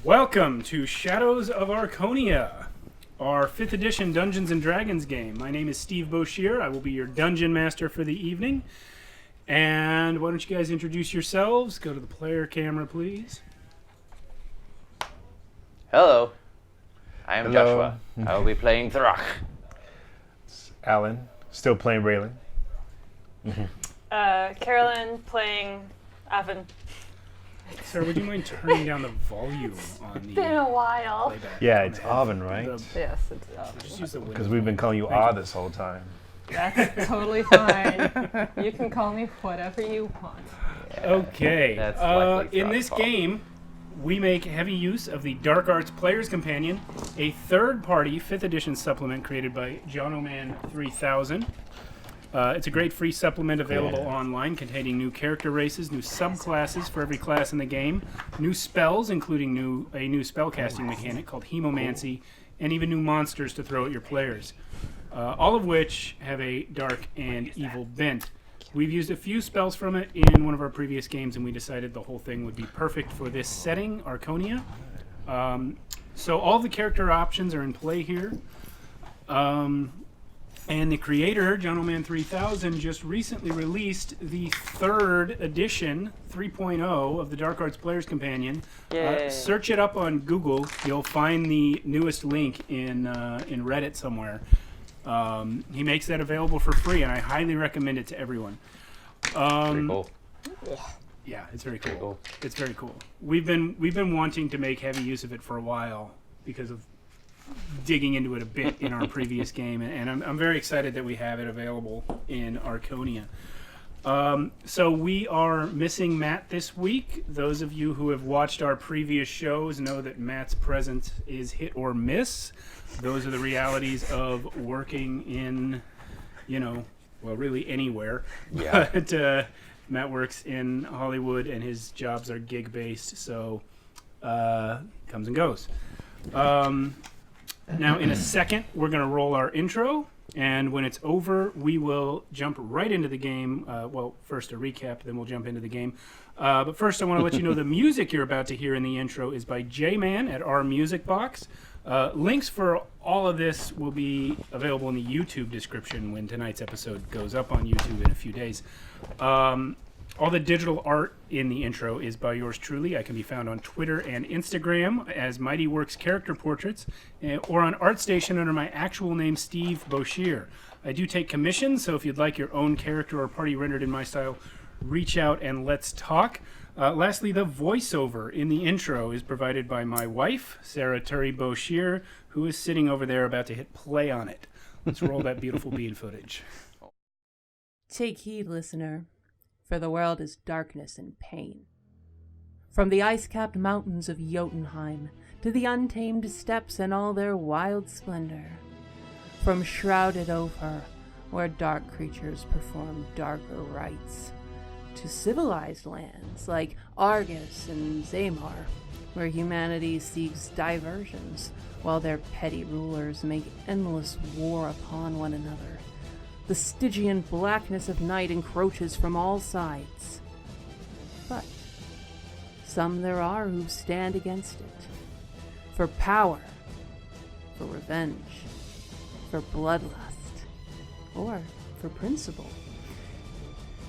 Welcome to Shadows of Archonia, our 5th edition Dungeons & Dragons game. My name is Steve Boshear. I will be your dungeon master for the evening. And why don't you guys introduce yourselves? Go to the player camera, please. Hello, I am Joshua. I will be playing Throck. It's Alan, still playing Raylen. Carolynn playing Afon. Sir, would you mind turning down the volume on the Been a while. playback? Yeah, it's Avon, right? Yes, it's Just use the window. Because we've been calling you Ah this whole time. That's totally fine. You can call me whatever you want. Okay. That's likely in Throck's this fault. game, we make heavy use of the Dark Arts Player's Companion, a third-party 5th edition supplement created by Gimenez 3000. It's a great free supplement available online containing new character races, new subclasses for every class in the game, new spells, including a new spellcasting mechanic called Hemomancy, and even new monsters to throw at your players, all of which have a dark and evil bent. We've used a few spells from it in one of our previous games, and we decided the whole thing would be perfect for this setting, Archonia. So all the character options are in play here. And the creator, Gimenez 3000, just recently released the 3rd edition, 3.0, of the Dark Arts Player's Companion. Yay. Search it up on Google. You'll find the newest link in Reddit somewhere. He makes that available for free, and I highly recommend it to everyone. Pretty cool. Yeah, it's very cool. Pretty cool. It's very cool. We've been wanting to make heavy use of it for a while because of digging into it a bit in our previous game, and I'm very excited that we have it available in Archonia. So we are missing Matt this week. Those of you who have watched our previous shows know that Matt's presence is hit or miss. Those are the realities of working in, really anywhere. Yeah. But Matt works in Hollywood, and his jobs are gig-based, so comes and goes. Now, in a second, we're going to roll our intro, and when it's over, we will jump right into the game. First a recap, then we'll jump into the game. But first, I want to let you know the music you're about to hear in the intro is by J-Man at OurMusicBox. Links for all of this will be available in the YouTube description when tonight's episode goes up on YouTube in a few days. All the digital art in the intro is by yours truly. I can be found on Twitter and Instagram as Mighty Works Character Portraits, or on ArtStation under my actual name, Steve Boshear. I do take commissions, so if you'd like your own character or party rendered in my style, reach out and let's talk. Lastly, the voiceover in the intro is provided by my wife, Sarah Turi Boshear, who is sitting over there about to hit play on it. Let's roll that beautiful bean footage. Take heed, listener, for the world is darkness and pain. From the ice-capped mountains of Jotunheim to the untamed steppes in all their wild splendor. From shrouded Ophir, where dark creatures perform darker rites, to civilized lands like Argus and Zamar, where humanity seeks diversions while their petty rulers make endless war upon one another. The Stygian blackness of night encroaches from all sides. But some there are who stand against it. For power, for revenge, for bloodlust, or for principle.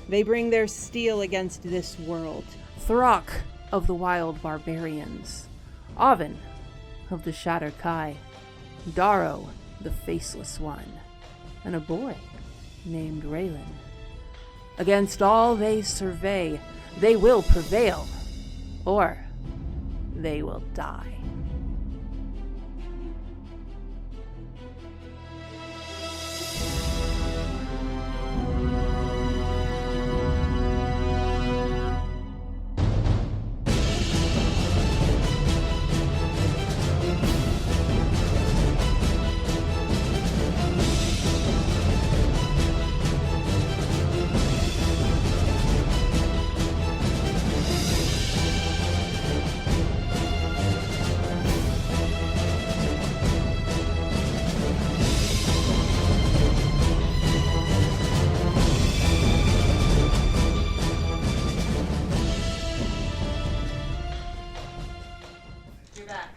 They bring their steel against this world. Throck of the wild barbarians. Avon of the Shattered Kai. Darrow, the faceless one. And a boy named Raylen. Against all they survey, they will prevail, or they will die. You're back.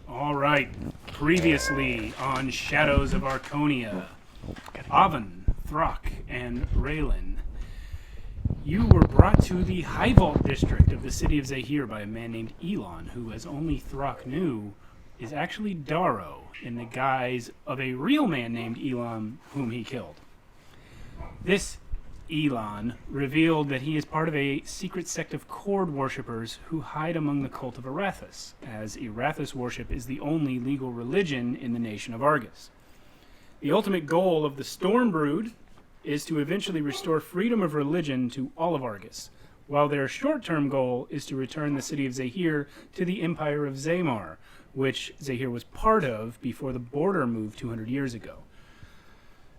All right. Previously on Shadows of Archonia, Afon, Throck, and Raylen, you were brought to the High Vault district of the city of Zahir by a man named Elon, who, as only Throck knew, is actually Darrow in the guise of a real man named Elon, whom he killed. This Elon revealed that he is part of a secret sect of Cord worshippers who hide among the cult of Arathis, as Arathis worship is the only legal religion in the nation of Argus. The ultimate goal of the Storm Brood is to eventually restore freedom of religion to all of Argus, while their short-term goal is to return the city of Zahir to the Empire of Zamar, which Zahir was part of before the border moved 200 years ago.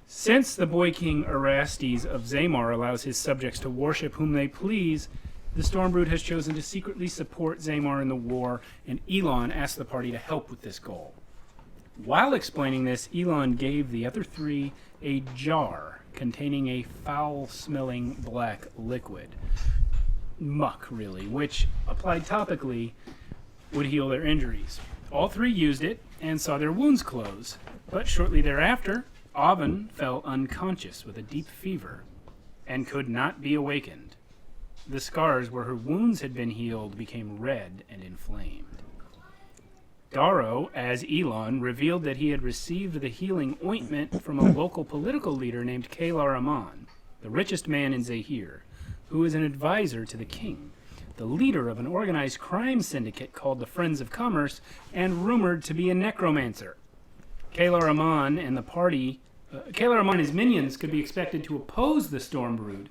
Since the boy king Erastes of Zamar allows his subjects to worship whom they please, the Stormbrood has chosen to secretly support Zamar in the war, and Elon asked the party to help with this goal. While explaining this, Elon gave the other three a jar containing a foul-smelling black liquid. Muck, really, which, applied topically, would heal their injuries. All three used it and saw their wounds close, but shortly thereafter, Afon fell unconscious with a deep fever and could not be awakened. The scars where her wounds had been healed became red and inflamed. Darrow, as Elon, revealed that he had received the healing ointment from a local political leader named Khalar-Amon, the richest man in Zahir, who is an advisor to the king, the leader of an organized crime syndicate called the Friends of Commerce, and rumored to be a necromancer. Khalar-Amon and the party, Khalar-Amon and his minions could be expected to oppose the Storm Brood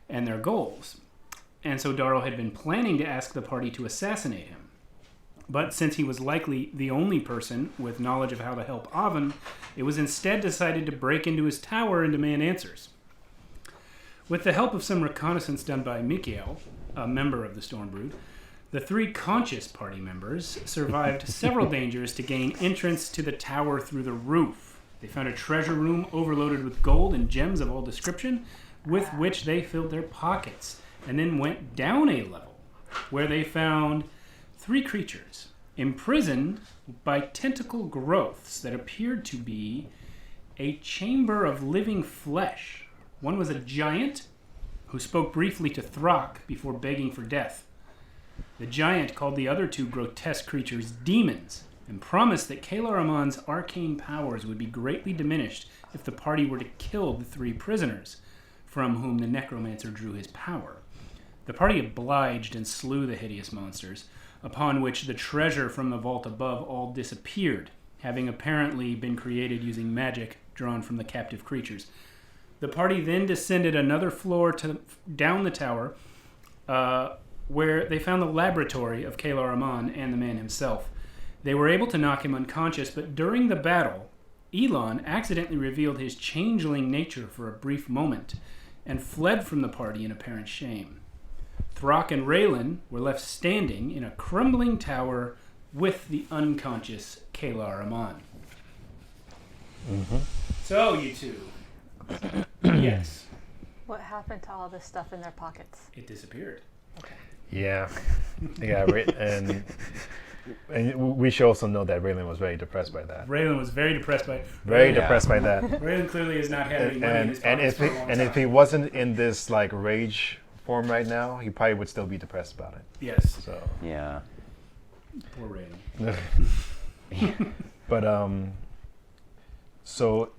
and their goals. And so Darrow had been planning to ask the party to assassinate him. But since he was likely the only person with knowledge of how to help Afon, it was instead decided to break into his tower and demand answers. With the help of some reconnaissance done by Mikhail, a member of the Storm Brood, the three conscious party members survived several dangers to gain entrance to the tower through the roof. They found a treasure room overloaded with gold and gems of all description, with which they filled their pockets, and then went down a level, where they found three creatures, imprisoned by tentacle growths that appeared to be a chamber of living flesh. One was a giant, who spoke briefly to Throck before begging for death. The giant called the other two grotesque creatures demons and promised that Khalar-Amon's arcane powers would be greatly diminished if the party were to kill the three prisoners, from whom the necromancer drew his power. The party obliged and slew the hideous monsters, upon which the treasure from the vault above all disappeared, having apparently been created using magic drawn from the captive creatures. The party then descended another floor down the tower, where they found the laboratory of Khalar-Amon and the man himself. They were able to knock him unconscious, but during the battle, Elon accidentally revealed his changeling nature for a brief moment and fled from the party in apparent shame. Throck and Raylen were left standing in a crumbling tower with the unconscious Khalar-Amon. Mm-hmm. So, you two. Yes. What happened to all this stuff in their pockets? It disappeared. Okay. Yeah. And we should also know that Raylan was very depressed by that. Raylen was very depressed by it. Depressed by that. Raylen clearly is not having money in his And pockets for a long time. if he wasn't in this like rage form right now, he probably would still be depressed about it. Yes. So Yeah. Poor Raylen. But so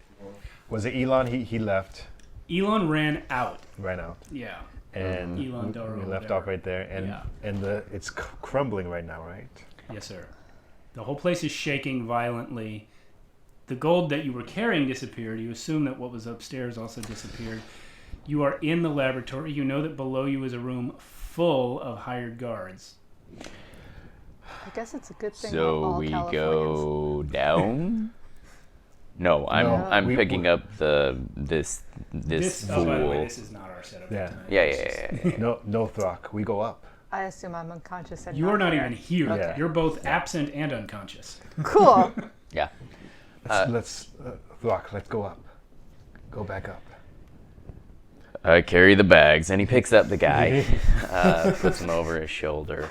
was it Elon? He left. Elon ran out. Right out. Yeah. And Elon Darrow we left there. off right there, and Yeah. it's crumbling right now, right? Yes, sir. The whole place is shaking violently. The gold that you were carrying disappeared. You assume that what was upstairs also disappeared. You are in the laboratory. You know that below you is a room full of hired guards. I guess it's a good thing. So all we Californians. go down. No, I'm we- picking up this Oh, by the way, fool. this is not our setup. Yeah. tonight. Yeah. No Throck. We go up. I assume I'm unconscious and You are not there. even here. Okay. You're both absent and unconscious. Cool. Yeah. Let's Throck. Let's go up. Go back up. I carry the bags, and he picks up the guy, puts him over his shoulder.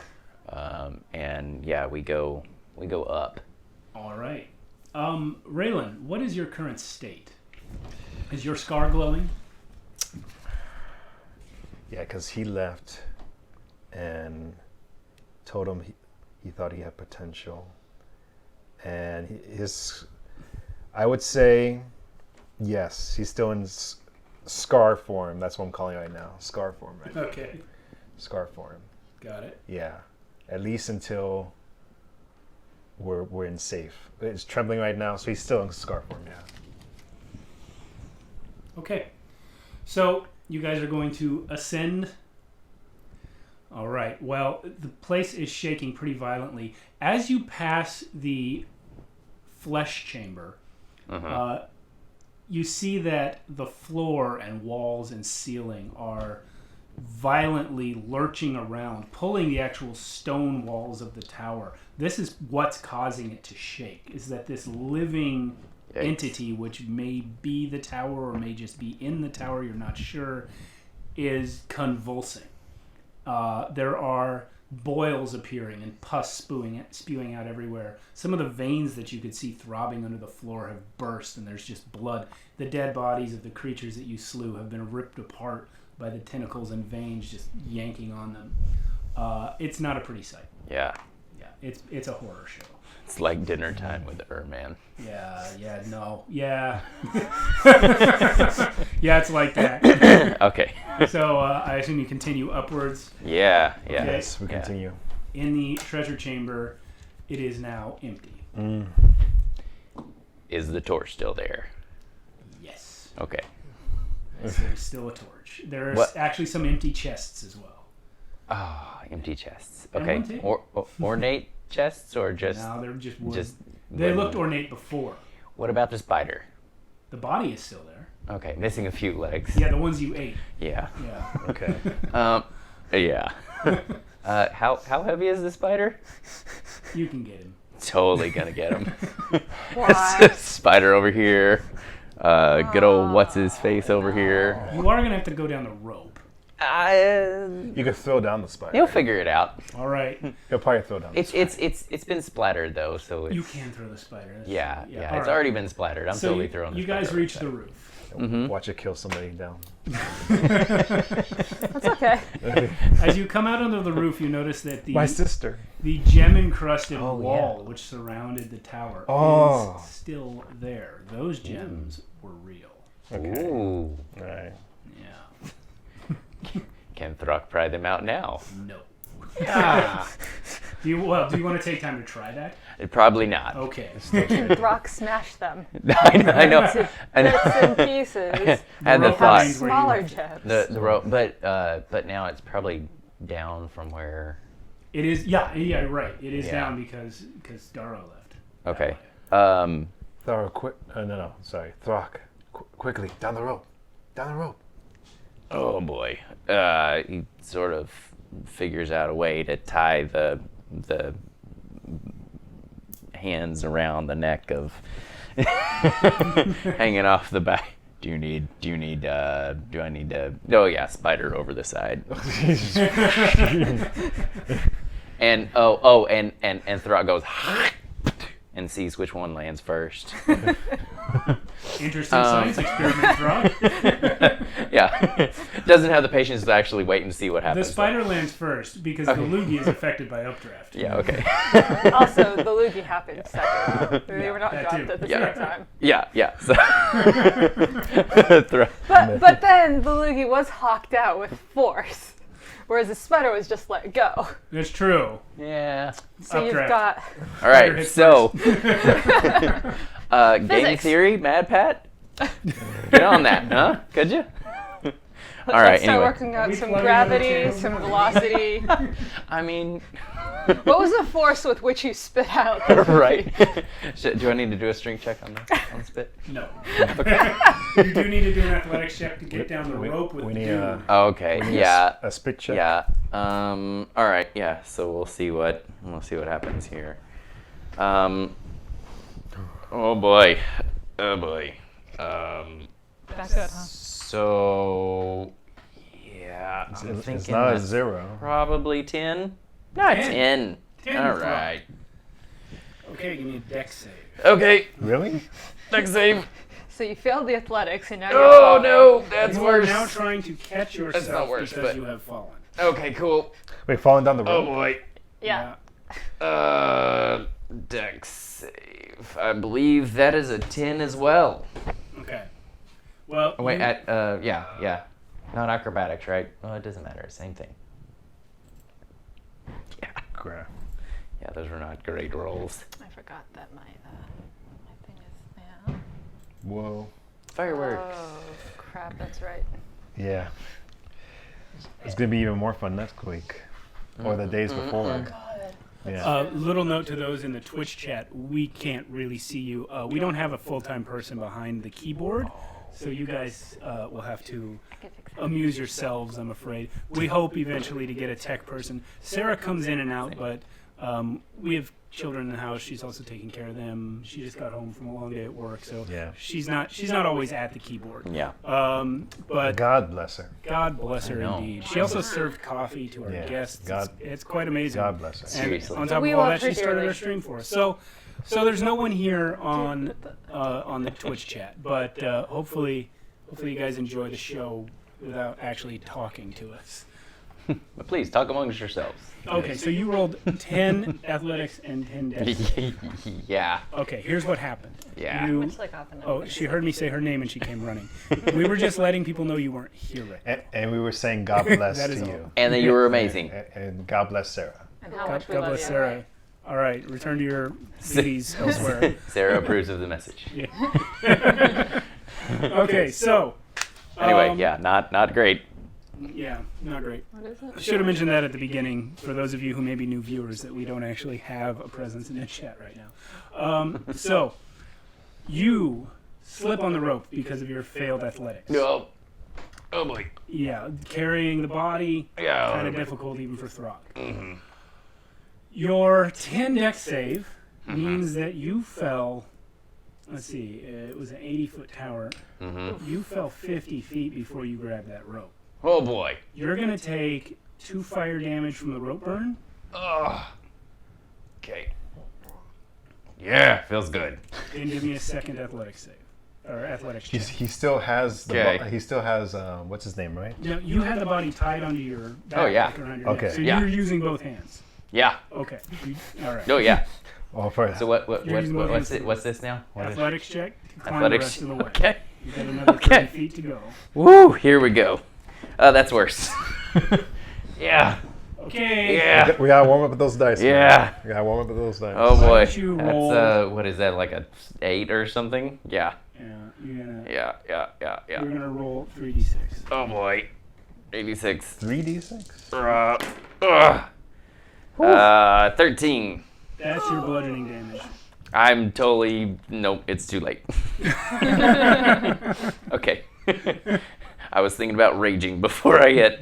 And yeah, we go up. All right. Raylen, what is your current state? Is your scar glowing? Yeah, because he left and told him he thought he had potential. And I would say, yes, he's still in scar form. That's what I'm calling it right now. Scar form right now. Okay. Scar form. Got it. Yeah. At least until we're in safe. It's trembling right now, so he's still in scar form, yeah. Okay. So you guys are going to ascend. All right. Well, the place is shaking pretty violently. As you pass the flesh chamber, you see that the floor and walls and ceiling are violently lurching around, pulling the actual stone walls of the tower. This is what's causing it to shake, is that this living entity, which may be the tower or may just be in the tower, you're not sure, is convulsing. There are boils appearing and pus spewing out everywhere. Some of the veins that you could see throbbing under the floor have burst, and there's just blood. The dead bodies of the creatures that you slew have been ripped apart by the tentacles and veins just yanking on them. It's not a pretty sight. Yeah. Yeah, it's a horror show. It's like dinner time with man. Yeah, it's like that. Okay. So I assume you continue upwards. Yeah. Okay. Yes, we continue. In the treasure chamber, it is now empty. Is the torch still there? Yes. Okay. Yes, there's still a torch. There's actually some empty chests as well. Ah, empty chests. And Okay. one table. Ornate chests or just? No, they're just wood. They wooden? looked ornate before. What about the spider? The body is still there. Okay, missing a few legs. Yeah, the ones you ate. Yeah. Yeah. Okay. Yeah. How heavy is the spider? You can get him. Totally gonna get him. Why? Spider over here. Good old what's his face over here. You are gonna have to go down the rope. You could throw down the spider. He'll figure it out. All right. He'll probably throw down the spider. It's been splattered though, so it's, You can throw the spider. That's yeah. true. It's All right. already been splattered. I'm So totally throwing. you the guys spider reach over the roof. Watch it kill somebody down. That's okay. As you come out onto the roof, you notice that My sister. the gem-encrusted Oh, wall which surrounded the tower is still there. Those gems were real. Okay. Ooh. All right. Yeah. Can Throck pry them out now? No. Ah. Do you want to take time to try that? Probably not. Okay. Rock smash them. I know. I know. Bits and pieces. And the rope thought. remains where you Smaller left it. gems. The rope, but now it's probably down from where. It is. Yeah. Right. It is Yeah. down because Darrow left. Okay. Thor, quick. No. Sorry. Throck. Quickly. Down the rope. Down the rope. Oh boy. He sort of figures out a way to tie the hands around the neck of hanging off the back. Do I need to? Oh yeah, spider over the side. And and Throck goes and sees which one lands first. Interesting science experiment, Rob. Yeah, doesn't have the patience to actually wait and see what The happens. spider lands first because the loogie is affected by updraft. Yeah. Okay. Also, the loogie happened second. They were not that dropped too. at the Yeah. same time. Yeah. So But then the loogie was hawked out with force, whereas the spider was just let go. That's true. yeah. So you've Updraft. got All right. hits So, game Physics. theory, Mad Pat. Get on that, huh? Could you? All right. let's start Anyway, working out we some plugging gravity, another some channel? velocity. I mean, What was the force with which you spit out? right. Do I need to do a strength check on the spit? No. You do need to do an athletics check to get down the rope with we the need dude. a- Okay. Yeah. A spit check. Yeah. All right. Yeah. So we'll see what happens here. Oh boy. Oh boy. Not good, huh? So yeah, I'm It's thinking not a that's 0. probably 10. Not 10. 10 All Throck. right. Okay, give me a dex save. Okay. Really? Next save. So you failed the athletics, and now you're Oh falling. no, that's You worse. are now trying to catch yourself not worse, because but- you have fallen. Okay, cool. Wait, falling down the Oh road? boy. Yeah. Dex save. I believe that is a 10 as well. Okay. Well, Oh, wait, you- yeah. Not acrobatics, right? Well, it doesn't matter. Same thing. Yeah. Crap. Yeah, those were not great rolls. I forgot that my thing is now. Whoa. Fireworks. Oh crap! That's right. Yeah. It's gonna be even more fun next week, or the days before. God. Yeah. little note to those in the Twitch chat: we can't really see you. We don't have a full-time person behind the keyboard, so you guys will have to I can fix that. amuse yourselves. I'm afraid. We hope eventually to get a tech person. Sarah comes in and out, but we have children in the house. She's also taking care of them. She just got home from a long day at work, so Yeah. she's not always at the keyboard. Yeah. But God bless her. God bless her I know. indeed. She also served coffee to our Yeah, guests. God- it's quite amazing. God bless her. And Seriously. on top We of all love that, her she started dearly. our stream for us. So there's no one here on the Twitch chat, but hopefully you guys enjoy the show without actually talking to us. But please, talk amongst yourselves. Okay, so you rolled 10 athletics and 10 dex. Yeah. Okay, here's what happened. Yeah. You, Much like often. oh, she heard me say her name and she came running. We were just letting people know you weren't here right now. And we were saying God bless That to is all. you. And then you were amazing. And God bless Sarah. And how God, much we God love bless you. Sarah. All right, return to your duties elsewhere. Sarah approves of the message. Okay, so. Anyway, yeah, not great. Yeah, not great. What is I it? should have mentioned that at the beginning for those of you who may be new viewers that we don't actually have a presence in the chat right now. So, you slip on the rope because of your failed athletics. No. Oh boy. Yeah, carrying the body, Yeah. kind of difficult even for Throck. Your 10 dex save means that you fell, let's see, it was an 80-foot tower. You fell 50 feet before you grabbed that rope. Oh boy. You're going to take 2 fire damage from the rope burn. Ugh. Okay. Yeah, feels good. And give me a second athletics save. Or athletics check. He still has the. Okay. He still has what's his name, right? Now, you had the body tied onto your back. Oh, yeah. like around your Okay. neck. So Yeah. you're using both hands. Yeah. Okay. All right. Oh yeah. Oh, for So what You're using both what's hands. it? What's this now? What is- Athletics check to climb Athletics. the rest of the way. Okay. You've got another 30 Okay. feet to go. Woo! Here we go. That's worse. Yeah. Okay. Yeah. we gotta warm up with those dice. man. Yeah. We gotta warm up with those dice. Oh Why boy. don't you That's roll- what is that, like a 8 or something? Yeah. Yeah. You're gonna Yeah. you're gonna roll 3d6. Oh boy. 86. 3d6. 13. That's your bludgeoning damage. I'm totally nope. It's too late. Okay. I was thinking about raging before I hit.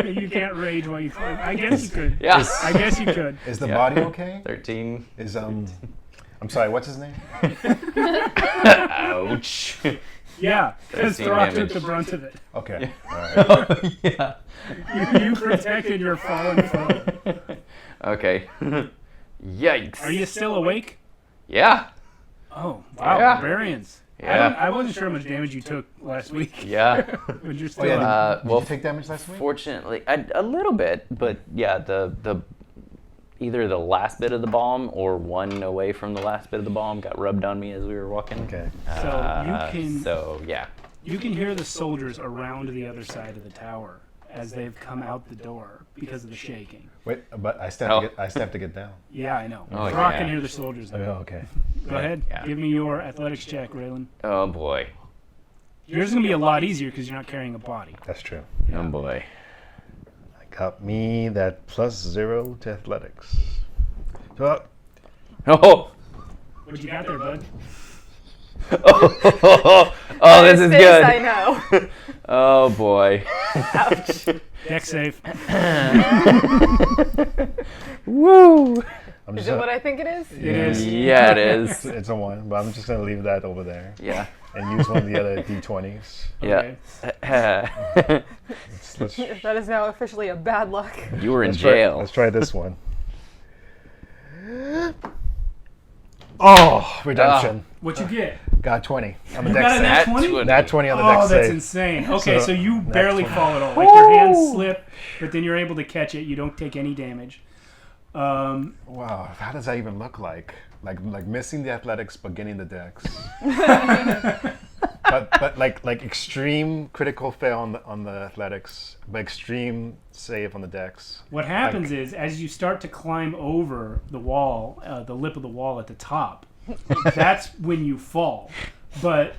You can't rage while you climb. I guess you could. Yeah. I guess you could. Is the Yeah. body okay? 13. Is I'm sorry. What's his name? Ouch. Yeah, because 13 Throck took damage. the brunt of it. Okay. All right. Yeah. You protected your fallen foe. Okay. Yikes. Are you still awake? Yeah. Oh, wow. Yeah. Barbarians. Yeah. I wasn't sure how much damage you took last week. Yeah. But you're still Oh, yeah, alive. did Well, you take damage last week? Fortunately, a little bit, but yeah, the either the last bit of the bomb or one away from the last bit of the bomb got rubbed on me as we were walking. Okay. So yeah. You can hear the soldiers around the other side of the tower as they've come out the door because of the shaking. Wait, but I still Oh. have to get down. Yeah, I know. Oh, Throck yeah. can hear the soldiers. Oh, Now. okay. Go ahead. Yeah. Give me your athletics check, Raylen. Oh boy. Yours is going to be a lot easier because you're not carrying a body. That's true. Oh boy. I got me that +0 to athletics. So, Oh. What you got there, bud? Oh, this is This I good. know. Oh boy. Ouch. Deck save. Woo. I'm Is just it what I think it is? It is. Yeah, it is. It's a 1, but I'm just gonna leave that over there Yeah. and use one of the other d20s. Yeah. Let's That is now officially a bad luck. You were in try- jail. let's try this one. Oh, redemption. What you get? Got 20 on the You deck got a save. nat Nat 20? 20. Nat 20 on the Oh, deck that's save. insane. Okay, so you nat barely 20. fall at all. Like your hands slip, but then you're able to catch it. You don't take any damage. Wow, how does that even look like? Like missing the athletics but getting the decks. but like extreme critical fail on the athletics, but extreme save on the decks. What happens is, as you start to climb over the wall, the lip of the wall at the top, that's when you fall. But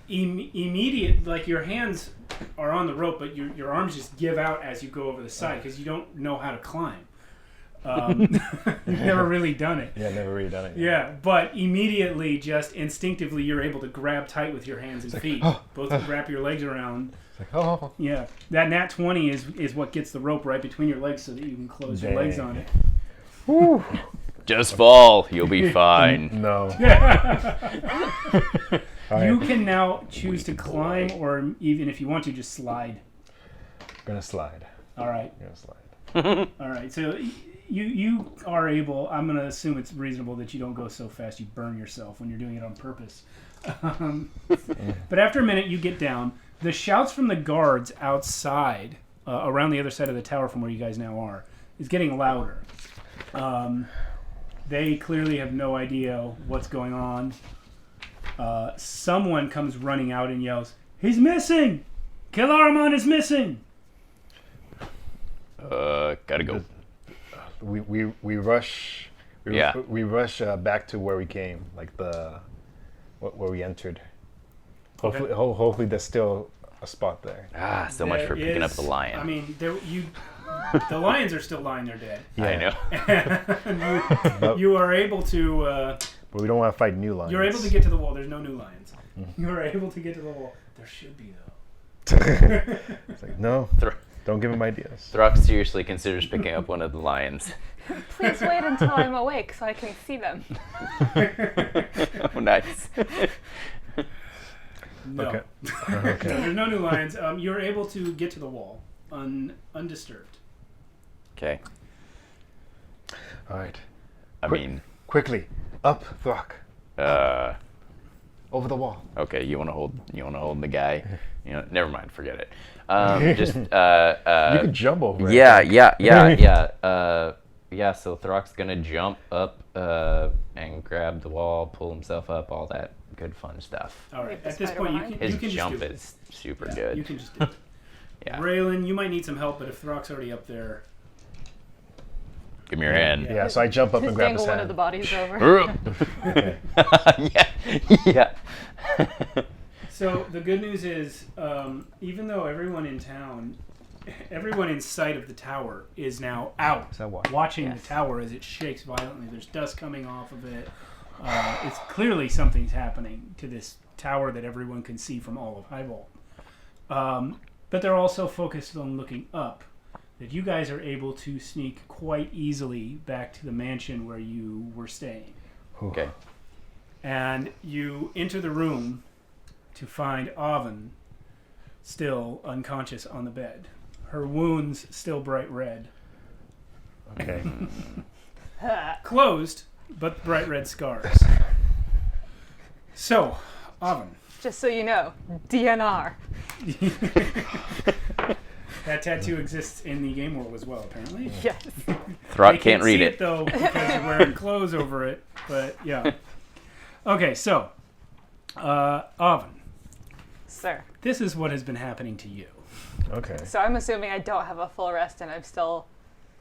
immediate, like your hands are on the rope, but your arms just give out as you go over the side because you don't know how to climb. You've never really done it. Yeah, never really done it. yet. Yeah, but immediately, just instinctively, you're able to grab tight with your hands and feet. Both wrap your legs around. It's like, oh. Yeah, that nat 20 is what gets the rope right between your legs so that you can close your legs on it. Whew. Just fall. You'll be fine. No. All You right, can now choose to climb, or even if you want to, just slide. gonna slide. All right, Gonna slide. all right. So you are able. I'm gonna assume it's reasonable that you don't go so fast you burn yourself when you're doing it on purpose. But after a minute, you get down. The shouts from the guards outside, around the other side of the tower from where you guys now are, is getting louder. They clearly have no idea what's going on. Someone comes running out and yells, "He's missing! Khalar-Amon is missing!" Gotta go. We rush. Yeah. We rush back to where we came, like where we entered. Hopefully, Okay. hopefully there's still a spot there. Ah, so much for There picking up is- the lion. I mean, the lions are still lying there dead. I know. You are able to. But we don't want to fight new lions. You're able to get to the wall. There's no new lions. You are able to get to the wall. There should be though. It's like, no, don't give him ideas. Throck seriously considers picking up one of the lions. Please wait until I'm awake so I can see them. Oh, nice. No. Okay. No, Okay. there's no new lions. You're able to get to the wall undisturbed. Okay. All right. I Quick. mean, Quickly, up, Throck, over the wall. okay. You want to hold the guy? You know, never mind. Forget it. Just You could jump over it. Yeah. So Throck's gonna jump up and grab the wall, pull himself up, all that good fun stuff. All right. Leave the At this spider point, you behind. can His just jump do it. is super Yeah, good. You can just do it. Yeah. Raylen, you might need some help, but if Throck's already up there, Give me your hand. Yeah, so I jump up and Just grab dangle his one hand. of the bodies over. Yeah. So the good news is, even though everyone in town, everyone in sight of the tower is now out Is that why? watching Yes. the tower as it shakes violently. There's dust coming off of it. It's clearly something's happening to this tower that everyone can see from all of High Vault. But they're also focused on looking up. That you guys are able to sneak quite easily back to the mansion where you were staying. Okay. And you enter the room to find Afon still unconscious on the bed. Her wounds still bright red. Okay. Closed, but bright red scars. So, Afon, Just so you know, DNR. that tattoo exists in the game world as well, apparently. Yes. Throck They can't read see it. though because you're wearing clothes over it. But yeah. Okay, so Afon, Sir. this is what has been happening to you. Okay. So I'm assuming I don't have a full rest and I'm still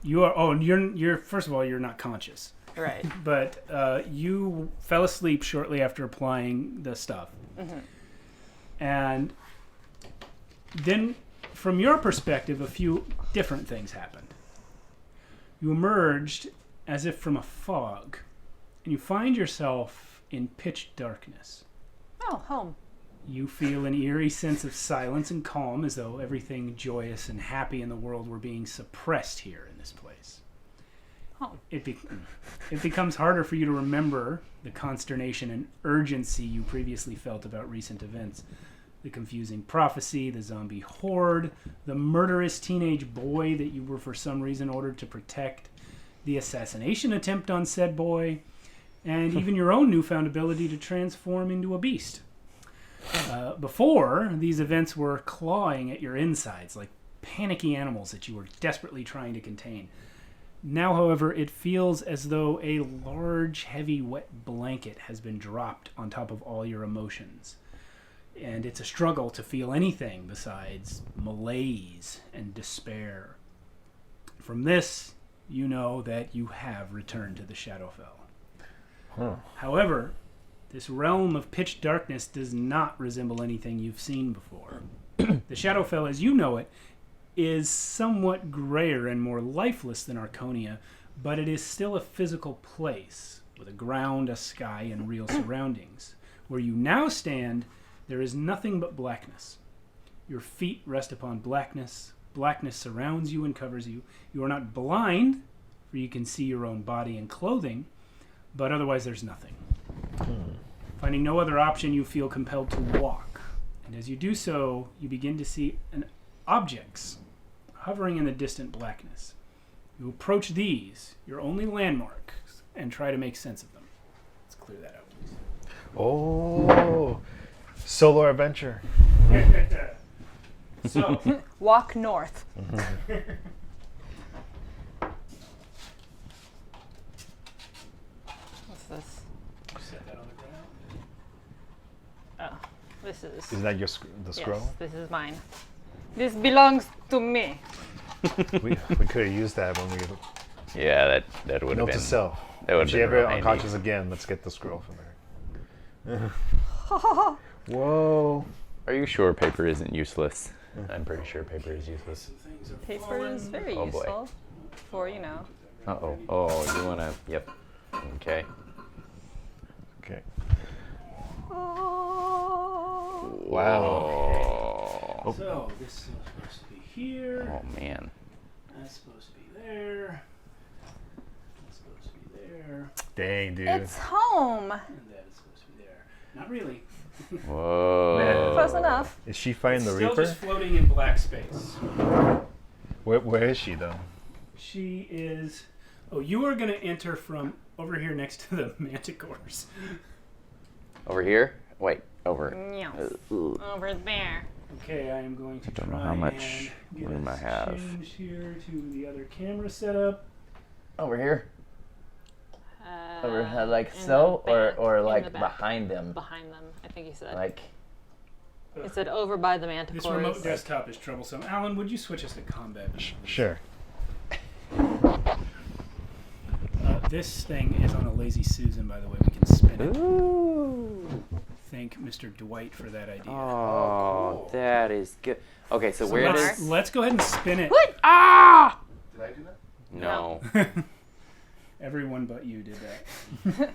You are. Oh, you're. First of all, you're not conscious. right. But you fell asleep shortly after applying the stuff. And then, from your perspective, a few different things happened. You emerged as if from a fog, and you find yourself in pitch darkness. Oh, home. You feel an eerie sense of silence and calm, as though everything joyous and happy in the world were being suppressed here in this place. home. It becomes harder for you to remember the consternation and urgency you previously felt about recent events. The confusing prophecy, the zombie horde, the murderous teenage boy that you were for some reason ordered to protect, the assassination attempt on said boy, and even your own newfound ability to transform into a beast. Before, these events were clawing at your insides like panicky animals that you were desperately trying to contain. Now, however, it feels as though a large, heavy, wet blanket has been dropped on top of all your emotions. And it's a struggle to feel anything besides malaise and despair. From this, you know that you have returned to the Shadowfell. Huh. However, this realm of pitch darkness does not resemble anything you've seen before. The Shadowfell, as you know it, is somewhat grayer and more lifeless than Archonia, but it is still a physical place with a ground, a sky, and real surroundings. Where you now stand, there is nothing but blackness. Your feet rest upon blackness. Blackness surrounds you and covers you. You are not blind, for you can see your own body and clothing, but otherwise there's nothing. Finding no other option, you feel compelled to walk. And as you do so, you begin to see objects hovering in the distant blackness. You approach these, your only landmarks, and try to make sense of them. Let's clear that out, please. Oh, solo adventure. So, Walk north. What's this? set that on the ground. Oh, this is. Is that your the scroll? Yes, this is mine. This belongs to me. we could have used that when we Yeah, that would have note been. to self. That would If have you been ever real handy. unconscious again, let's get the scroll from there. Whoa. Are you sure paper isn't useless? I'm pretty sure paper is useless. Some things are Paper is falling. very Oh, boy. useful for, you know. Uh-oh. Oh, you want to... Yep. Okay. Okay. Oh. Wow. Oh, So, this is supposed to be here. oh man. That's supposed to be there. That's supposed to be there. Dang, dude. It's home. And that is supposed to be there. Not really. Whoa. Close enough. Is she fighting the Still Reaper? just floating in black space. Where is she though? She is... Oh, you are going to enter from over here next to the manticores. Over here? Wait, over. Yes. Ooh. Over there. Okay, I am going to I don't know try how much and get room us I have. changed here to the other camera setup. Over here? Over In like the so? back. Or In like the back. behind them? Behind them, I think he said. Like... It said over by the This manticores. remote desktop is troublesome. Alan, would you switch us to combat? Sure. This thing is on a Lazy Susan, by the way. We can spin it. Ooh. Thank Mr. Dwight for that idea. Oh, that is good. Okay, so, So where let's, does... let's go ahead and spin it. Ah! Did I do that? No. Everyone but you did that.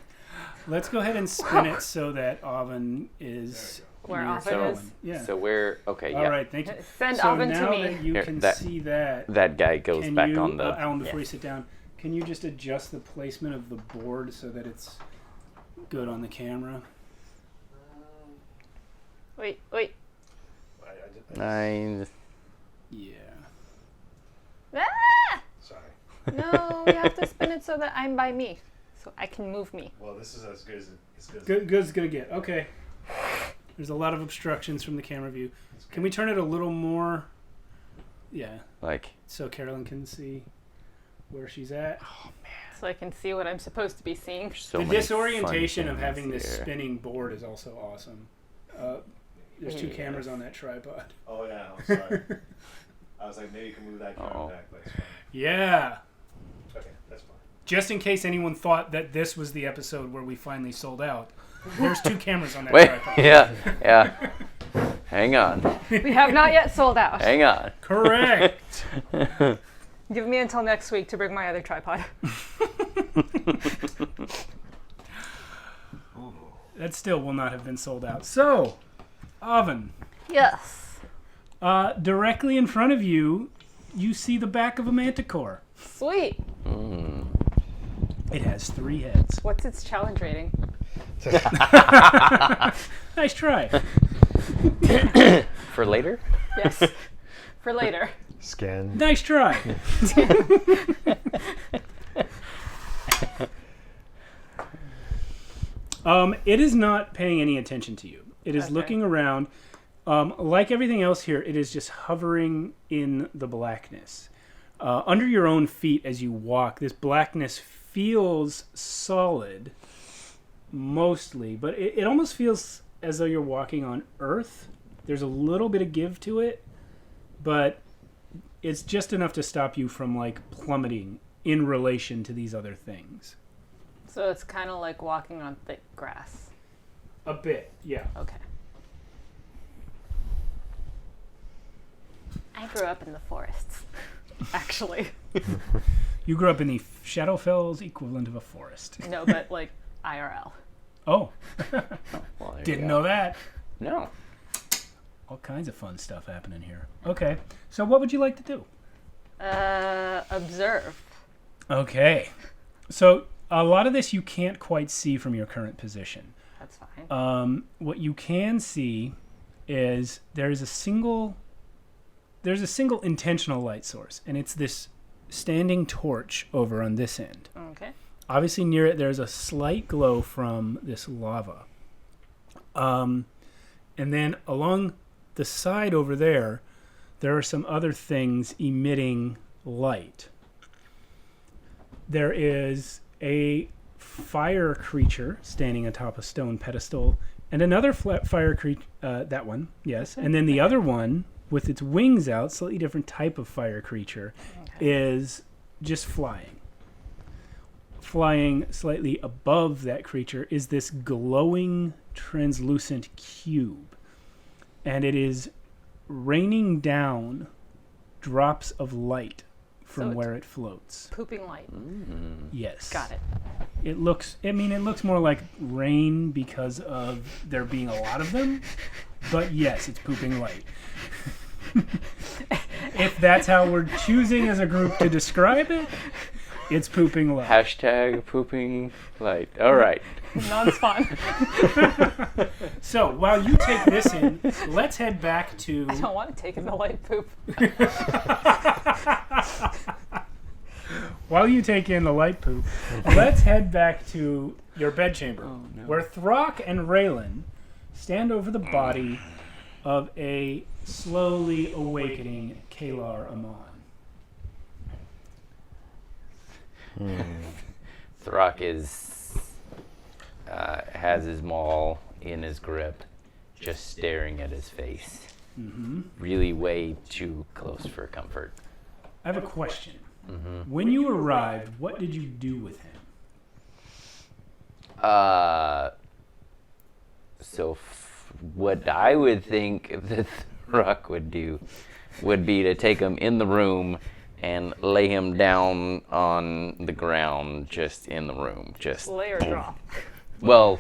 Let's go ahead and spin it so that Oven is Where near Oven Carolynn. is? Yeah. So where... Okay, All yeah. right, thank you. Send So Oven now to me. that you Here, can that- see that, That guy goes can back you, on the... Alan, before yeah. you sit down, can you just adjust the placement of the board so that it's good on the camera? Wait. Nine... Yeah. Ah! Sorry. No, we have to spin it so that I'm by me. So I can move me. Well, this is as good as Good as gonna get. Okay. There's a lot of obstructions from the camera view. Can we turn it a little more? Yeah. Like... So Carolyn can see where she's at. So I can see what I'm supposed to be seeing. So The many disorientation fun of having things this here. spinning board is also awesome. There's two Yes. cameras on that tripod. Oh yeah, I'm sorry. I was like, maybe you can move that camera Uh-oh. back, but it's fine. Yeah. Okay, that's fine. Just in case anyone thought that this was the episode where we finally sold out, there's two cameras on that Wait, tripod. yeah. Hang on. We have not yet sold out. Hang on. Correct. Give me until next week to bring my other tripod. That still will not have been sold out. So, Oven, Yes. directly in front of you, you see the back of a manticore. Sweet. It has 3 heads. What's its challenge rating? Nice try. For later? Yes. For later. Scan. Nice try. It is not paying any attention to you. It is Okay. looking around. Like everything else here, it is just hovering in the blackness. Under your own feet as you walk, this blackness feels solid, mostly, but it almost feels as though you're walking on earth. There's a little bit of give to it, but it's just enough to stop you from like plummeting in relation to these other things. So it's kind of like walking on thick grass. A bit, yeah. Okay. I grew up in the forests, actually. You grew up in the Shadowfell's equivalent of a forest. No, but like IRL. Oh, Well, there you didn't go. know that. No. All kinds of fun stuff happening here. Okay, so what would you like to do? Observe. Okay, so a lot of this you can't quite see from your current position. That's fine. What you can see is there's a single intentional light source, and it's this standing torch over on this end. Okay. Obviously near it there's a slight glow from this lava. And then along the side over there are some other things emitting light. There is a fire creature standing atop a stone pedestal, and another fire creature, that one, yes. And then the other one, with its wings out, slightly different type of fire creature, is just flying. Flying slightly above that creature is this glowing, translucent cube. And it is raining down drops of light from So it's where it floats. Pooping light. Yes. Got it. It looks more like rain because of there being a lot of them. But yes, it's pooping light. If that's how we're choosing as a group to describe it, it's pooping light. Hashtag pooping light. All right. Non-spawn. So while you take this in, let's head back to... I don't want to take in the light poop. While you take in the light poop, let's head back to your bedchamber, where Throck and Raylen stand over the body of a slowly awakening Khalar-Amon. Throck has his maul in his grip, just staring at his face. Really way too close for comfort. I have a question. When you arrived, what did you do with him? So what I would think that Throck would do would be to take him in the room and lay him down on the ground, just in the room. Just Layer drop. well,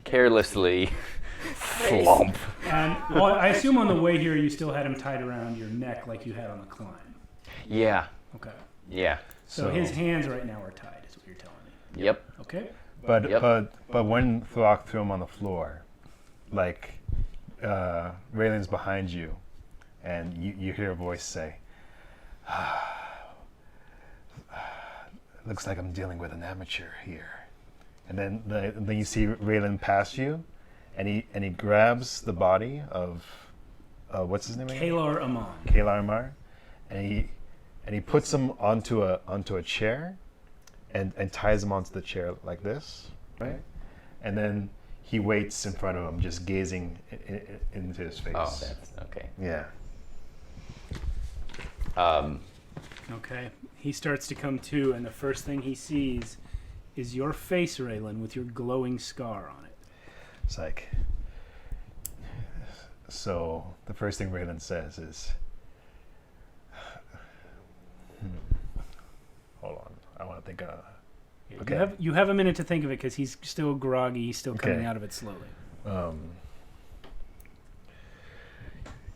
carelessly flump. And well, I assume on the way here you still had him tied around your neck like you had on the climb. Yeah, Okay. yeah. So his hands right now are tied, is what you're telling me. Yep. Okay. But Yep. but when Throck threw him on the floor, like Raylan's behind you, and you hear a voice say, "Looks like I'm dealing with an amateur here." And then you see Raylan pass you, and he grabs the body of what's his name again? Khalar-Amon. Khalar-Amon, and he puts him onto a chair, and ties him onto the chair like this, right? And then he waits in front of him, just gazing into his face. Oh, that's okay. Yeah. Okay. He starts to come to, and the first thing he sees is your face, Raylen, with your glowing scar on it. It's like. So the first thing Raylan says is, "Hold on, I want to think." Okay. You have a minute to think of it because he's still groggy. He's still coming Okay. out of it slowly.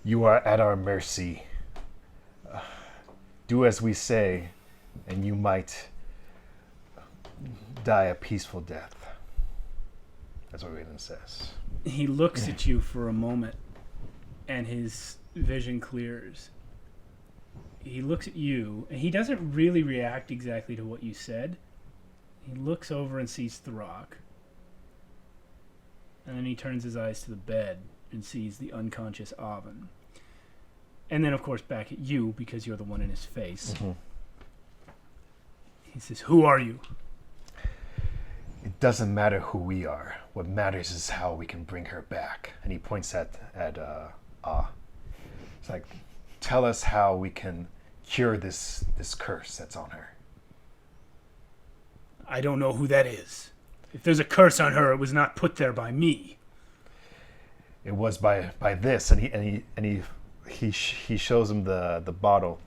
You are at our mercy. Do as we say, and you might die a peaceful death. That's what Raylen says. He looks at you for a moment, and his vision clears. He looks at you, and he doesn't really react exactly to what you said. He looks over and sees Throck. And then he turns his eyes to the bed and sees the unconscious Afon. And then, of course, back at you, because you're the one in his face. Mm-hmm. He says, "Who are you?" It doesn't matter who we are. What matters is how we can bring her back. And he points at It's like, tell us how we can cure this curse that's on her. I don't know who that is. If there's a curse on her, it was not put there by me. It was by this, and he shows him the bottle.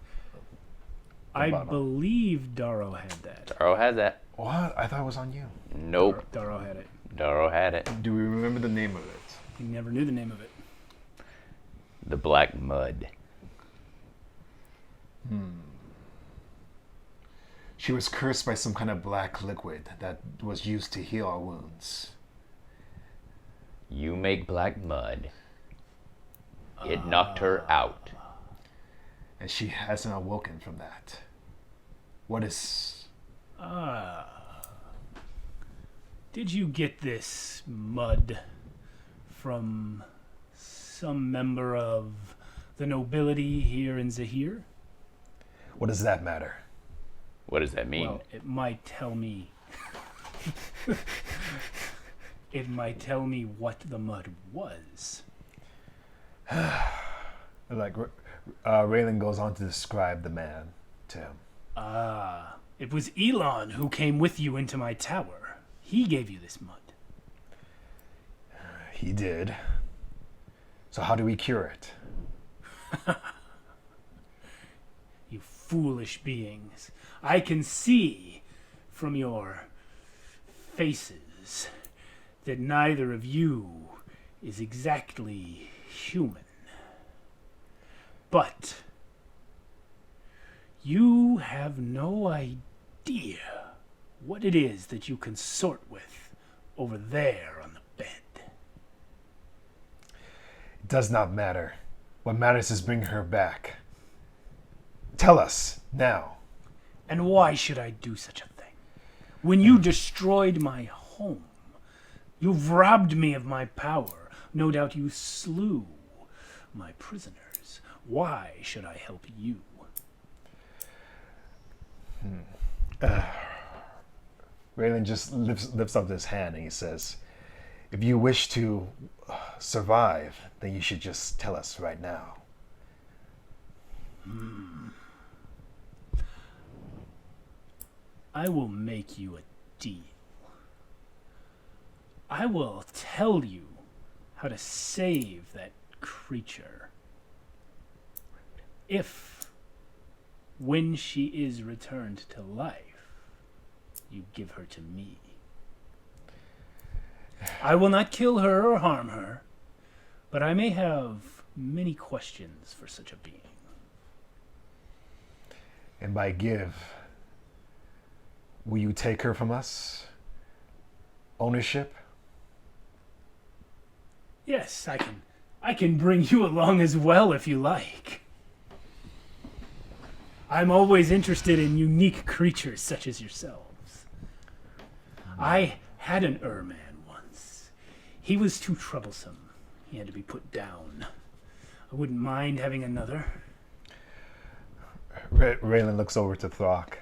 I believe Darrow had that. Darrow had that. What? I thought it was on you. Nope. Darrow had it. Darrow had it. Do we remember the name of it? He never knew the name of it. The black mud. She was cursed by some kind of black liquid that was used to heal our wounds. You make black mud. It knocked her out. And she hasn't awoken from that. What is... Did you get this mud from some member of the nobility here in Zahir? What does that matter? What does that mean? Well, it might tell me... it might tell me what the mud was. Like, Raylen goes on to describe the man to him. It was Elon who came with you into my tower. He gave you this mud. He did. So how do we cure it? You foolish beings. I can see from your faces that neither of you is exactly human. But you have no idea what it is that you consort with over there on the bed. It does not matter. What matters is bringing her back. Tell us, now. And why should I do such a thing? When you destroyed my home, you've robbed me of my power. No doubt you slew my prisoners. Why should I help you? Raylen just lifts up his hand and he says, if you wish to survive, then you should just tell us right now. I will make you a deal. I will tell you how to save that creature. If, when she is returned to life, you give her to me. I will not kill her or harm her, but I may have many questions for such a being. And by give, will you take her from us? Ownership? Yes, I can bring you along as well if you like. I'm always interested in unique creatures such as yourselves. I had an man once. He was too troublesome. He had to be put down. I wouldn't mind having another. Raylen looks over to Throck,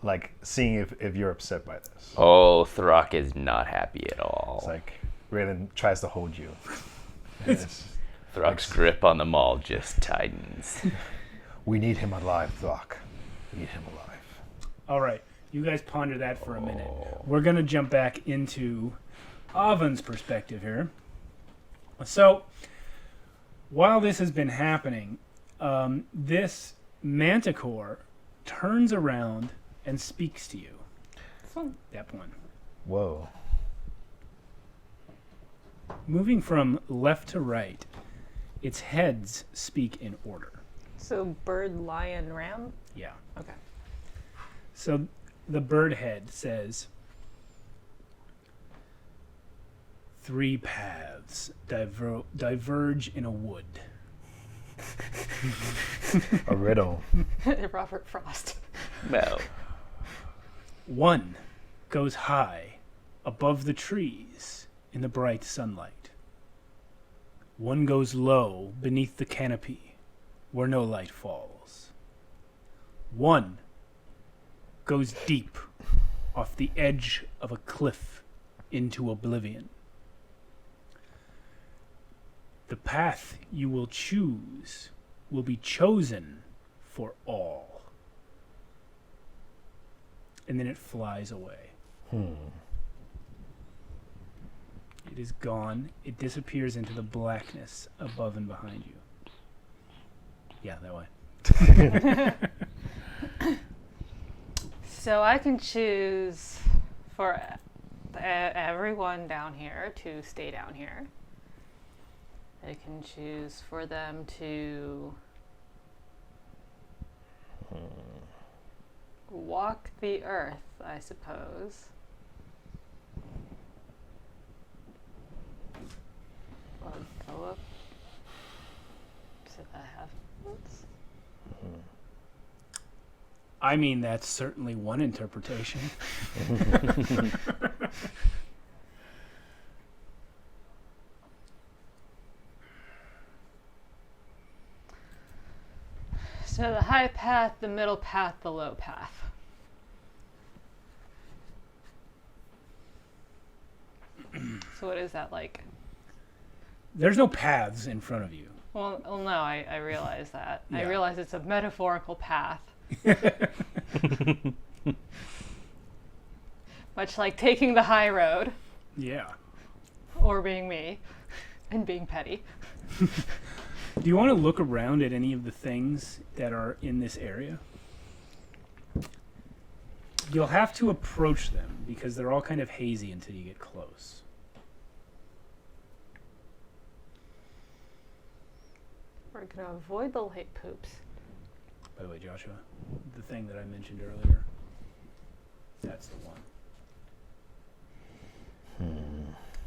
like seeing if you're upset by this. Oh, Throck is not happy at all. It's like Raylen tries to hold you. Throck's grip on the maul just tightens. We need him alive, Throck. We need him alive. All right, you guys ponder that for a minute. We're going to jump back into Avon's perspective here. So, while this has been happening, this manticore turns around and speaks to you. That one. Whoa. Moving from left to right, its heads speak in order. So bird, lion, ram? Yeah. Okay. So the bird head says, 3 paths diverge in a wood. A riddle. Robert Frost. No. 1 goes high above the trees in the bright sunlight. 1 goes low beneath the canopy where no light falls. 1 goes deep off the edge of a cliff into oblivion. The path you will choose will be chosen for all. And then it flies away. It is gone. It disappears into the blackness above and behind you. Yeah, that way. So I can choose for everyone down here to stay down here. I can choose for them to walk the earth, I suppose. Or go up. So that I have. Oops. I mean, that's certainly one interpretation. So the high path, the middle path, the low path. So what is that like? There's no paths in front of you. Well no, I realize that. I Yeah. realize it's a metaphorical path. Much like taking the high road, Yeah. or being me, and being petty. Do you want to look around at any of the things that are in this area? You'll have to approach them because they're all kind of hazy until you get close. We're gonna avoid the light poops. By the way, Joshua, the thing that I mentioned earlier, that's the one.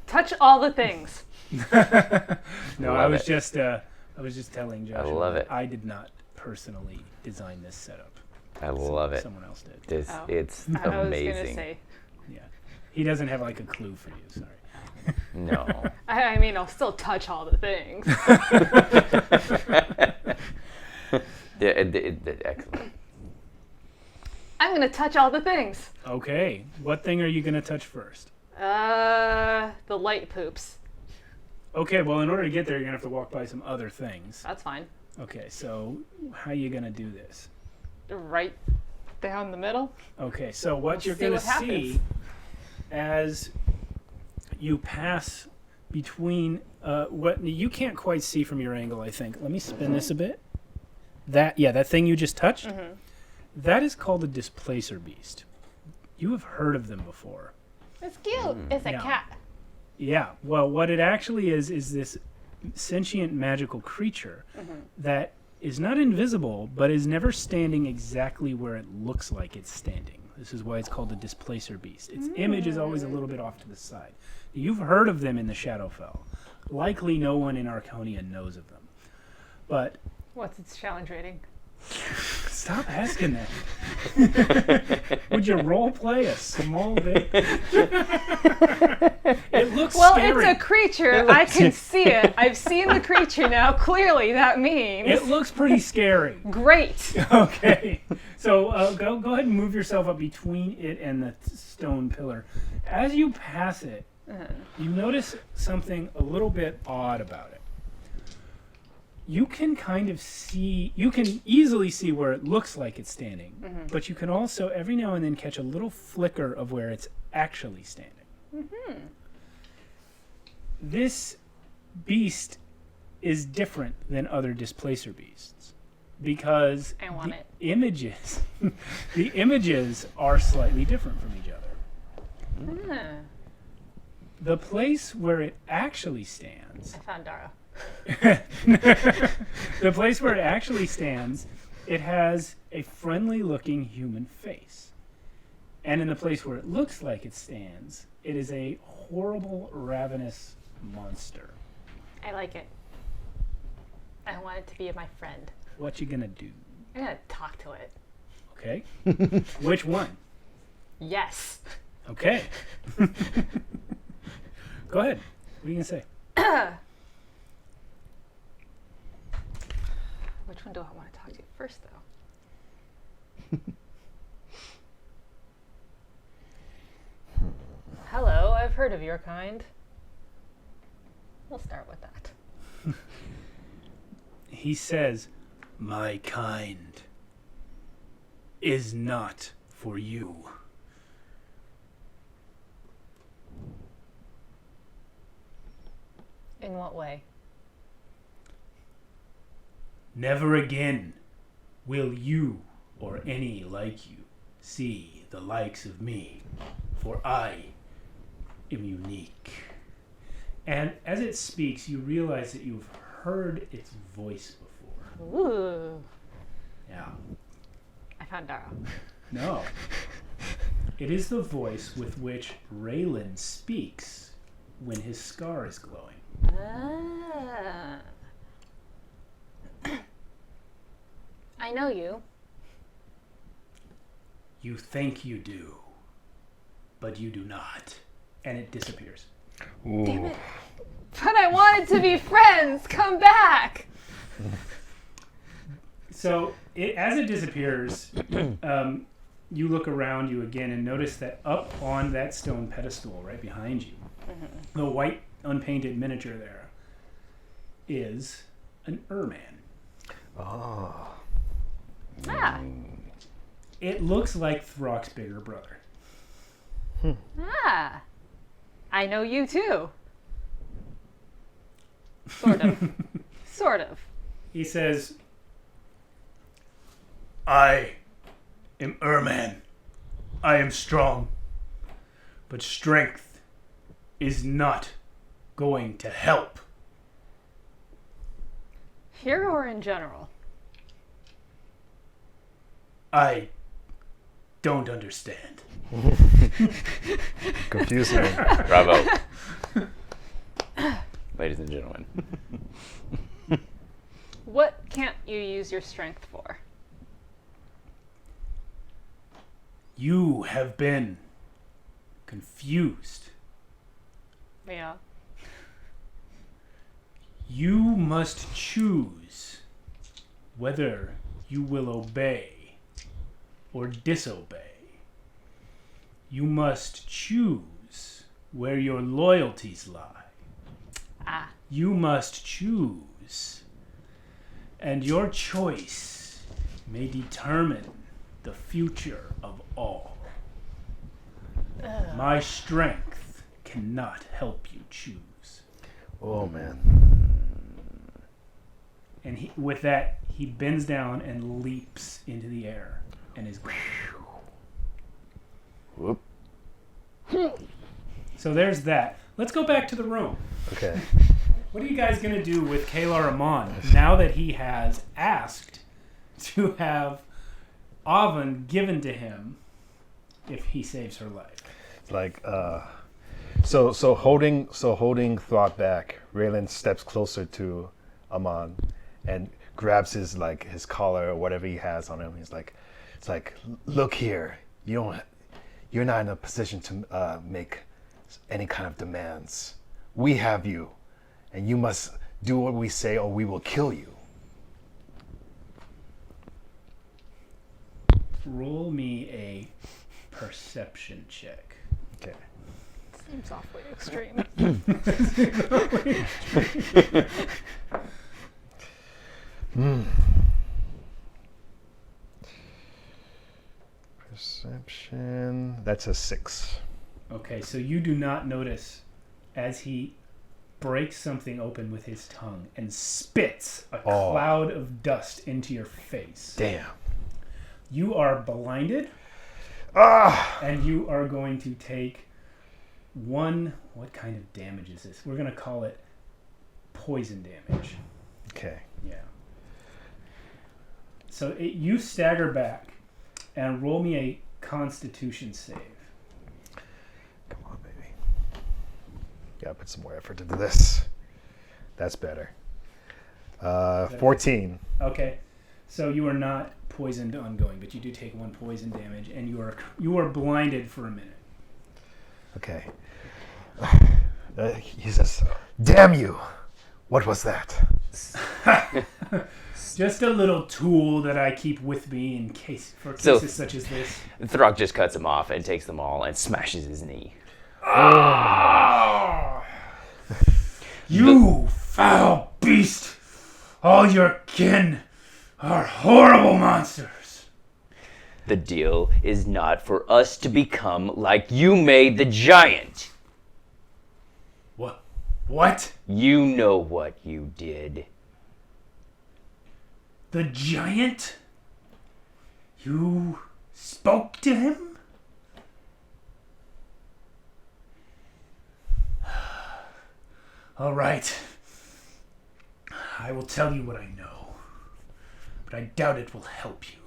Touch all the things. No, Love I was it. just telling Joshua. love that it. I did not personally design this setup. I love it. Someone else did. This, Oh. it's I was gonna amazing. say. Yeah, he doesn't have like a clue for you. Sorry. No. I mean, I'll still touch all the things. Excellent. I'm gonna touch all the things. Okay, what thing are you gonna touch first? The light poops. Okay, well, in order to get there, you're gonna have to walk by some other things. That's fine. Okay, so how are you gonna do this? Right down the middle. Okay, so what We'll you're see gonna what happens. see as you pass between what you can't quite see from your angle, I think. Let me spin this a bit. That thing you just touched, that is called a displacer beast. You have heard of them before. It's cute. It's a Yeah. cat. Yeah, well, what it actually is this sentient magical creature that is not invisible, but is never standing exactly where it looks like it's standing. This is why it's called a displacer beast. Its image is always a little bit off to the side. You've heard of them in the Shadowfell. Likely no one in Archonia knows of them. But What's its challenge rating? stop asking that. Would you role play a small bit? It looks Well, scary. it's a creature. I can see it. I've seen the creature now. Clearly, that means It looks pretty scary. great. Okay, so go ahead and move yourself up between it and the stone pillar. As you pass it, you notice something a little bit odd about it. You can kind of see, you can easily see where it looks like it's standing, but you can also every now and then catch a little flicker of where it's actually standing. This beast is different than other displacer beasts because I want the it. images are slightly different from each other. Hmm. The place where it actually stands I found Dara. The place where it actually stands, it has a friendly-looking human face. And in the place where it looks like it stands, it is a horrible, ravenous monster. I like it. I want it to be my friend. What you gonna do? I'm gonna talk to it. Okay. Which one? Yes. Okay. Go ahead. What are you gonna say? Which one do I want to talk to first, though? Hello, I've heard of your kind. We'll start with that. He says, "My kind is not for you." In what way? Never again will you or any like you see the likes of me, for I am unique. And as it speaks, you realize that you've heard its voice before. Ooh. Yeah. I found Dara. No. It is the voice with which Raylen speaks when his scar is glowing. Ah. I know you. You think you do, but you do not. And it disappears. Ooh. Damn it. But I wanted to be friends. Come back. So as it disappears, you look around you again and notice that up on that stone pedestal right behind you, the white unpainted miniature there, is an Urman. Oh. Ah. It looks like Throck's bigger brother. Ah. I know you too. Sort of. Sort of. He says, "I am Urman. I am strong. But strength is not going to help." Here or in general? I don't understand. Confusing. Bravo. Ladies and gentlemen. What can't you use your strength for? You have been confused. Yeah. You must choose whether you will obey or disobey. You must choose where your loyalties lie. Ah. You must choose. And your choice may determine the future of all. My strength cannot help you choose. Oh, man. And with that, he bends down and leaps into the air and is gone. Whoop. So there's that. Let's go back to the room. Okay. What are you guys going to do with Khalar-Amon now that he has asked to have Afon given to him if he saves her life? Like, so holding Throck back, Raylen steps closer to Amon and grabs his collar or whatever he has on him. It's like, look here, you're not in a position to make any kind of demands. We have you, and you must do what we say, or we will kill you. Roll me a perception check. Okay. Seems awfully extreme. Perception. That's a 6. Okay, so you do not notice as he breaks something open with his tongue and spits a cloud of dust into your face. Damn. You are blinded, and you are going to take one. What kind of damage is this? We're going to call it poison damage. Okay. Yeah. So you stagger back and roll me a Constitution save. Come on, baby. Gotta put some more effort into this. That's better. 14. Okay. So you are not poisoned ongoing, but you do take 1 poison damage, and you are blinded for a minute. Okay. He says, "Damn you! What was that?" Just a little tool that I keep with me in case cases such as this. Throck just cuts him off and takes them all and smashes his knee. Oh! You foul beast! All your kin are horrible monsters. The deal is not for us to become like you made the giant. What? You know what you did. The giant? You spoke to him? All right. I will tell you what I know, but I doubt it will help you.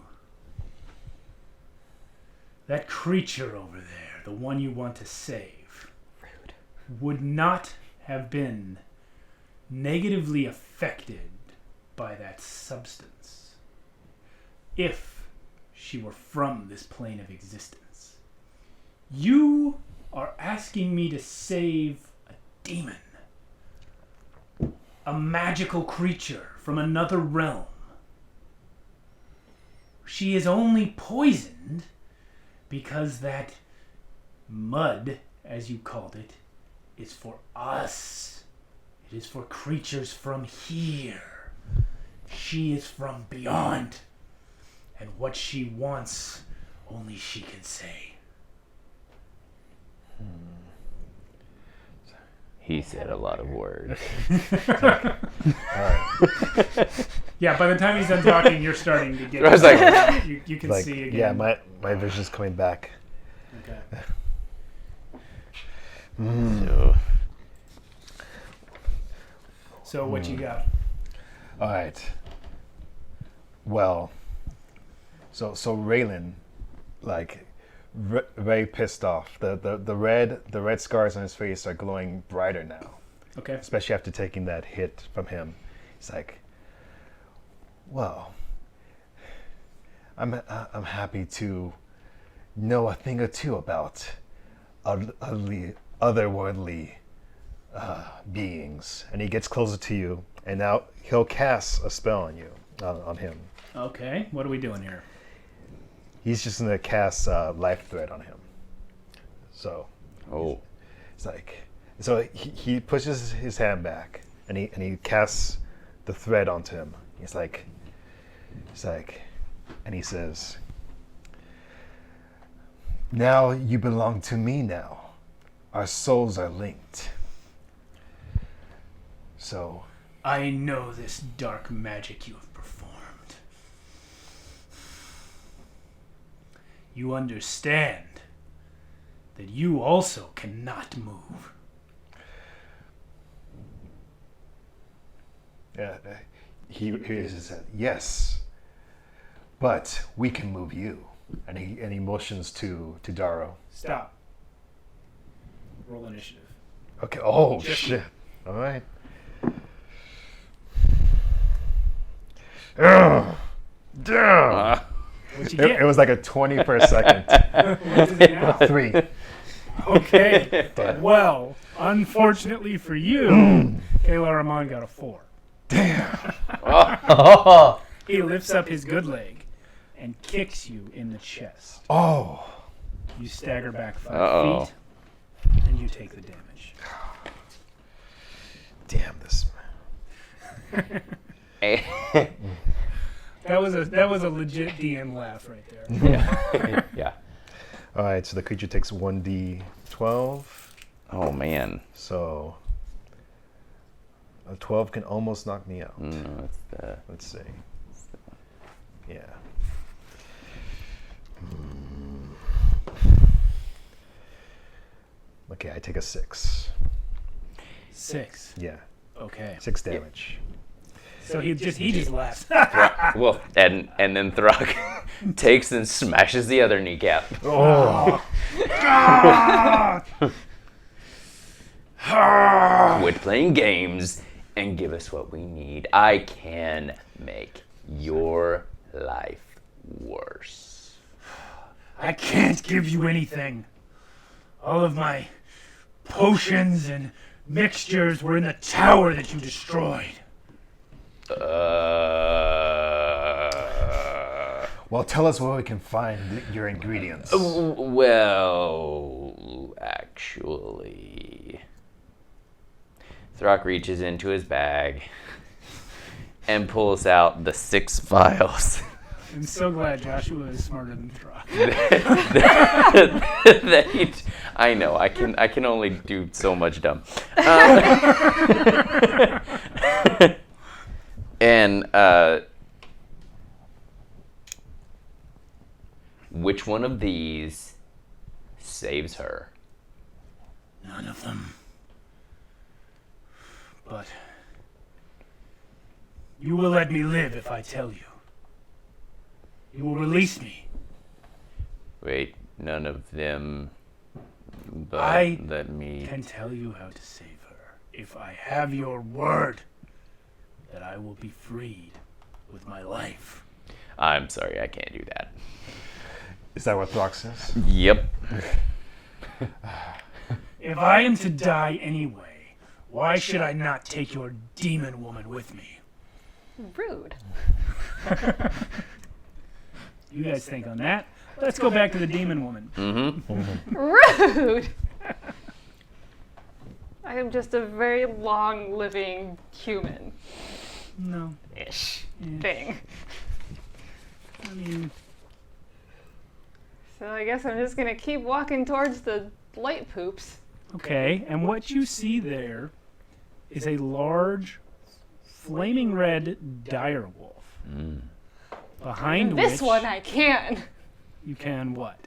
That creature over there, the one you want to save, would not have been negatively affected by that substance if she were from this plane of existence. You are asking me to save a demon, a magical creature from another realm. She is only poisoned because that mud, as you called it, is for us. It is for creatures from here. She is from beyond. And what she wants, only she can say. He said a lot of words. Yeah, by the time he's done talking, you're starting to get... I was like... you can Like, see again. yeah, my vision's coming back. Okay. So what you got? All right. Well, so Raylen, like, very pissed off. The red scars on his face are glowing brighter now. Okay. Especially after taking that hit from him. He's like, well, I'm happy to know a thing or two about otherworldly beings. And he gets closer to you, and now he'll cast a spell on you, on him. Okay, what are we doing here? He's just gonna cast Life Thread on him. So, it's like, so he pushes his hand back, and he casts the thread onto him. He's like, and he says, "Now you belong to me now. Our souls are linked." So, I know this dark magic you have performed. You understand that you also cannot move. he says, "Yes, but we can move you." And he motions to Daro. Stop. Roll initiative. Okay. Oh Just shit! All right. Ugh. Damn. What'd you get? It was like a 20 per second. What is it now? 3. Okay. Well, unfortunately for you, Khalar-Amon got a 4. He lifts up his good leg and kicks you in the chest. Oh. You stagger back 5 feet, and you take the damage. Damn this. That was a legit DM laugh right there. Yeah. Yeah. All right, so the creature takes 1d12. Oh man. So a 12 can almost knock me out. No, it's the. Let's see. Yeah. Okay, I take a 6. 6. Yeah. Okay. 6 damage. So he just laughs. Well, and then Throck takes and smashes the other kneecap. Oh. Quit playing games and give us what we need. I can make your life worse. I can't give you anything. All of my potions and mixtures were in the tower that you destroyed. Well, tell us where we can find your ingredients. Well, actually, Throck reaches into his bag and pulls out the 6 vials. I'm so glad Joshua is smarter than Throck. I know. I can only do so much dumb. And which one of these saves her? None of them. But you will let me live if I tell you. You will release me. Wait, none of them. But I let me. Can tell you how to save her if I have your word that I will be freed with my life. I'm sorry, I can't do that. Is that what Throck says? Yep. If I am to die anyway, why should I not take your demon woman with me? Rude. You guys think on that? Let's go back to the demon woman. Mm-hmm. Rude! I am just a very long living human. No. Ish. Yeah. Thing. I mean, So I guess I'm just gonna keep walking towards the light poops. okay, and what you see there is a large, flaming red direwolf. Behind This which one I can! you can what?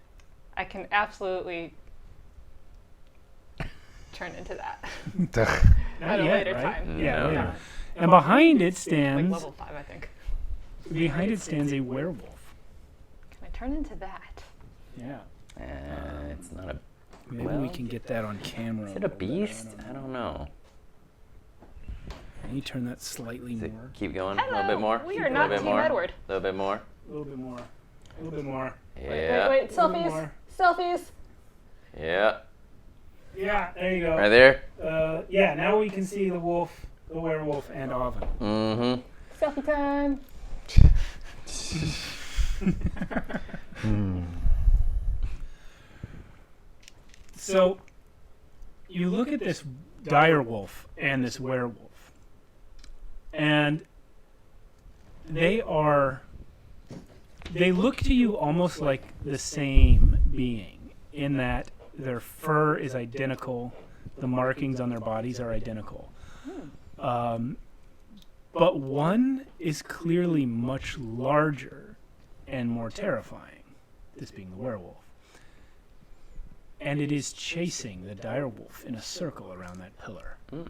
I can absolutely turn into that. Not At a yet, later right? time. Yeah, No. later. And behind it Like stands level 5, I think. a werewolf. Can I turn into that? Yeah. It's not a. Maybe Well, we can get that on camera. Is it a beast? I don't know. Can you turn that slightly Does it more? keep going? Hello, A little bit more? we A are little not bit Team more? Edward. A little bit more? A little bit more. A little bit more. Yeah. Wait, A little selfies! more. Selfies! Yeah. Yeah, there you go. Right there? Yeah, now we can see the wolf, the werewolf, and Afon. Mm-hmm. Selfie time! So, you look at this direwolf and this werewolf, and they look to you almost like the same being, in that their fur is identical, the markings on their bodies are identical. But one is clearly much larger and more terrifying, this being the werewolf. And it is chasing the direwolf in a circle around that pillar. It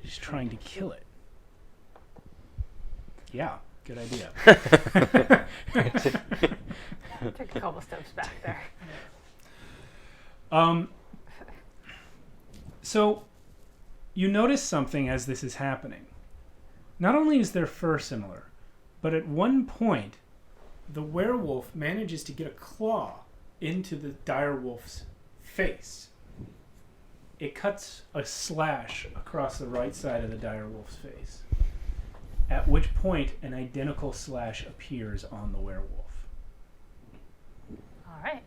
is trying to kill it. Yeah, good idea. Take a couple steps back there. So, you notice something as this is happening. Not only is their fur similar, but at one point, the werewolf manages to get a claw into the direwolf's face. It cuts a slash across the right side of the direwolf's face, at which point an identical slash appears on the werewolf. Alright.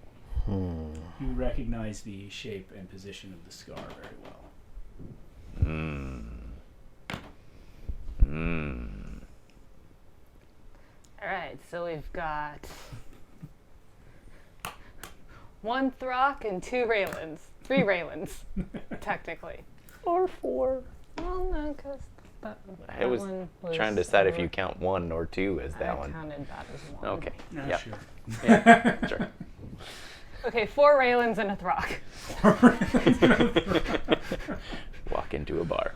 You recognize the shape and position of the scar very well. Alright, so we've got 1 Throck and 2 Raylens. 3 Raylens, technically. Or 4. Well, no, because I was trying to decide if you count 1 or 2 as that I one. counted that as 1. Okay. Not Yeah. sure. Yeah. Sure. Okay, 4 Raylens and a Throck. Walk into a bar.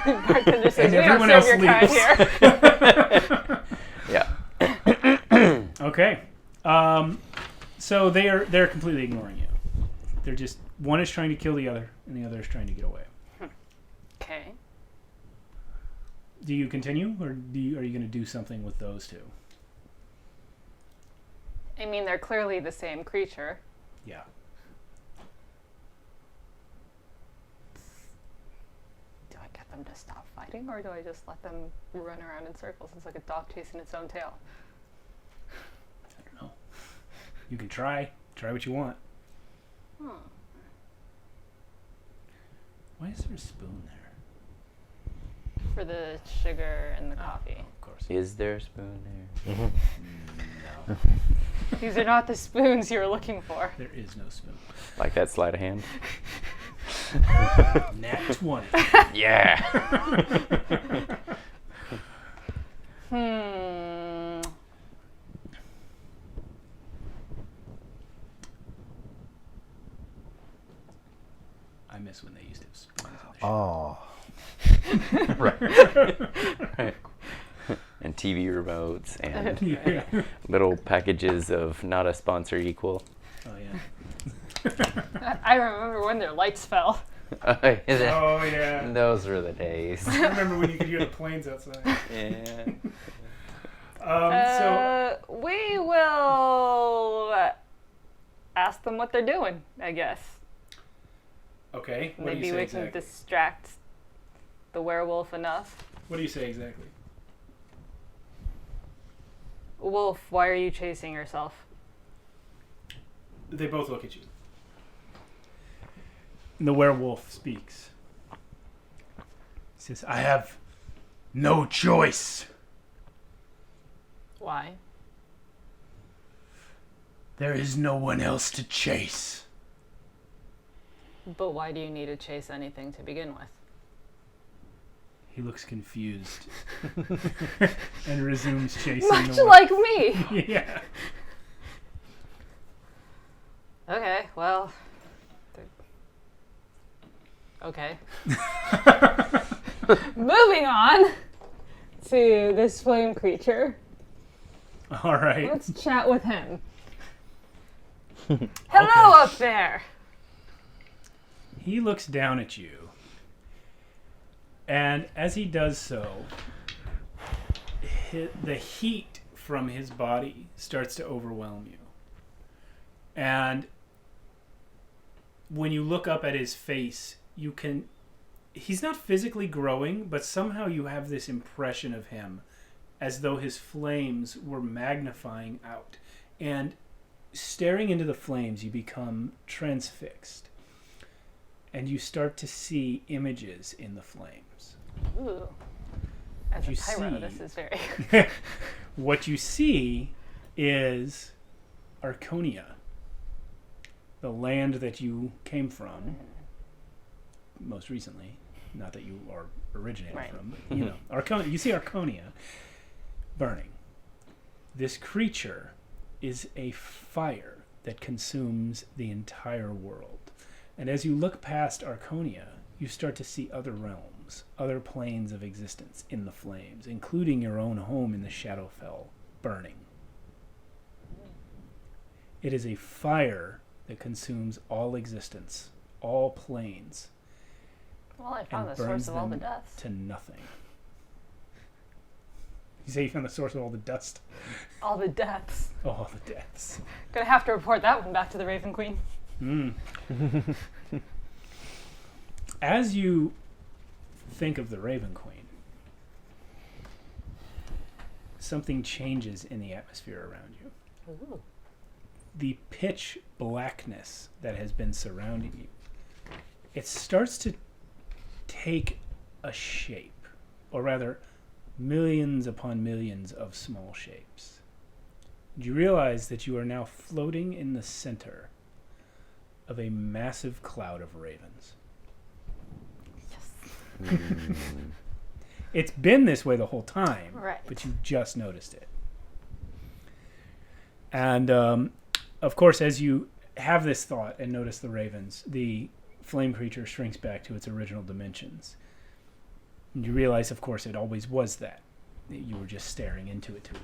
Bartender says, And "We don't everyone serve your kind else here." Yeah. Okay. So they're completely ignoring you. They're just one is trying to kill the other, and the other is trying to get away. Okay. Do you continue, or are you going to do something with those two? I mean, they're clearly the same creature. Yeah. Do I get them to stop fighting, or do I just let them run around in circles? It's like a dog chasing its own tail. I don't know. You can try. Try what you want. Why is there a spoon there? For the sugar and the coffee. Of course. Is there a spoon there? No. These are not the spoons you were looking for. There is no spoon. Like that sleight of hand? Nat 20. Yeah. I miss when they used to have spoons in the show. Oh. Right. And TV remotes and Yeah. little packages of not a sponsor equal. Oh, yeah. I remember when their lights fell. Oh, yeah. Those were the days. I remember when you could hear the planes outside. Yeah. We will ask them what they're doing, I guess. Okay. What do Maybe you say we can exactly? distract the werewolf enough. What do you say exactly? Wolf, why are you chasing yourself? They both look at you. And the werewolf speaks. He says, I have no choice. Why? There is no one else to chase. But why do you need to chase anything to begin with? He looks confused and resumes chasing Much the like me! Yeah. Okay, well... Okay. Moving on to this flame creature. All right. Let's chat with him. Hello up there! He looks down at you. And as he does so, the heat from his body starts to overwhelm you. And when you look up at his face, he's not physically growing, but somehow you have this impression of him as though his flames were magnifying out. And staring into the flames, you become transfixed. And you start to see images in the flames. Ooh. As a You pyro, see- this is very... What you see is Archonia, the land that you came from most recently. Not that you are originated Right. from, but you know, Archonia. You see Archonia burning. This creature is a fire that consumes the entire world. And as you look past Archonia, you start to see other realms, other planes of existence in the flames, including your own home in the Shadowfell, burning. It is a fire that consumes all existence, all planes, Well, I found and the burns source of all the them deaths. to nothing. You say you found the source of all the dust? All the deaths. Oh, all the deaths. Gonna have to report that one back to the Raven Queen. As you think of the Raven Queen, something changes in the atmosphere around you. Ooh. The pitch blackness that has been surrounding you, it starts to take a shape, or rather, millions upon millions of small shapes. You realize that you are now floating in the center of a massive cloud of ravens. It's been this way the whole time, Right. but you just noticed it. And of course, as you have this thought and notice the ravens, the flame creature shrinks back to its original dimensions. And you realize, of course, it always was that. You were just staring into it too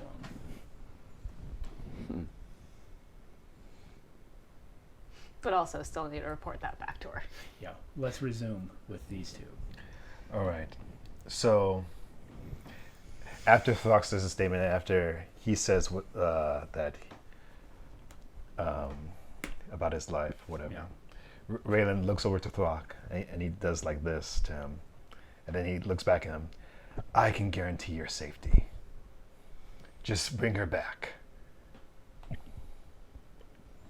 long. But also still need to report that back to her. Yeah, let's resume with these two. All right. So after Throck says a statement, after he says that about his life, whatever, Yeah. Raylen looks over to Throck and he does like this to him, and then he looks back at him. I can guarantee your safety. Just bring her back.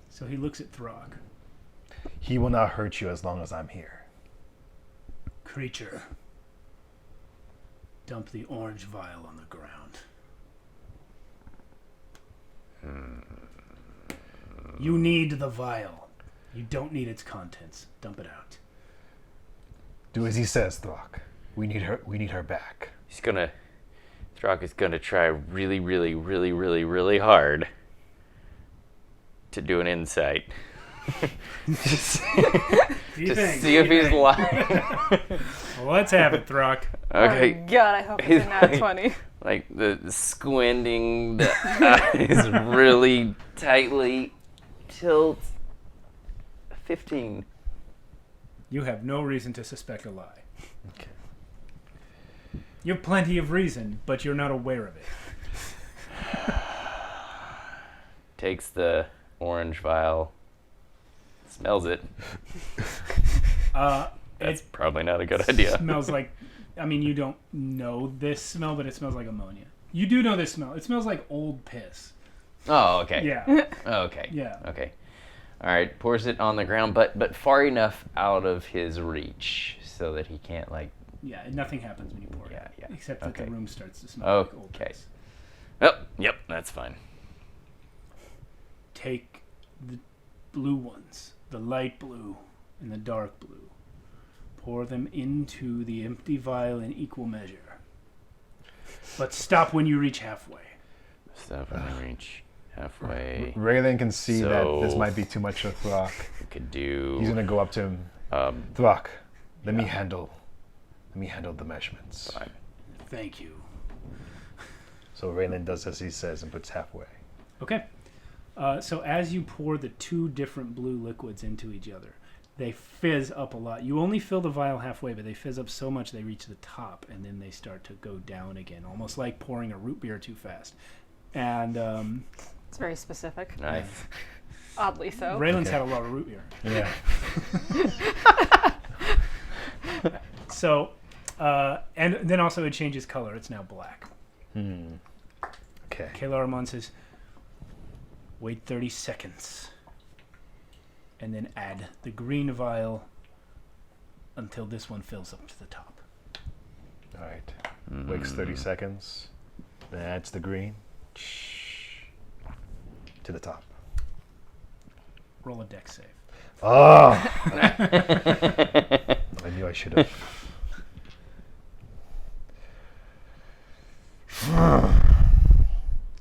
So he looks at Throck. He will not hurt you as long as I'm here. Creature, dump the orange vial on the ground. You need the vial. You don't need its contents. Dump it out. Do as he says, Throck. We need her back. Throck is gonna try really, really, really, really, really hard to do an insight. Just Do you think? see if he's lying. Well, let's have it, Throck. Okay. Oh God, I hope it's a nat 20. Like the squinting, the eyes really tightly tilt. 15. You have no reason to suspect a lie. Okay. You have plenty of reason, but you're not aware of it. Takes the orange vial, smells it. That's It probably not a good idea. smells like, I mean, you don't know this smell, but it smells like ammonia. You do know this smell. It smells like old piss. Oh, okay. Yeah. Okay. Yeah. Okay. All right. Pours it on the ground, but far enough out of his reach so that he can't like. Yeah, nothing happens when you pour it. Yeah. Except that Okay. the room starts to smell like old Okay. piss. Oh, yep. That's fine. Take the blue ones, the light blue and the dark blue. Pour them into the empty vial in equal measure. But stop when you reach halfway. Stop when we reach halfway. Raylen can see that this So- might be too much for Throck. We could do. He's gonna go up to him. Throck, let me handle the measurements. Fine. Thank you. So Raylen does as he says and puts halfway. Okay. So as you pour the two different blue liquids into each other, they fizz up a lot. You only fill the vial halfway, but they fizz up so much they reach the top, and then they start to go down again, almost like pouring a root beer too fast. And It's very specific. Nice. Oddly so. Raylan's had a lot of root beer. Yeah. So, and then also it changes color. It's now black. Okay. Khalar-Amon says, wait 30 seconds. And then add the green vial until this one fills up to the top. All right. Waits 30 seconds. Then adds the green to the top. Roll a dex save. Oh! I knew I should have.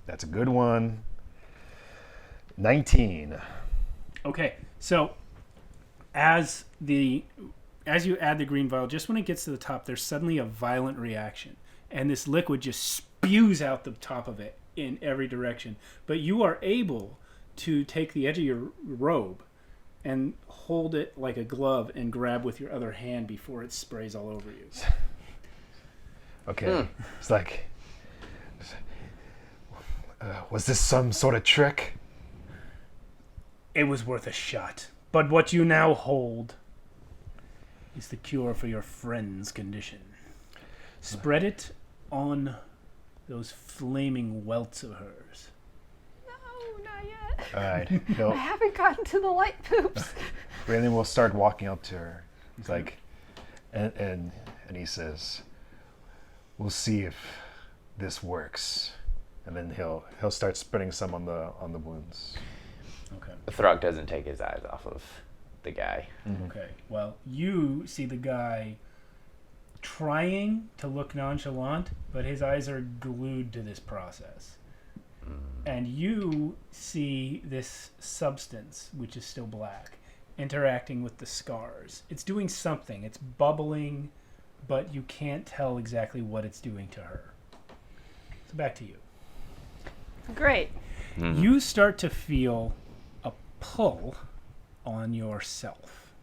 That's a good one. 19. Okay, so as you add the green vial, just when it gets to the top, there's suddenly a violent reaction, and this liquid just spews out the top of it in every direction. But you are able to take the edge of your robe and hold it like a glove and grab with your other hand before it sprays all over you. Okay. It's like, was this some sort of trick? It was worth a shot. But what you now hold is the cure for your friend's condition. Spread it on those flaming welts of hers. No, not yet. All right. I haven't gotten to the light poops. Raylen will start walking up to her. He's like, and he says, "We'll see if this works." And then he'll start spreading some on the wounds. Okay. Throck doesn't take his eyes off of the guy. Okay. Well, you see the guy trying to look nonchalant, but his eyes are glued to this process. And you see this substance, which is still black, interacting with the scars. It's doing something. It's bubbling but you can't tell exactly what it's doing to her. So back to you. Great. You start to feel a pull on yourself.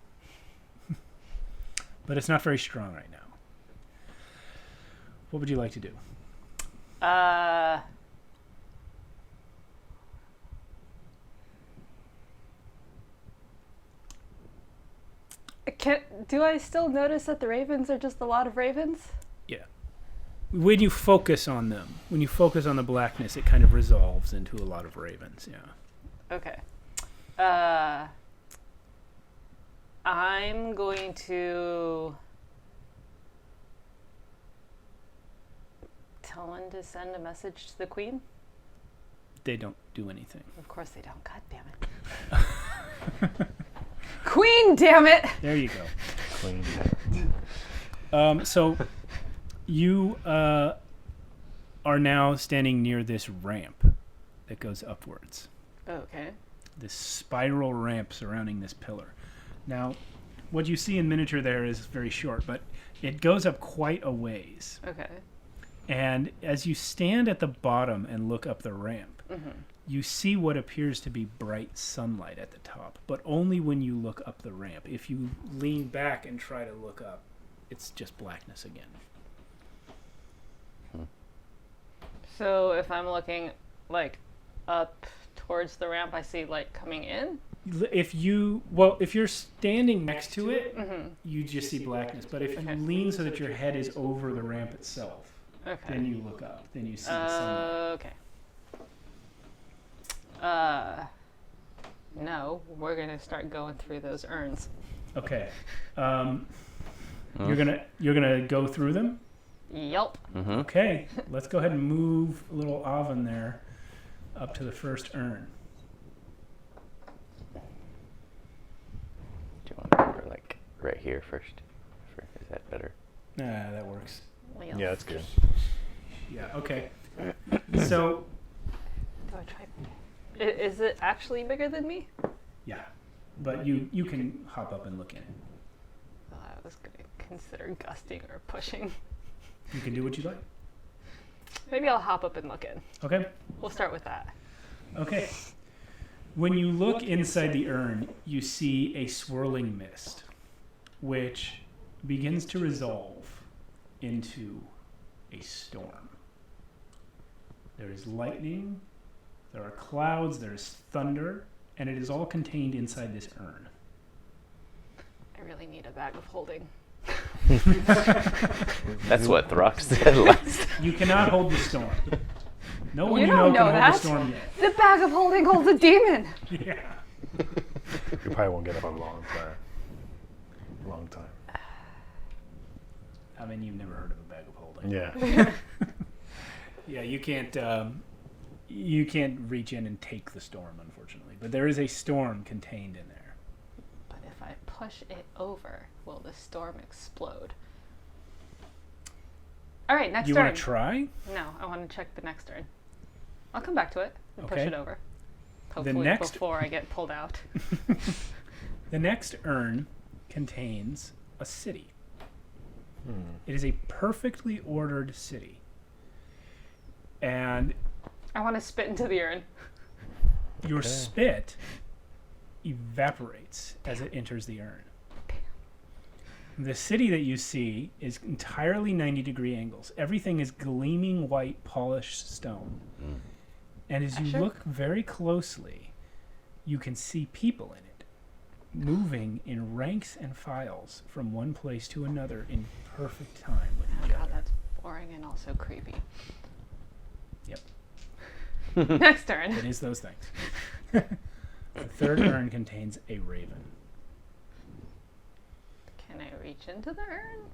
But it's not very strong right now. What would you like to do? Do I still notice that the ravens are just a lot of ravens? Yeah. When you focus on them, when you focus on the blackness, it kind of resolves into a lot of ravens, yeah. Okay. I'm going to tell him to send a message to the queen. They don't do anything. Of course they don't. God damn it. Queen, damn it! There you go. Clean. So you are now standing near this ramp that goes upwards. Okay. This spiral ramp surrounding this pillar. Now, what you see in miniature there is very short, but it goes up quite a ways. Okay. And as you stand at the bottom and look up the ramp, you see what appears to be bright sunlight at the top, but only when you look up the ramp. If you lean back and try to look up, it's just blackness again. So if I'm looking like up towards the ramp, I see light coming in. If you're standing next to it, you just see blackness. But if you lean so that your head is over the ramp itself, then you look up. Then you see the sunlight. Okay. No, we're gonna start going through those urns. Okay. You're gonna go through them. Yelp. Okay. Let's go ahead and move a little Avon there up to the first urn. Do you want to go like right here first? Is that better? Nah, that works. Yeah, that's good. Yeah. Okay. So Do I try? Is it actually bigger than me? yeah, but you can hop up and look in it. Oh, I was gonna consider gusting or pushing. You can do what you like. Maybe I'll hop up and look in. Okay. We'll start with that. Okay. When you look inside the urn, you see a swirling mist, which begins to resolve into a storm. There is lightning, there are clouds, there is thunder, and it is all contained inside this urn. I really need a bag of holding. That's what Throck said last. You cannot hold the storm. No one You you don't know know can that. hold the storm yet. The bag of holding holds a demon. Yeah. You probably won't get up a long time. Long time. I mean, you've never heard of a bag of holding. Yeah. Yeah, you can't reach in and take the storm, unfortunately. But there is a storm contained in there. But if I push it over, will the storm explode? All right, next You turn. want to try? No, I want to check the next turn. I'll come back to it and push Okay. it over. Hopefully before I get pulled out. The next urn contains a city. It is a perfectly ordered city. And I want to spit into the urn. your spit evaporates as it enters the urn. The city that you see is entirely 90-degree angles. Everything is gleaming white polished stone. And as you look very closely, you can see people in it, moving in ranks and files from one place to another in perfect time with Oh each god, other. that's boring and also creepy. Yep. Next turn. It is those things. The third urn contains a raven. Can I reach into the urn?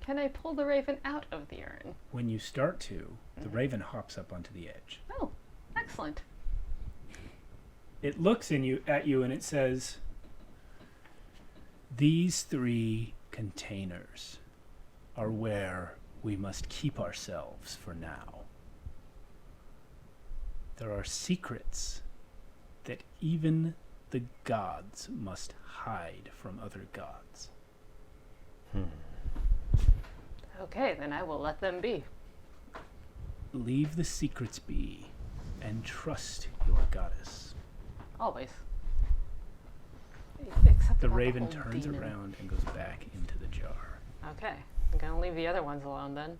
Can I pull the raven out of the urn? When you start to, the raven hops up onto the edge. Oh, excellent. It looks at you and it says, "These 3 containers are where we must keep ourselves for now. There are secrets that even the gods must hide from other gods." Okay, then I will let them be. Leave the secrets be and trust your goddess. Always. Except The about raven whole turns demon. around and goes back into the jar. Okay. I'm gonna leave the other ones alone then.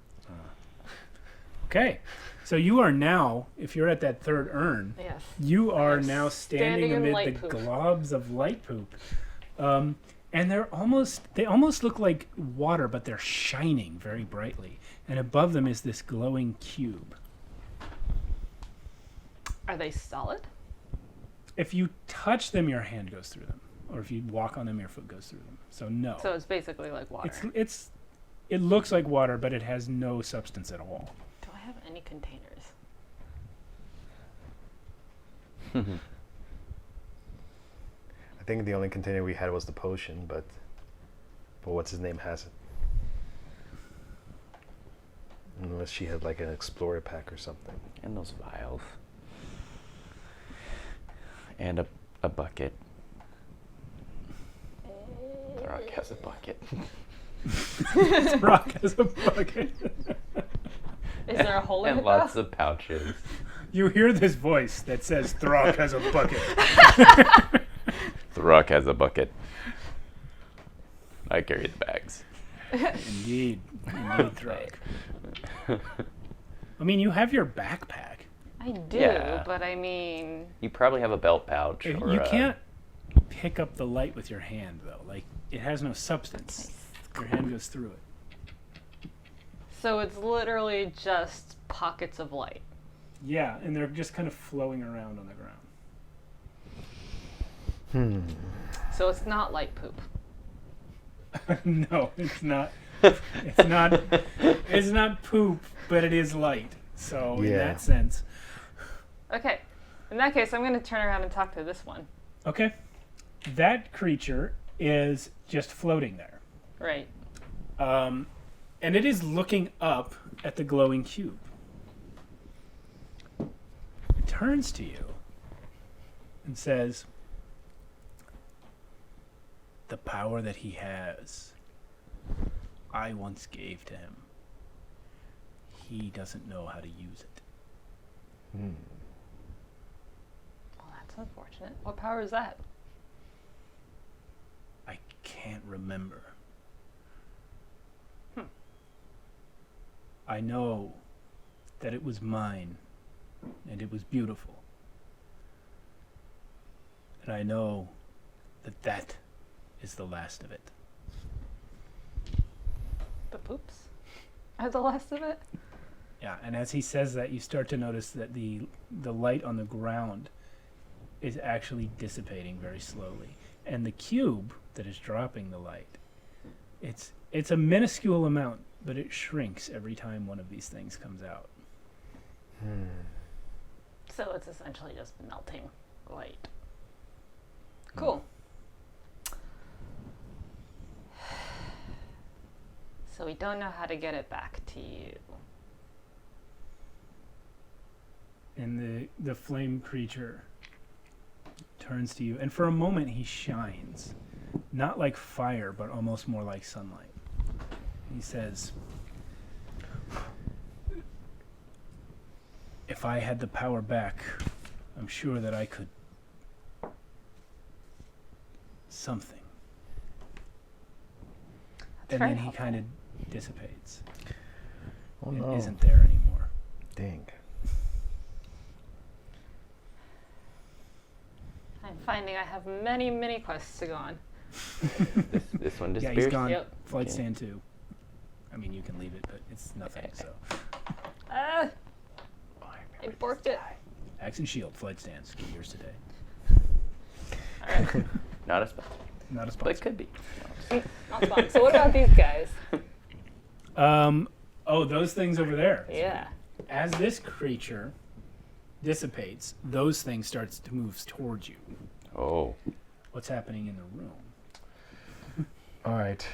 Okay, so you are now, if you're at that third urn, Yes. you are I'm now standing standing in amid light the poop. globs of light poop. And they almost look like water, but they're shining very brightly. And above them is this glowing cube. Are they solid? If you touch them, your hand goes through them. Or if you walk on them, your foot goes through them. So no. So it's basically like water. It looks like water, but it has no substance at all. Do I have any containers? I think the only container we had was the potion, but what's his name has it. Unless she had like an explorer pack or something. And those vials. And a bucket. Throck has a bucket. Rock has a bucket. Is there a hole in And it? lots though? of pouches. You hear this voice that says Throck has a bucket. Throck has a bucket. I carry the bags. Indeed, Throck. I mean, you have your backpack. I do, Yeah. but I mean, You probably have a belt pouch. You or can't pick up the light with your hand, though. Like, it has no substance. Your hand goes through it. so it's literally just pockets of light. Yeah, and they're just kind of flowing around on the ground. So it's not light poop. No, it's not. It's not poop, but it is light. So in Yeah. that sense, Okay. In that case, I'm going to turn around and talk to this one. okay. That creature is just floating there, Right. and it is looking up at the glowing cube. It turns to you and says, "The power that he has, I once gave to him. He doesn't know how to use it." Well, that's unfortunate. What power is that? I can't remember. I know that it was mine, and it was beautiful. And I know that that is the last of it. The poops? Are the last of it? Yeah, and as he says that, you start to notice that the light on the ground is actually dissipating very slowly. And the cube that is dropping the light, it's a minuscule amount, but it shrinks every time one of these things comes out. So it's essentially just melting light. Cool. So we don't know how to get it back to you. And the flame creature turns to you, and for a moment he shines. Not like fire, but almost more like sunlight. He says, "If I had the power back, I'm sure that I could something." That's And very then he helpful. kind of dissipates. Oh It no. isn't there anymore. Dang. I'm finding I have many, many quests to go on. This one Yeah, disappears. he's gone. Yep. Flight Okay. stand 2. I mean, you can leave it, but it's nothing, so. Ah! I borked it. Axe and shield, flight stands. Get yours today. Alright. Not a spell, Not a but sponsor. it could be. Not fun. So what about these guys? Oh, those things over there. Yeah. As this creature dissipates, those things starts to move towards you. Oh. What's happening in the room? All right.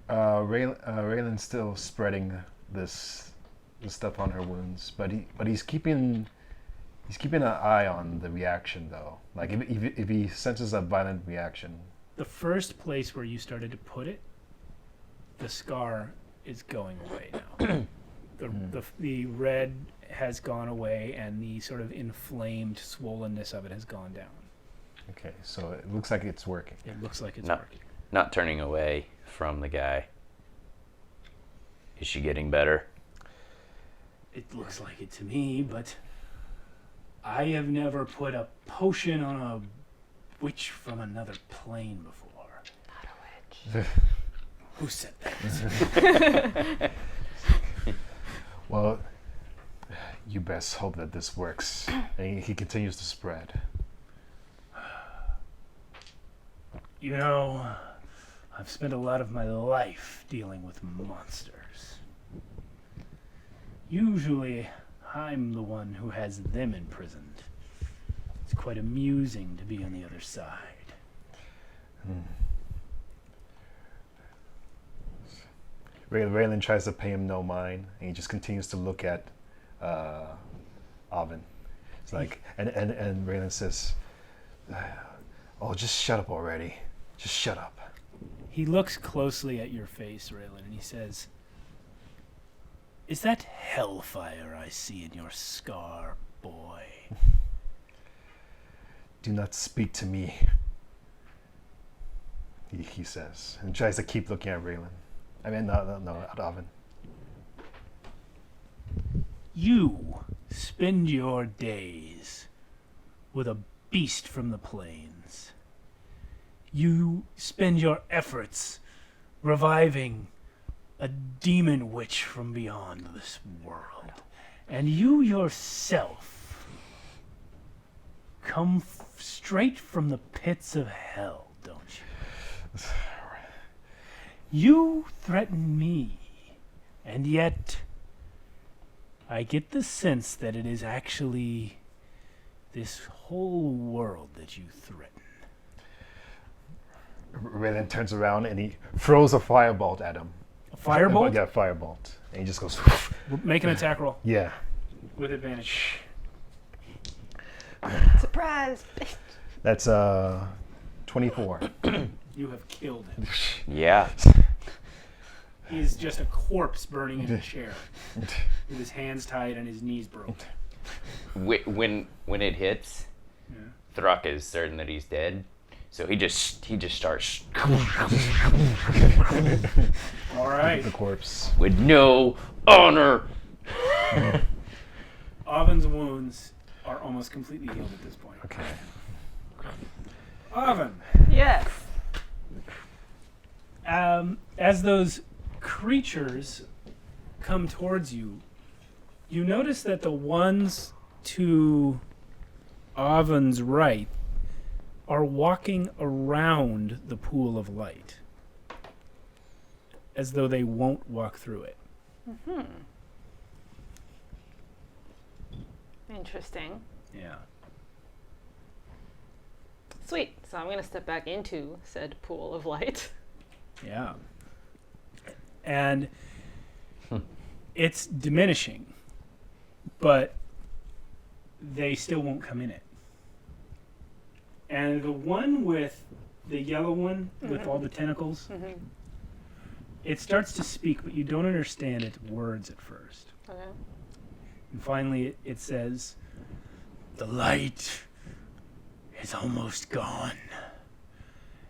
Raylan's still spreading this stuff on her wounds, but he's keeping an eye on the reaction though. Like if he senses a violent reaction. The first place where you started to put it, the scar is going away now. The red has gone away, and the sort of inflamed swollenness of it has gone down. Okay, so it looks like it's working. It looks like it's No. working. Not turning away from the guy. Is she getting better? It looks like it to me, but I have never put a potion on a witch from another plane before. Not a witch. Who said that? Well, you best hope that this works. And he continues to spread. You know, I've spent a lot of my life dealing with monsters. Usually, I'm the one who has them imprisoned. It's quite amusing to be on the other side. Raylen tries to pay him no mind, and he just continues to look at Avon. It's like, and Raylen says, "Oh, just shut up already. Just shut up." He looks closely at your face, Raylen, and he says, "Is that hellfire I see in your scar, boy?" "Do not speak to me," he says, and tries to keep looking at Raylen. I mean, no, at Avon. You spend your days with a beast from the plains. You spend your efforts reviving a demon witch from beyond this world. And you yourself come straight from the pits of hell, don't you? You threaten me, and yet I get the sense that it is actually this whole world that you threaten. Raylan turns around and he throws a firebolt at him. A firebolt? Yeah, firebolt. And he just goes, Make an attack roll yeah. with advantage. Surprise! That's 24. You have killed him. Yeah. He's just a corpse burning in a chair with his hands tied and his knees broke. When it hits, Yeah. Throck is certain that he's dead, so he just starts All right. The corpse. with no honor. Avon's wounds are almost completely healed at this point. Okay. Avon, Yes. as those creatures come towards you, you notice that the ones to Avon's right are walking around the pool of light, as though they won't walk through it. Interesting. Yeah. Sweet. So I'm going to step back into said pool of light. Yeah. And it's diminishing, but they still won't come in it. And the one with the yellow one with all the tentacles, it starts to speak, but you don't understand its words at first. Okay. And finally it says, "The light is almost gone.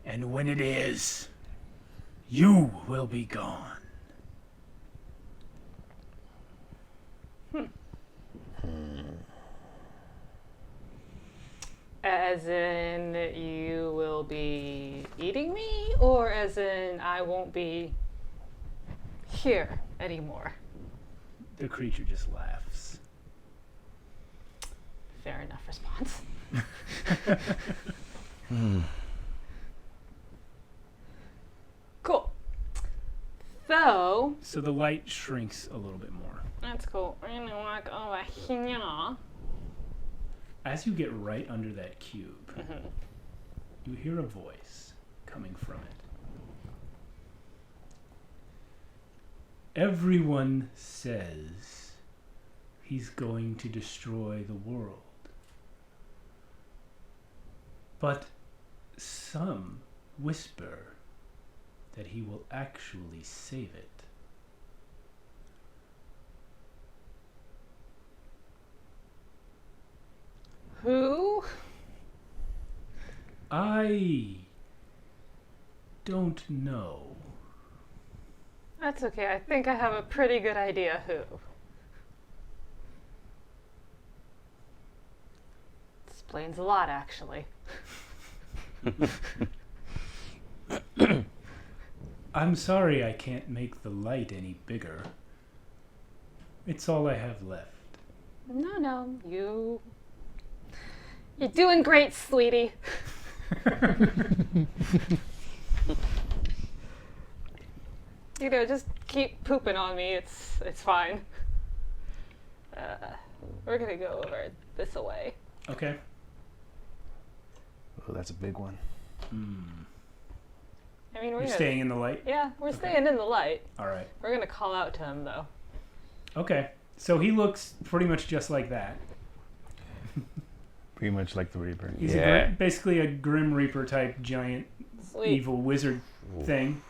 And when it is, you will be gone." As in, you will be eating me, or as in, I won't be here anymore? The creature just laughs. Fair enough response. Cool. So, So the light shrinks a little bit more. that's cool. We're gonna walk over here. As you get right under that cube, you hear a voice coming from it. Everyone says he's going to destroy the world. But some whisper that he will actually save it. Who? I don't know. That's okay. I think I have a pretty good idea who. Explains a lot, actually. I'm sorry I can't make the light any bigger. It's all I have left. No, you're doing great, sweetie. Just keep pooping on me. It's fine. We're gonna go over this away. Okay. Oh, that's a big one. I mean, You're staying in the light? Yeah, we're staying in the light. All right. We're gonna call out to him though. Okay. So he looks pretty much just like that. Pretty much like the Reaper. He's basically a Grim Reaper type giant Sweet. evil wizard thing.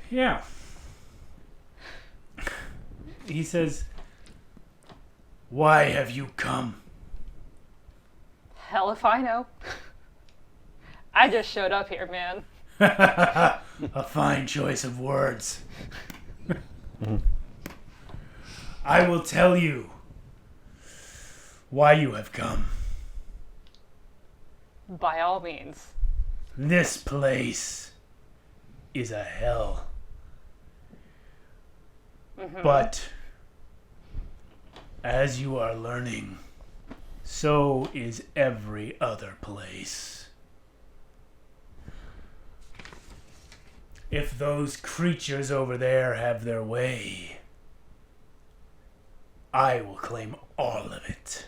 Yeah. He says, "Why have you come?" Hell if I know. I just showed up here, man. A fine choice of words. I will tell you why you have come. By all means. This place is a hell. But as you are learning, so is every other place. If those creatures over there have their way, I will claim all of it.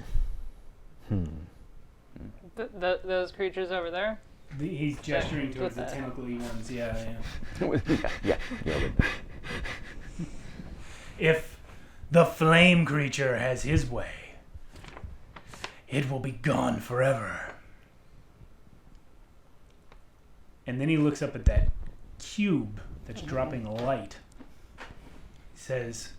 Those creatures over there? He's gesturing towards the With the- tentacly ones. Yeah. yeah. If the flame creature has his way, it will be gone forever. And then he looks up at that cube that's dropping light. He says,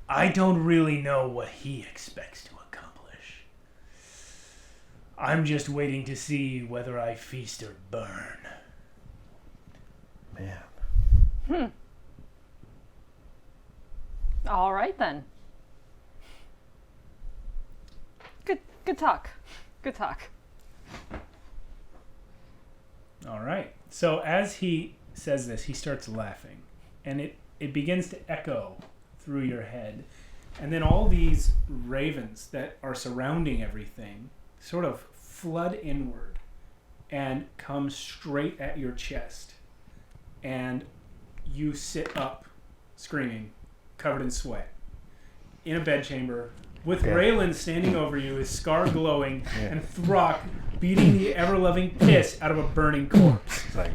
I don't really know what he expects to accomplish. I'm just waiting to see whether I feast or burn. Man. All right then. Good talk. Good talk. All right. So as he says this, he starts laughing, and it begins to echo through your head. And then all these ravens that are surrounding everything sort of flood inward and come straight at your chest. And you sit up, screaming, covered in sweat, in a bedchamber, with Raylen standing over you, his scar glowing, and Throck beating the ever-loving piss out of a burning corpse. It's like,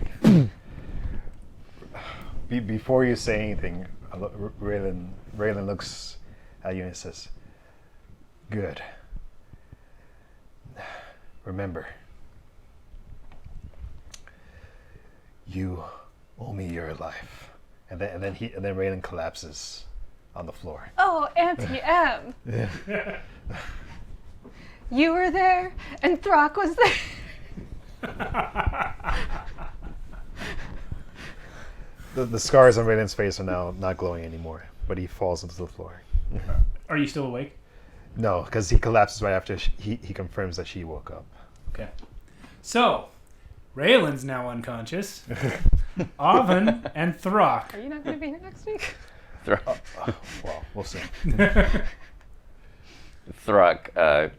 before you say anything, Raylen looks at you and says, "Good. Remember, you owe me your life." And then Raylen collapses on the floor. Oh, Auntie M. Yeah. You were there, and Throck was there. The scars on Raylen's face are now not glowing anymore, but he falls into the floor. Are you still awake? No, because he collapses right after he confirms that she woke up. Okay. So, Raylen's now unconscious. Avon and Throck. Are you not going to be here next week? Well, we'll see. Throck,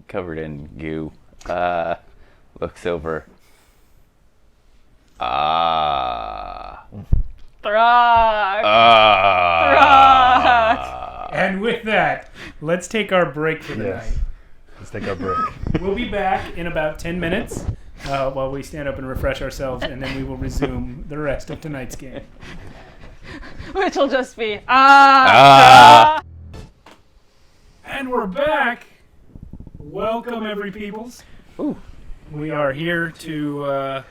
covered in goo, looks over. Throck! And with that, let's take our break for the Yes. night. Let's take our break. We'll be back in about 10 minutes while we stand up and refresh ourselves, and then we will resume the rest of tonight's game. Which will just be, And we're back. Welcome, every peoples. Ooh. We are here to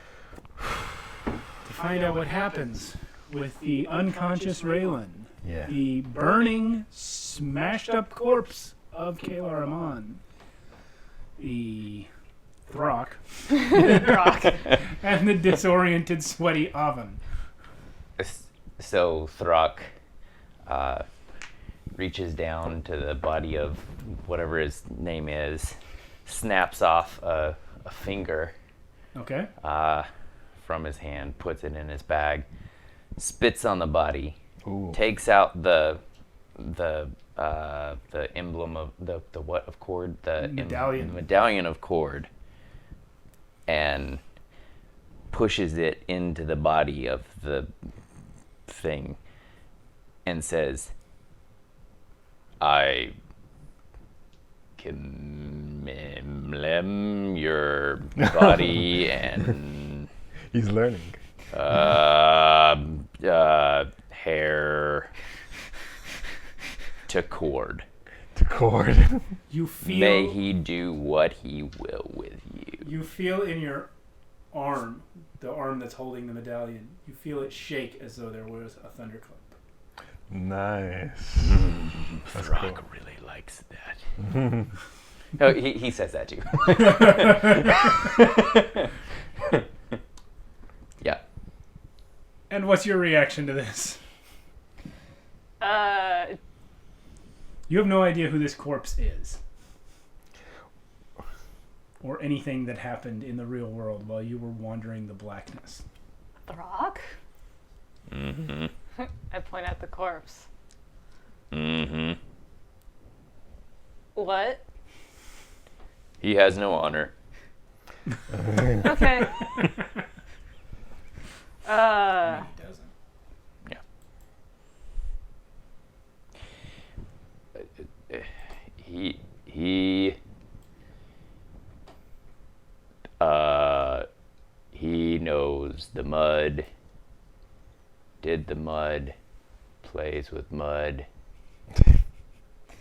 find out what happens with the unconscious Raylen, Yeah. the burning, smashed-up corpse of Khalar-Amon. the Throck, Rock. and the disoriented, sweaty Afon. So Throck reaches down to the body of whatever his name is, snaps off a finger Okay. from his hand, puts it in his bag, spits on the body, Ooh. takes out the emblem of the what of cord, the Medallion. the medallion of cord, and pushes it into the body of the thing, and says, "I can mem your body and He's learning. hair to cord. The cord. You feel. May he do what he will with you." You feel in your arm, the arm that's holding the medallion. You feel it shake as though there was a thunderclap. Nice. That's Throck cool. really likes that. Oh, he says that too. Yeah. And what's your reaction to this? You have no idea who this corpse is. Or anything that happened in the real world while you were wandering the blackness. Throck? Mm-hmm. I point at the corpse. Mm-hmm. What? He has no honor. Okay. No, he doesn't. He knows the mud, did the mud, plays with mud,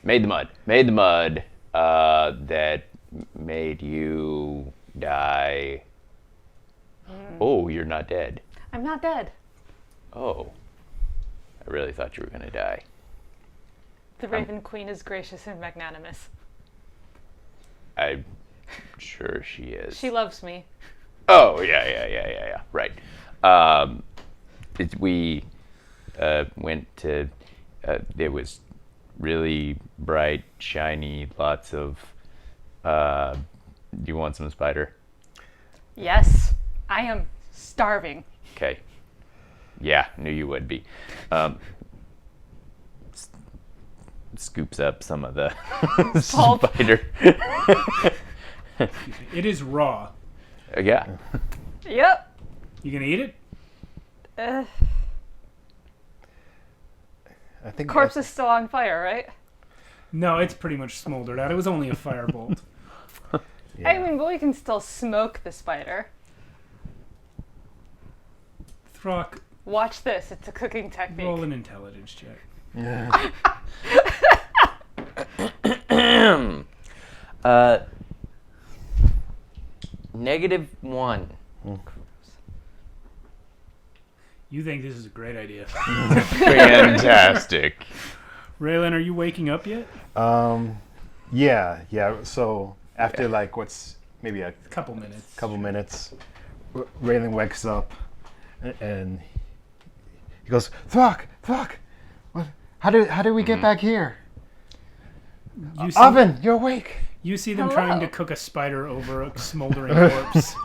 made the mud that made you die. Oh, you're not dead. I'm not dead. Oh, I really thought you were gonna die. The Raven Queen is gracious and magnanimous. I'm sure she is. She loves me. Oh, yeah. Right. We went to, it was really bright, shiny, lots of, do you want some spider? Yes, I am starving. Okay. Yeah, knew you would be. Scoops up some of the Pulp. spider. It is raw. Yeah. Yep. You gonna eat it? I think Corpse is still on fire, right? No, it's pretty much smoldered out. It was only a firebolt. Yeah. I mean, but we can still smoke the spider. Throck, Watch this. It's a cooking technique. roll an intelligence check. Yeah. -1. You think this is a great idea. Fantastic. Raylen, are you waking up yet? Yeah. So after like what's maybe a Couple minutes. couple minutes, Raylan wakes up and he goes, Throck, what? How did we get back here? You see, Oven, you're awake. you see them Hello. trying to cook a spider over a smoldering corpse.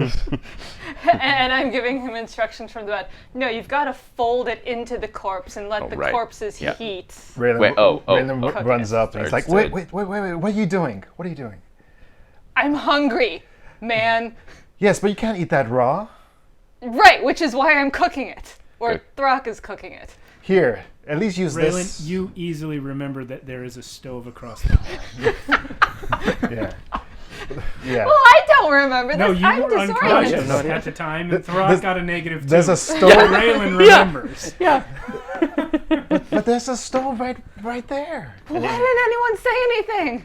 And I'm giving him instructions from the bed. No, you've got to fold it into the corpse and let Oh, the right. corpse's Yeah. heat. Raylan, Wait, Raylan runs okay. up and he's like, Starts wait, to- what are you doing? What are you doing? I'm hungry, man. Yes, but you can't eat that raw. Right, which is why I'm cooking it. Or Good. Throck is cooking it. Here, at least use Raylan, this. you easily remember that there is a stove across the hall. Yeah. Yeah. Well, I don't remember this. No, you I'm were disoriented. unconscious No idea. at the time, and Throck got a -2. There's a But stove. Raylan remembers. But there's a stove right there. Why didn't anyone say anything?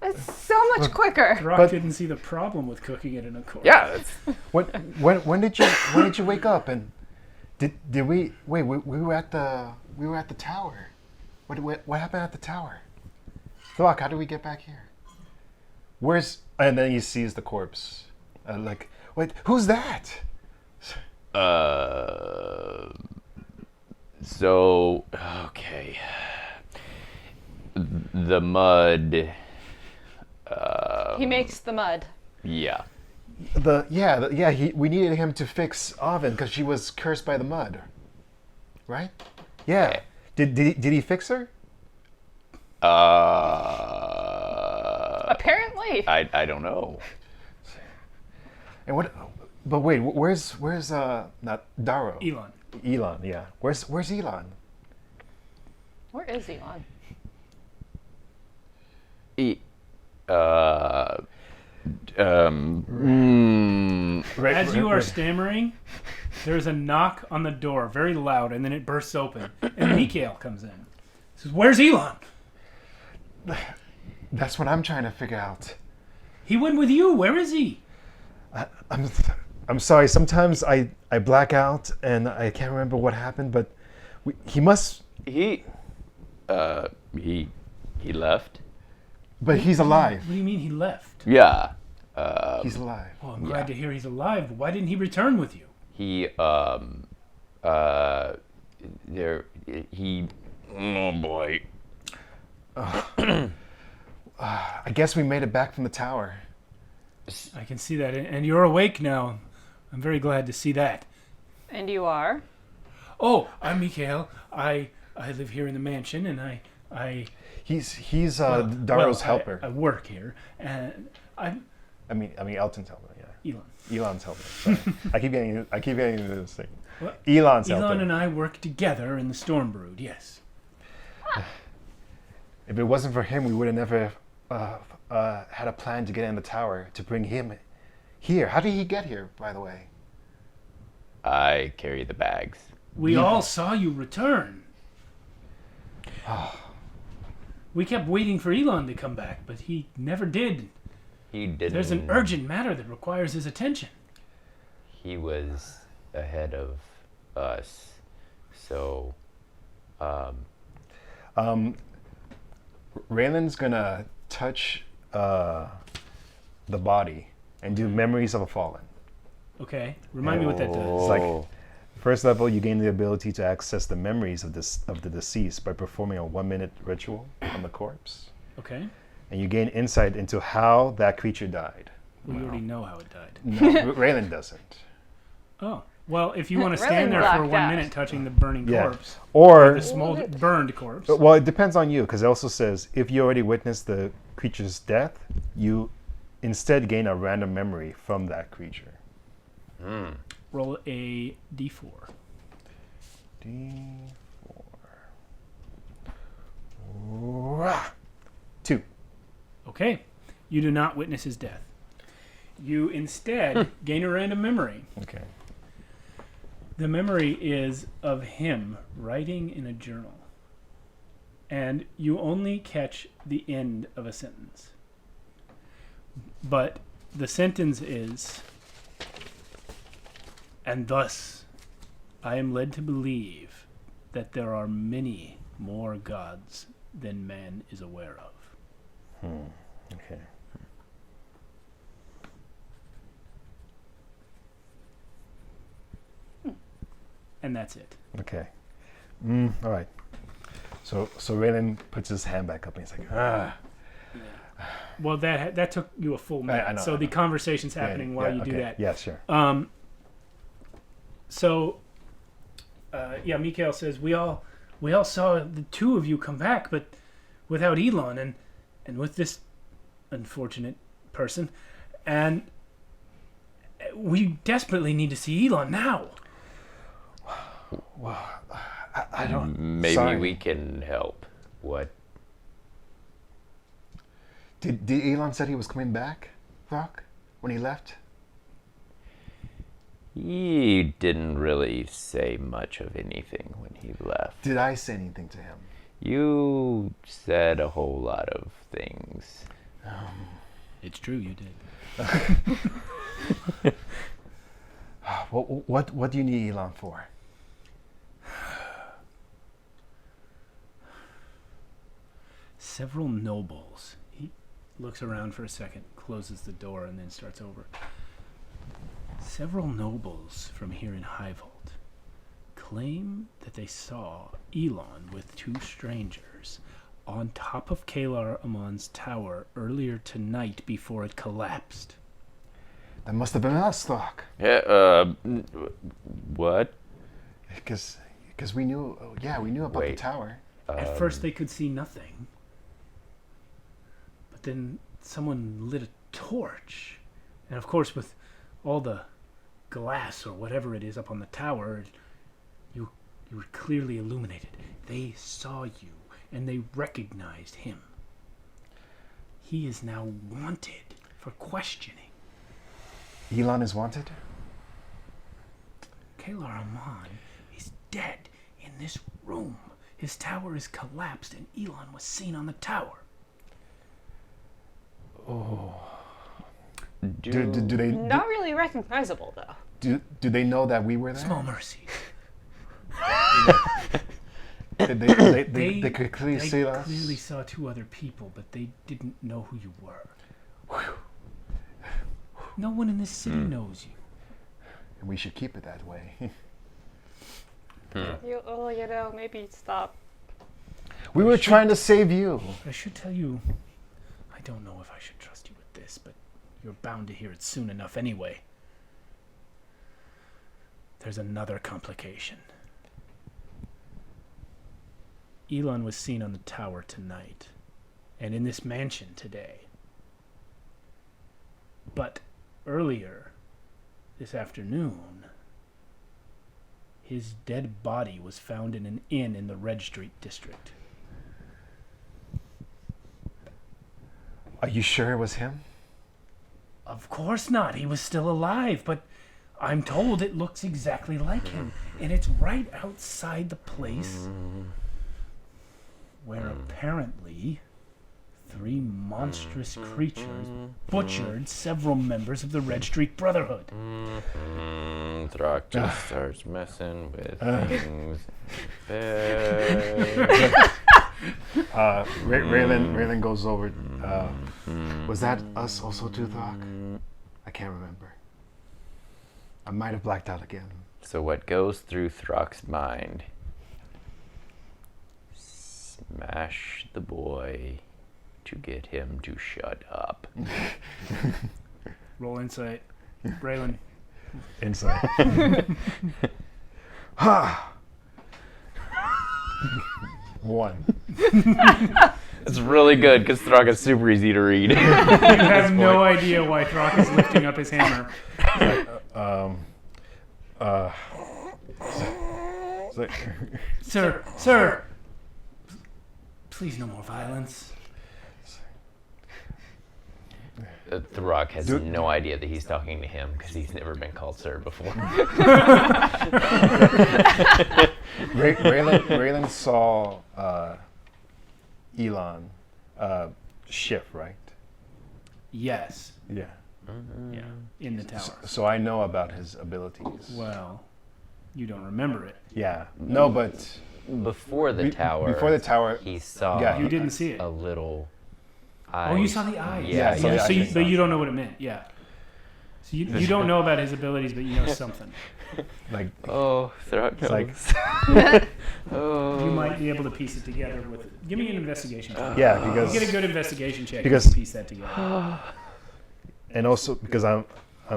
It's so much quicker. Throck But- didn't see the problem with cooking it in a corpse. Yeah, that's, When did you wake up and did we wait? We were at the tower. What happened at the tower? Throck, how did we get back here? Where's? And then he sees the corpse. Like, wait, who's that? So, okay. The mud. He makes the mud. Yeah. We needed him to fix Oven because she was cursed by the mud, right? Yeah. Did he fix her? Apparently. I don't know. And what? But wait, where's not Darrow? Elon. Elon, yeah. Where's Elon? Where is Elon? As you are stammering, there's a knock on the door, very loud, and then it bursts open, and Mikhail comes in. He says, "Where's Elon?" That's what I'm trying to figure out. He went with you. Where is he? I'm sorry. Sometimes I black out and I can't remember what happened, but he must. He left. But he's alive. What do you mean he left? Yeah. He's alive. Well, I'm glad to hear he's alive. But why didn't he return with you? He oh boy. I guess we made it back from the tower. I can see that, and you're awake now. I'm very glad to see that. And you are? Oh, I'm Mikhail. I live here in the mansion, and He's Darrow's helper. I work here, and I mean Elton's helper. Yeah. Elon's helper. Sorry. I keep getting into this thing. What? Elon's helper. Elon and I work together in the Storm Brood. Yes. If it wasn't for him, we would have never had a plan to get in the tower to bring him here. How did he get here, by the way? I carry the bags. We all saw you return. We kept waiting for Elon to come back, but he never did. He didn't. There's an urgent matter that requires his attention. He was ahead of us, so. Raylan's gonna touch the body and do memories of a fallen. Okay, remind me what that does. It's like first level, you gain the ability to access the memories of the deceased by performing a 1-minute ritual on the corpse. Okay. And you gain insight into how that creature died. We already know how it died. No, Raylan doesn't. Oh. Well, if you want to Raylan stand there for blacked 1 out. minute touching the burning Yeah. corpse, Or the burned corpse. well, it depends on you because it also says if you already witnessed the creature's death, you instead gain a random memory from that creature. Roll a d4. D4. 2. Okay. You do not witness his death. You instead gain a random memory. Okay. The memory is of him writing in a journal. And you only catch the end of a sentence. But the sentence is, "And thus I am led to believe that there are many more gods than man is aware of." Okay. And that's it. Okay. All right. So Raylan puts his hand back up and he's like, Well, that took you a full minute. I know, so I the know. conversation's happening while you do okay. that. Yeah, sure. So, Mikhail says we all saw the two of you come back, but without Elon and with this unfortunate person, and we desperately need to see Elon now. Well, I don't. Maybe sorry. we can help. What? Did Elon said he was coming back, Throck, when he left? He didn't really say much of anything when he left. Did I say anything to him? You said a whole lot of things. It's true, you did. What do you need Elon for? Several nobles. He looks around for a second, closes the door and then starts over. Several nobles from here in Highvault claim that they saw Elon with 2 strangers on top of Khalar-Amon's tower earlier tonight before it collapsed. That must have been us, Throck. Yeah, what? Because we knew, we knew about the Wait. tower. At first they could see nothing. But then someone lit a torch. And of course with all the glass or whatever it is up on the tower, you were clearly illuminated. They saw you and they recognized him. He is now wanted for questioning. Elon is wanted? Khalar-Amon is dead in this room. His tower is collapsed and Elon was seen on the tower. Oh. Do they Not really recognizable, though. do they know that we were there? Small mercy. They could clearly see us. They clearly saw 2 other people, but they didn't know who you were. No one in this city knows you. And we should keep it that way. Maybe stop. We were trying to save you. I should tell you, I don't know if I should trust you with this, but you're bound to hear it soon enough anyway. There's another complication. Elon was seen on the tower tonight, and in this mansion today. But earlier, this afternoon, his dead body was found in an inn in the Red Street district. Are you sure it was him? Of course not. He was still alive, but I'm told it looks exactly like him. And it's right outside the place where apparently 3 monstrous creatures butchered several members of the Red Street Brotherhood. Throck just starts messing with things. Raylen goes over. Was that us also too, Throck? I can't remember. I might have blacked out again. So what goes through Throck's mind? Smash the boy to get him to shut up. Roll insight. Raylen. Insight. Ha! 1. It's really good because Throck is super easy to read. You have no idea why Throck is lifting up his hammer. Sir, please no more violence. Throck has no idea that he's talking to him because he's never been called sir before. Raylen saw Elon shift, right? Yes. Yeah. Yeah. In the tower. So I know about his abilities. Well, you don't remember it. Yeah. No, but Before the tower, he saw Yeah. You didn't see it. a little eye. Oh, you saw the eyes. Yeah, so the So eyes. but you don't know what it meant. Yeah. So you don't know about his abilities, but you know something. like Oh, Throck knows. like Oh. You might be able to piece it together with. Give me an investigation check. yeah, You because get a good investigation check. Because- you can piece that together. and also because I'm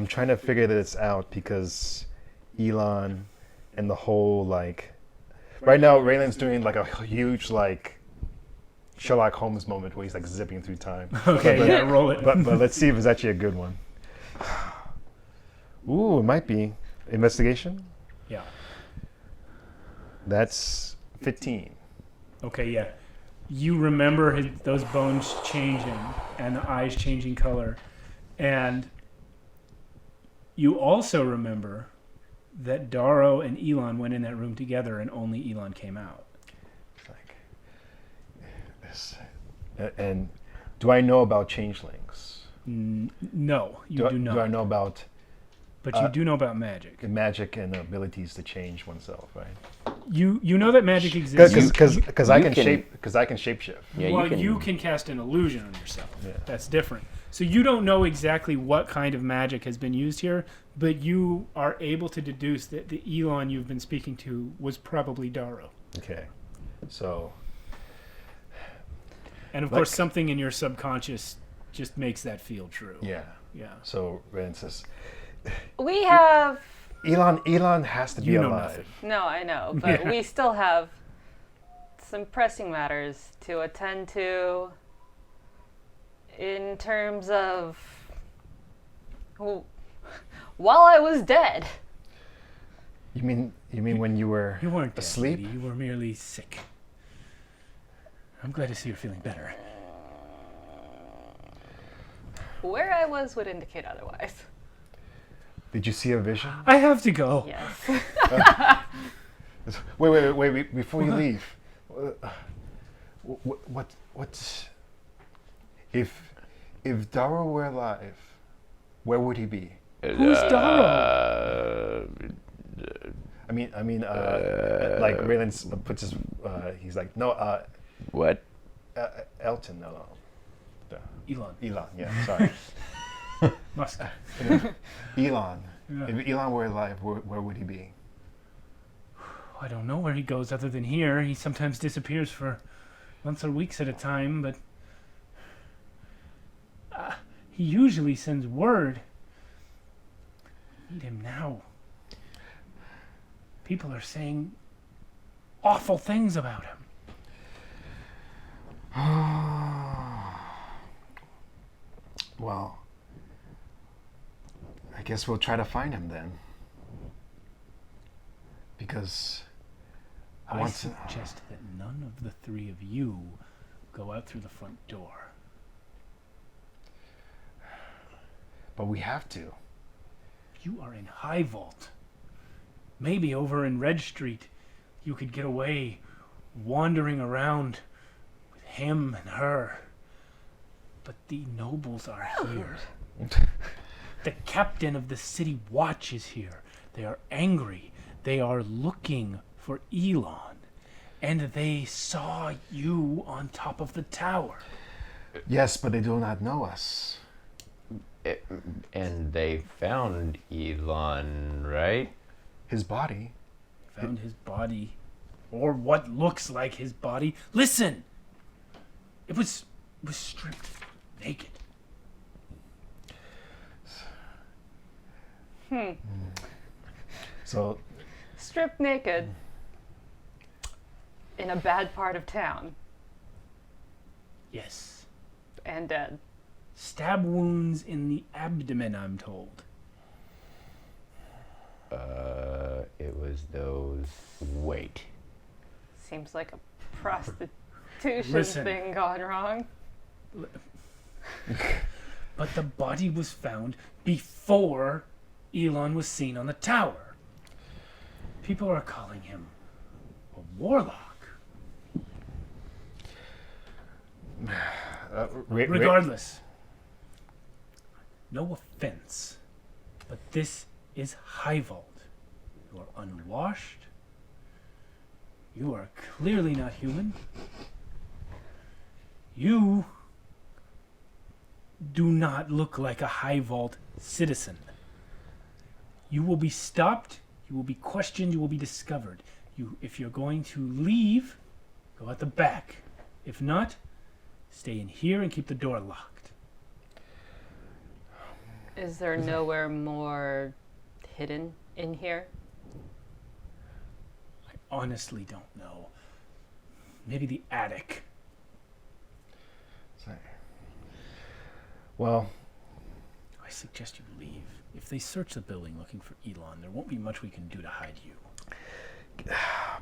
trying to figure this out because Elon and the whole like right now Raylan's doing like a huge like Sherlock Holmes moment where he's like zipping through time. Okay, but, yeah, roll it. but let's see if it's actually a good one. Ooh, it might be investigation. Yeah. That's 15. Okay, yeah. You remember those bones changing and the eyes changing color. And you also remember that Darrow and Elon went in that room together and only Elon came out. It's like this. And do I know about changelings? No, you do not. Do I know about But you do know about magic. magic and abilities to change oneself, right? You know that magic exists. Because I you can can- shapeshift. Yeah, Well, you can. cast an illusion on yourself. Yeah. That's different. So you don't know exactly what kind of magic has been used here, but you are able to deduce that the Elon you've been speaking to was probably Darrow. Okay. So, And of Like- course, something in your subconscious just makes that feel true. yeah. Yeah. So Raylen says, We have. Elon has to be You know alive. nothing. No, I know, but Yeah. we still have some pressing matters to attend to in terms of. While I was dead. You mean when you were You weren't dead, asleep? lady. You were merely sick. I'm glad to see you're feeling better. Where I was would indicate otherwise. Did you see a vision? I have to go. Yes. Wait, before you leave. What if Darrow were alive, where would he be? Who's Darrow? I mean, like Raylan puts his, he's like, no, What? Elton, no, Elon. Elon, yeah, sorry. Musk. Elon. Yeah. If Elon were alive, where would he be? I don't know where he goes other than here. He sometimes disappears for months or weeks at a time, but he usually sends word. Need him now. People are saying awful things about him. Well, I guess we'll try to find him then. Because I I want to. suggest that none of the three of you go out through the front door. But we have to. You are in High Vault. Maybe over in Red Street, you could get away wandering around with him and her. But the nobles are here. The captain of the city watch is here. They are angry. They are looking for Elon. And they saw you on top of the tower. Yes, but they do not know us. And they found Elon, right? His body. Found his body. Or what looks like his body. Listen! It was stripped naked. So Stripped naked. In a bad part of town. Yes. And dead. Stab wounds in the abdomen, I'm told. It was those. Wait. Seems like a prostitution Listen. thing gone wrong. But the body was found before Elon was seen on the tower. People are calling him a warlock. Regardless, no offense, but this is High Vault. You are unwashed. You are clearly not human. You do not look like a High Vault citizen. You will be stopped. You will be questioned. You will be discovered. If you're going to leave, go out the back. If not, stay in here and keep the door locked. Is there nowhere more hidden in here? I honestly don't know. Maybe the attic. Well, I suggest you leave. If they search the building looking for Elon, there won't be much we can do to hide you.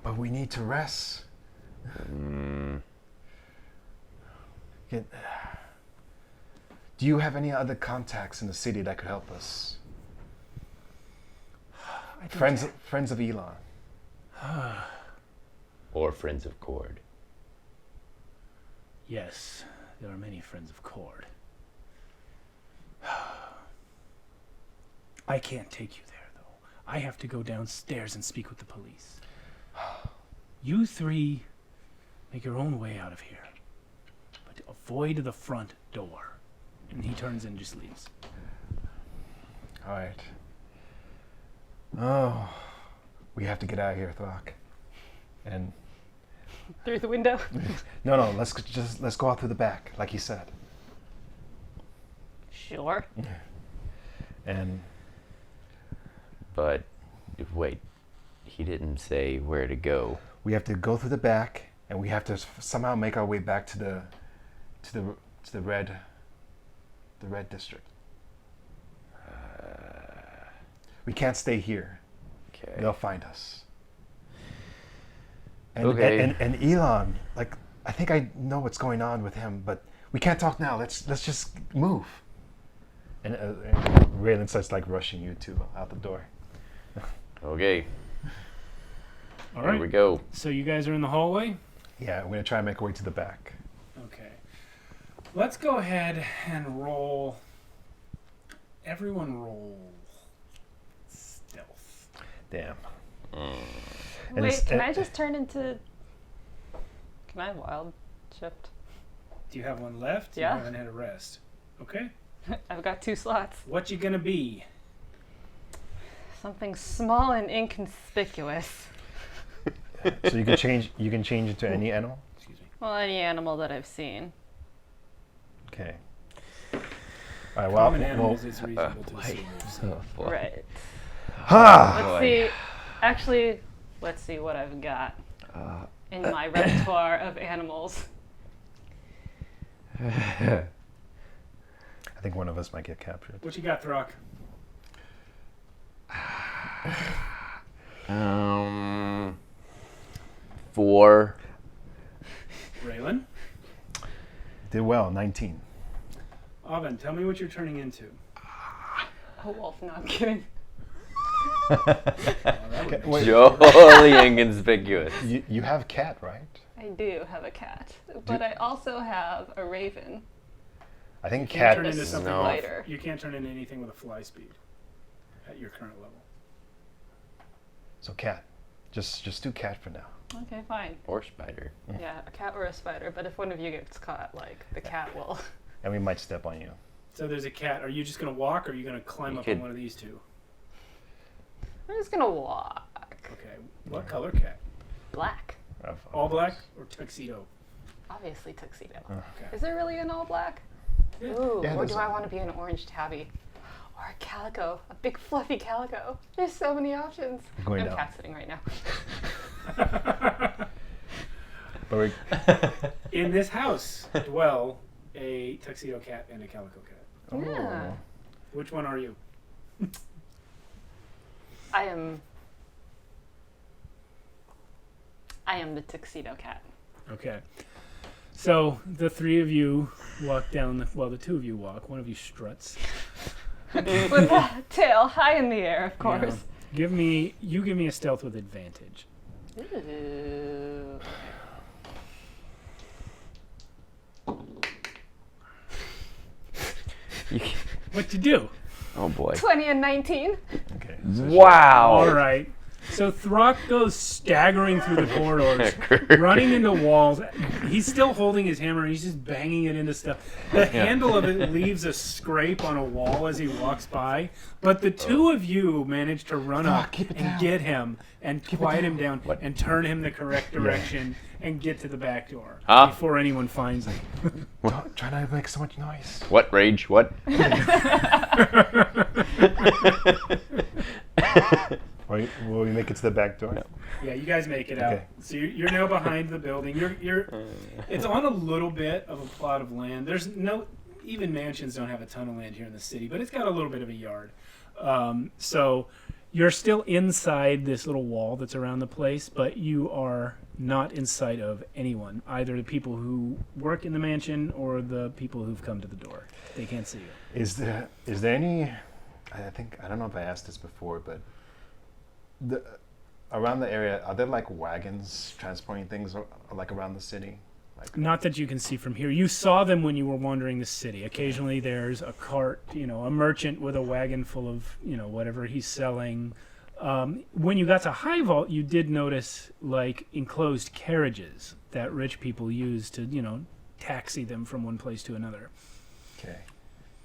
but we need to rest. Do you have any other contacts in the city that could help us? I don't Friends of Elon. Or Friends of Cord. Yes, there are many friends of Cord. I can't take you there, though. I have to go downstairs and speak with the police. You three make your own way out of here. But avoid the front door. And he turns and just leaves. All right. Oh, we have to get out of here, Throck. And Through the window. no, let's go out through the back, like he said. Sure. And But wait, he didn't say where to go. we have to go through the back, and we have to somehow make our way back to the red district. We can't stay here. Okay. They'll find us. And, Okay. and Elon, like, I think I know what's going on with him, but we can't talk now. Let's just move. And Raylen starts like rushing you two out the door. Okay. All Here right. we go. So you guys are in the hallway? Yeah, we're gonna try and make our way to the back. Okay. Let's go ahead and roll. Everyone roll stealth. Damn. Mm. And Wait, it's- can I just turn into... Can I wild shift? Do you have one left? Yeah. You haven't had a rest. Okay. I've got 2 slots. What you gonna be? Something small and inconspicuous. So you can change. You can change it to any animal. Excuse me. Well, any animal that I've seen. Okay. All right. Well, Common animals is reasonable to wait. assume. Oh, boy. Right. ha! Let's see. Actually, let's see what I've got in my repertoire of animals. I think one of us might get captured. What you got, Throck? 4. Raylen? Did well. 19. Oven, tell me what you're turning into. A wolf, no, I'm kidding. Okay, wait, Totally inconspicuous. you have cat, right? I do have a cat, but I also have a raven. I think Can't cat. turn into something No. Lighter. You can't turn into anything with a fly speed at your current level. So cat. Just do cat for now. Okay, fine. Or spider. Yeah, a cat or a spider, but if one of you gets caught, like, the cat will. And we might step on you. So there's a cat. Are you just gonna walk, or are you gonna climb You up could- on one of these two? I'm just gonna walk. Okay. What color cat? Black. All black or tuxedo? Obviously tuxedo. Okay. Is there really an all black? Yeah. Ooh, Yeah, or there's do a- I want to be an orange tabby? Or a calico, a big fluffy calico. There's so many options. Going I'm down. cat sitting right now. But we, In this house dwell a tuxedo cat and a calico cat. Yeah. Which one are you? I am the tuxedo cat. Okay. So the three of you walk down the two of you walk. One of you struts. With the tail high in the air, of course. Give me a stealth with advantage. Ooh. What'd you do? Oh boy. 20 and 19. okay. Wow. All right. So Throck goes staggering through the corridors, running into walls. He's still holding his hammer. He's just banging it into stuff. The handle of it leaves a scrape on a wall as he walks by. But the two of you manage to run up keep it and down. get him and quiet him down What? and turn him the correct direction and get to the back door Huh? before anyone finds him. Don't try not to make so much noise. What rage? What? Or will we make it to the back door? No. Yeah, you guys make it out. Okay. So you're now behind the building. You're. It's on a little bit of a plot of land. There's no. Even mansions don't have a ton of land here in the city, but it's got a little bit of a yard. So you're still inside this little wall that's around the place, but you are not in sight of anyone. Either the people who work in the mansion or the people who've come to the door. They can't see you. Is there any? I don't know if I asked this before, but around the area, are there like wagons transporting things like around the city? Like, Not that you can see from here. You saw them when you were wandering the city. Occasionally there's a cart, a merchant with a wagon full of, whatever he's selling. When you got to High Vault, you did notice like enclosed carriages that rich people use to, taxi them from one place to another. okay.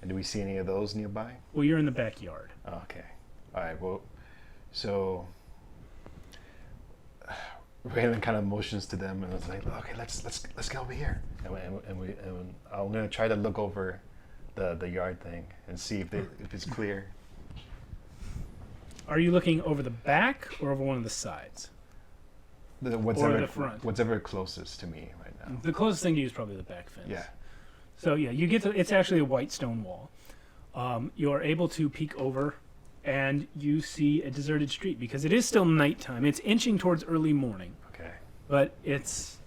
And do we see any of those nearby? Well, you're in the backyard. Okay. All right. Well, so Raylen kind of motions to them and was like, "Okay, let's get over here." And I'm gonna try to look over the yard thing and see if it's clear. Are you looking over the back or over one of the sides? Whatever the front? Whatever closest to me right now. The closest thing to you is probably the back fence. Yeah. So yeah, you get to. It's actually a white stone wall. You are able to peek over, and you see a deserted street because it is still nighttime. It's inching towards early morning, Okay. but it's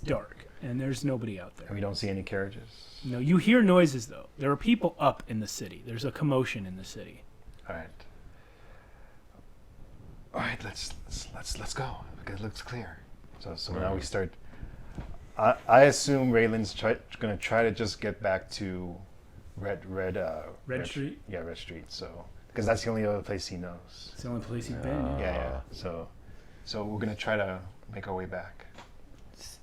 dark and there's nobody out there. And we don't see any carriages. No, you hear noises though. There are people up in the city. There's a commotion in the city. All right. All right. Let's go because it looks clear. So now we start. I assume Raylan's gonna try to just get back to Red Street? Yeah, Red Street. So because that's the only other place he knows. It's the only place you've been. Yeah. So we're gonna try to make our way back.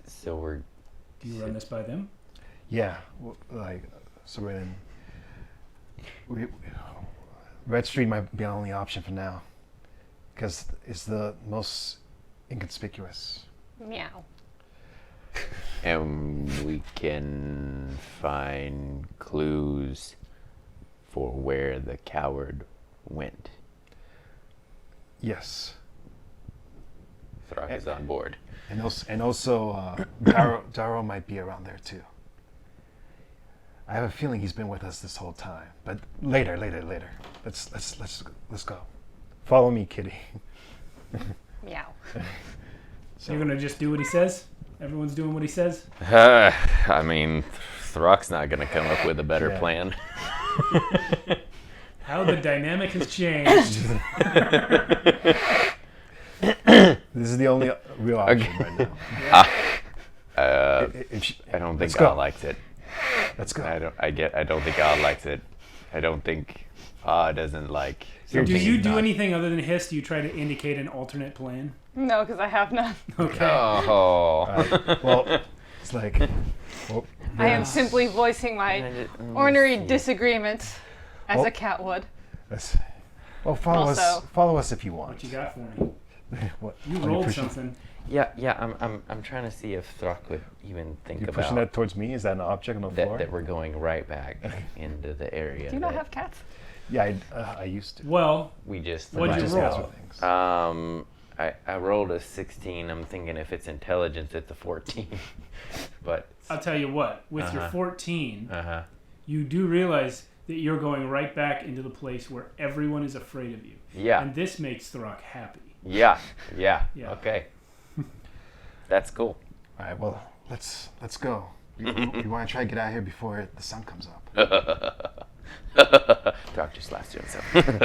So we're. Do you run this by them? Yeah. So Raylan. Red Street might be our only option for now, because it's the most inconspicuous. Meow. And we can find clues for where the coward went. Yes. Throck is on board. And also Darrow might be around there too. I have a feeling he's been with us this whole time. But later. Let's go. Follow me, kitty. Meow. So you're gonna just do what he says? Everyone's doing what he says? I mean, Throck's not going to come up with a better plan. How the dynamic has changed. This is the only real option right now. I don't think go. God likes it. Let's go. I don't think God likes it. I don't think doesn't like. So do you do anything other than hiss? Do you try to indicate an alternate plan? No, because I have none. Okay. Oh. Right. Well, it's like. Well, I am simply voicing my ornery disagreement, as Well- a cat would. well, follow us. Also- Follow us if you want. What you got for me? What? You Are rolled pushing- something. Yeah. I'm trying to see if Throck would even think You're about pushing that towards me? Is that an object on the floor? that we're going right back into the area. Do you not that have cats? Yeah, I used to. Well, we just. What'd you Just roll? answer things. I rolled a 16. I'm thinking if it's intelligence, it's a 14. But I'll tell you what. With your 14, uh-huh. you do realize that you're going right back into the place where everyone is afraid of you. Yeah. And this makes Throck happy. Yeah. Yeah. Okay. That's cool. All right. Well, let's go. We want to try to get out of here before the sun comes up. Throck just laughs to himself.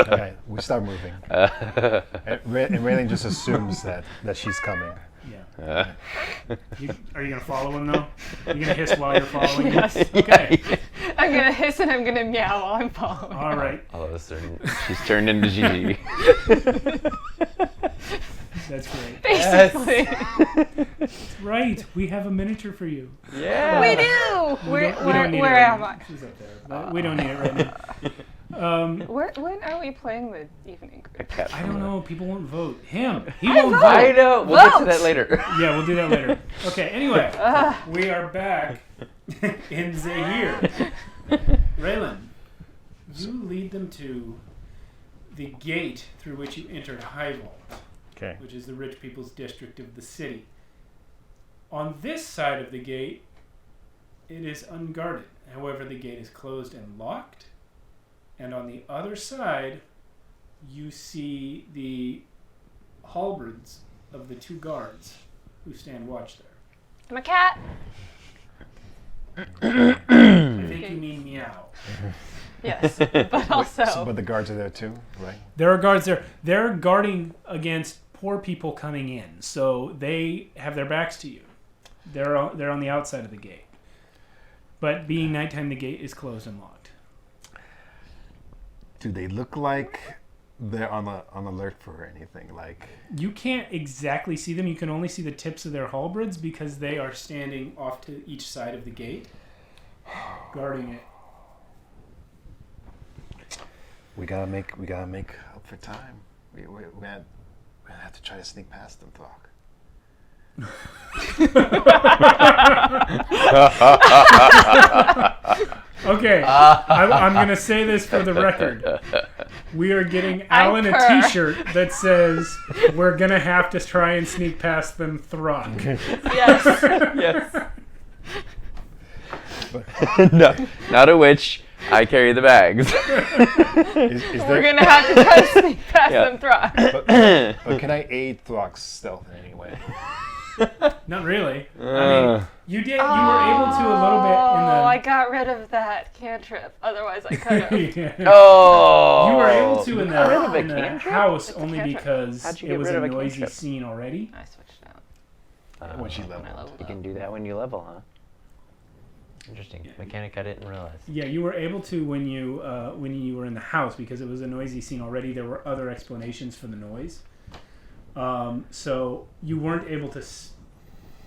All right. We start moving. And Raylan just assumes that she's coming. Yeah. Are you going to follow him, though? You're going to hiss while you're following him? Yes. Okay. I'm going to hiss and I'm going to meow while I'm following. All right. All of a sudden, she's turned into Gigi. That's great. Basically. Right. We have a miniature for you. Yeah. We do! We don't need it Where right am now. I? She's up there. But we don't need it right now. When are we playing the evening? A cat I don't know. People won't vote. Him. He I won't vote. vote. I know. We'll get to Vote. that later. Yeah, we'll do that later. Okay, anyway. We are back in Zahir. Raylan, you lead them to the gate through which you entered High Vault, Okay. which is the rich people's district of the city. On this side of the gate, it is unguarded. However, the gate is closed and locked. And on the other side, you see the halberds of the two guards who stand watch there. I'm a cat. I think you mean meow. Yes, but also. But the guards are there too, right? There are guards there. They're guarding against poor people coming in, so they have their backs to you. They're on the outside of the gate. But being nighttime, the gate is closed and locked. Do they look like they're on alert for anything? Like You can't exactly see them. You can only see the tips of their halberds because they are standing off to each side of the gate, guarding it. We gotta make up for time. We're gonna have to try to sneak past them, Throck. Okay, I'm going to say this for the record. We are getting Alan a t-shirt that says, we're going to have to try and sneak past them, Throck. Yes. Yes. No, not a witch. I carry the bags. We're going to have to try to sneak past them, Throck. But can I aid Throck's stealth in any way? Not really. I mean, you were able to a little bit in the... Oh, I got rid of that cantrip. Otherwise, I could have. Yeah. Oh! You were able to in got rid of a the cantrip? house It's a only cantrip. because How'd you it get was rid a of a noisy cantrip? scene already. I switched out. When she When I leveled. leveled You up. can do that when you level, huh? Interesting. Mechanic I didn't realize. Yeah, you were able to when you were in the house because it was a noisy scene already. There were other explanations for the noise, so you weren't able to,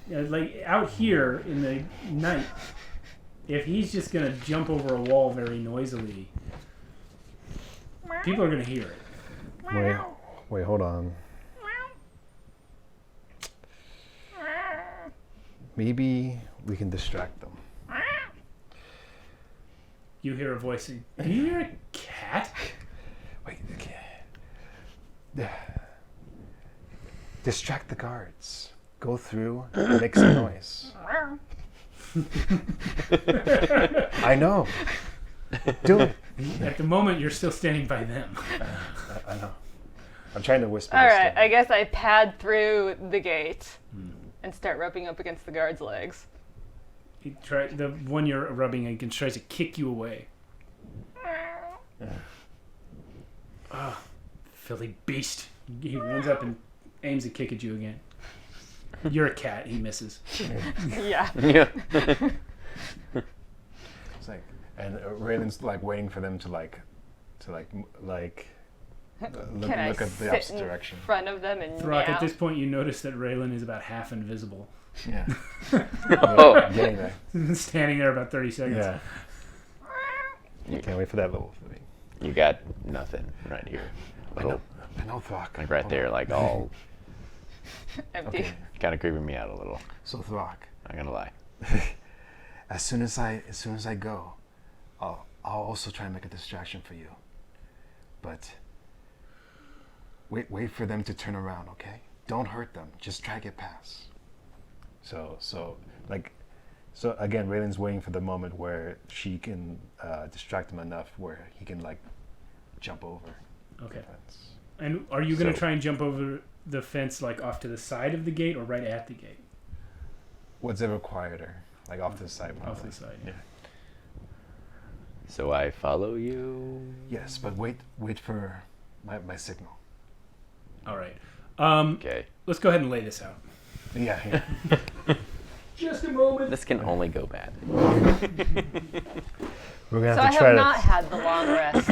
like out here in the night. If he's just gonna jump over a wall very noisily, people are gonna hear it. Wait, hold on. Maybe we can distract them. You hear a voice saying, "Do you hear a cat?" Wait, okay. Distract the guards. Go through and make some noise. I know. Do it. At the moment, you're still standing by them. I know. I'm trying to whisper. All this right, to I them. guess I pad through the gate and start rubbing up against the guard's legs. The one you're rubbing against tries to kick you away. Ah, filthy beast. He runs up and aims a kick at you again. You're a cat. He misses. Yeah. Yeah. It's like, and Raylan's like waiting for them to look Can I at the sit opposite in direction. front of them and Throck, meow? at this point, you notice that Raylen is about half invisible. Yeah. Oh. I'm getting there. Standing there about 30 seconds. Yeah. Can't wait for that level for me. You got nothing right here. I know Throck. Like right there, like all Empty. Okay. kind of creeping me out a little. So Throck, Not gonna lie. as soon as I go, I'll also try and make a distraction for you. But wait for them to turn around, okay? Don't hurt them. Just try to get past. So again, Raylan's waiting for the moment where she can distract him enough where he can like jump over. Okay. the fence. And are you going to So- try and jump over the fence, like off to the side of the gate or right at the gate? What's ever quieter, like off to the side. Off probably. the side. Yeah. So I follow you. Yes, but wait for my signal. All right. Okay. Let's go ahead and lay this out. Yeah. Just a moment. This can only go bad. We're gonna So I have to try have to. not had the long rest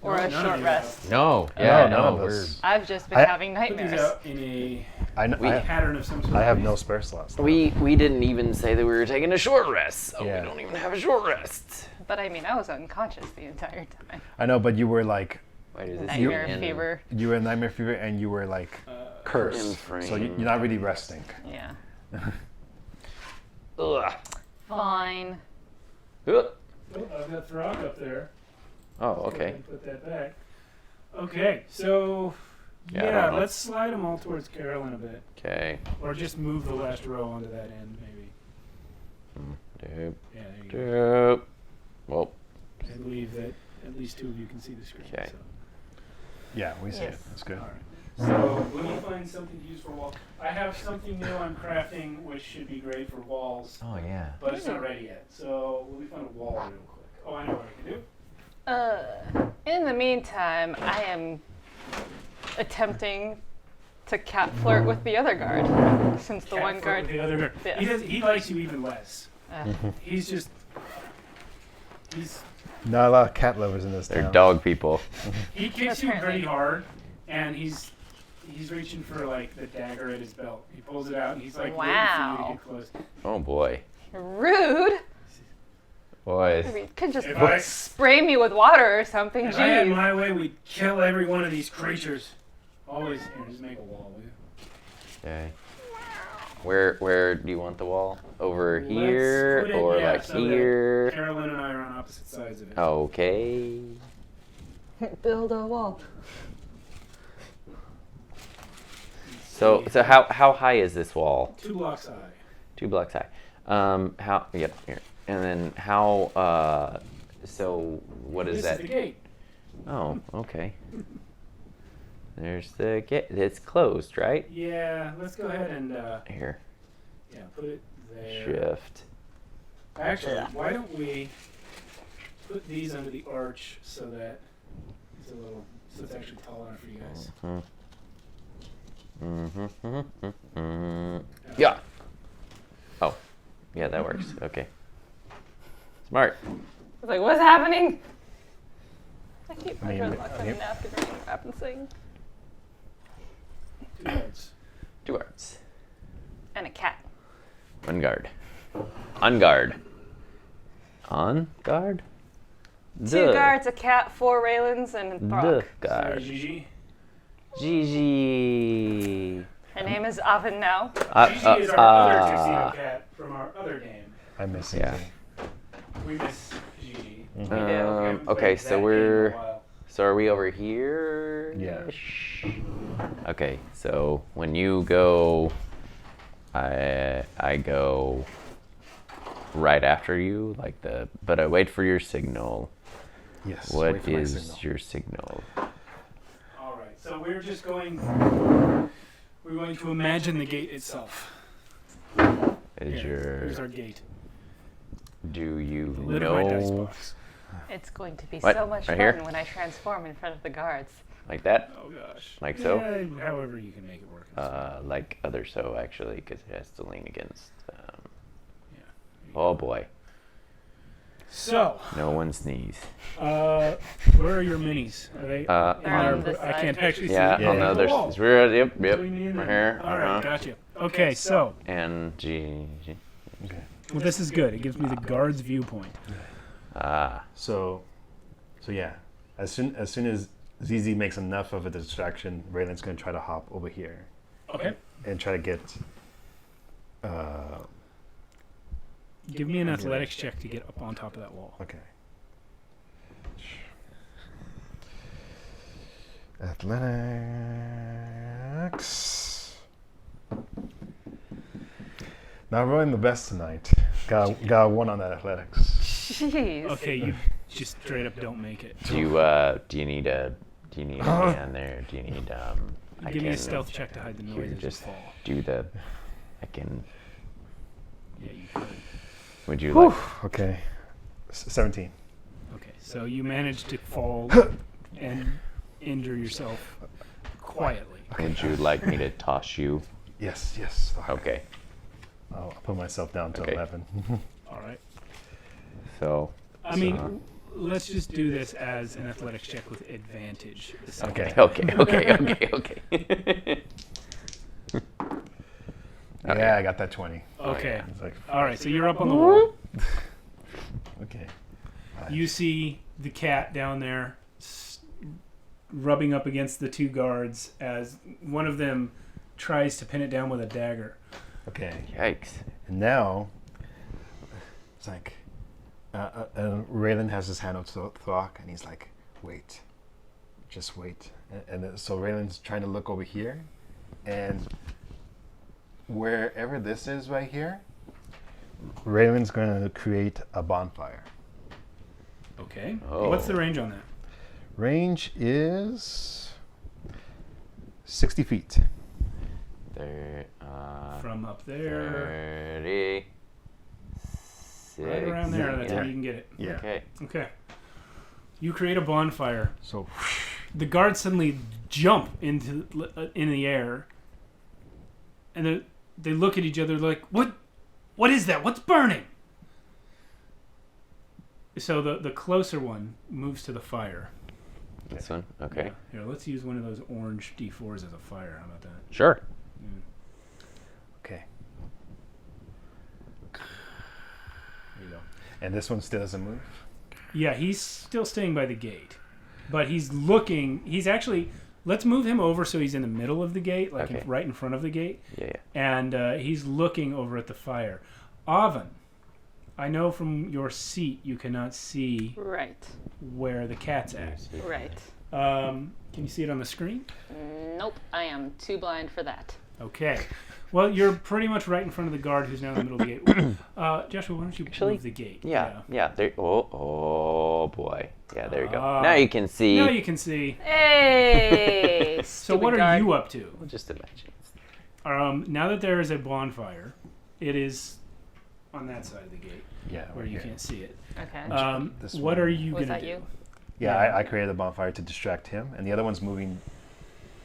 or a None of short you rest. No. No, Yeah. none of No. us. I've just been I- having Put these nightmares. out in a I pattern of some sort. I have no spare slots. We didn't even say that we were taking a short rest. So Yeah. we don't even have a short rest. But I mean, I was unconscious the entire time. I know, but you were like Wait, is this Nightmare in- fever. you were in nightmare fever and you were like cursed. in frame. So you're not really resting. Yeah. Ugh. Fine. Ugh. Oh, I've got Throck up there. Oh, Go ahead okay. and put that back. Okay, so Yeah, I yeah, don't know. let's slide them all towards Carolyn a bit, Okay. or just move the last row onto that end, maybe. Doop, Yeah, there you go. doop. Well, I believe that at least two of you can see the screen. Okay. So. Yeah, we see Yes. it. That's good. All right. So let me find something to use for walls. I have something new I'm crafting, which should be great for walls, oh yeah. but it's not ready yet. So let me find a wall real quick. Oh, I know what I can do. In the meantime, I am attempting to cat flirt with the other guard, since the Cat one flirt guard. with the other guard. Yeah. He likes you even less. Uh, He's Not a lot of cat lovers in this They're town. dog people. he kicks you Apparently. pretty hard, and he's reaching for like the dagger at his belt. He pulls it out, and he's like waiting for you Wow. to get close. Oh boy. rude. Boys. I mean, you could just If I- spray me with water or something. If I had Jeez. my way, we'd kill every one of these creatures. Always. Here, just make a wall, will you? Okay. Where do you want the wall? Over Let's here put it- or yeah, like so that here? Carolyn and I are on opposite sides of it. Okay. Build a wall. So how high is this wall? 2 blocks high. 2 blocks high. How? Yep. Here. And then how? So what is This that? is the gate. Oh, okay. There's the gate. It's closed, right? Yeah, let's go ahead and Here. yeah, put it there. Shift. Actually, why don't we put these under the arch so that it's it's actually tall enough for you guys. Yeah. Oh, yeah, that works. Okay. Smart. I was like, what's happening? I keep my I mean, dreadlocks on a napkin or crap and sing. 2 yards. 2 guards. And a cat. On guard. On guard. On guard? 2 guards, a cat, 4 Raylens, and a The Throck. Sorry, guard. Gigi. Gigi. Her name is Afon now. Gigi is our other tuxedo cat from our other game. I miss Yeah. Gigi. We miss Gigi. do. We haven't Okay, played so that game in a we're while. so are we over here? Yeah. Okay, so when you go, I go right after you, like but I wait for your signal. Yes. What wait for my is signal. your signal? All right, so we're going to imagine the gate itself. Is Here's our your gate. do you The lid of my dice know box. It's going to be What? so much Right fun here? when I transform in front of the guards. like that? Oh gosh. Like so? Yeah, however you can make it work. Like other so actually, because it has to lean against. Yeah. Oh boy, So, no one sneeze. where are your minis? Are they? They're in on there? this I side. can't actually Yeah, see. on the the other. wall. It's real. Yep. Between me and Right them. here. All right, gotcha. Okay, so And G. Okay. well, this is good. It gives me the guard's viewpoint. So yeah. As soon as ZZ makes enough of a distraction, Raylan's going to try to hop over here Okay. and try to get. Give me an athletics check to get up on top of that wall. Okay. Athletics. Not rolling the best tonight. Got a 1 on that athletics. Jeez. Okay, you just straight up don't make it. Do you need a man there? Do you need I Give me a can- stealth check to hide the Here, noise as you just fall. do the. I can. Yeah, you could. Would you like? Okay. 17. Okay, so you managed to fall and injure yourself quietly. Would you like me to toss you? Yes. Okay. I'll put myself down to Okay. 11. All right. So. I mean, let's just do this as an athletics check with advantage. the second Okay. time. Okay. Yeah, I got that 20. Okay. It's like, All right, so you're up on the wall. okay. You see the cat down there rubbing up against the 2 guards as one of them tries to pin it down with a dagger. Okay. Yikes. And now, it's like, Raylan has his hand on Throck, and he's like, wait. Just wait. And so Raylan's trying to look over here, and wherever this is right here, Raylan's going to create a bonfire. Okay. Oh. What's the range on that? Range is 60 feet. There. From up there, 30. right around there. That's yeah. where you can get it. Yeah. Okay. Okay. You create a bonfire. So, The guards suddenly jump in the air, and they look at each other like, What is that? What's burning?" So the closer one moves to the fire. This one. Okay. Here, let's use one of those orange D4s as a fire. How about that? Sure. okay. There you go. And this one still doesn't move? Yeah, he's still staying by the gate. But he's looking. He's actually... Let's move him over so he's in the middle of the gate, like Okay. right in front of the gate. Yeah. And he's looking over at the fire. Avon, I know from your seat you cannot see Right. where the cat's at. Right. Can you see it on the screen? Nope. I am too blind for that. Okay. Well, you're pretty much right in front of the guard who's now in the middle of the gate. Joshua, why don't you Actually, move the gate? Yeah. There. Oh boy. Yeah. There you go. Ah. Now you can see. Now you can see. Hey. So what are you up to? Well, just imagine. Now that there is a bonfire, it is on that side of the gate Yeah. where right you here. can't see it. Okay. This What one. are you Was going to that do? you? Yeah, I created the bonfire to distract him, and the other one's moving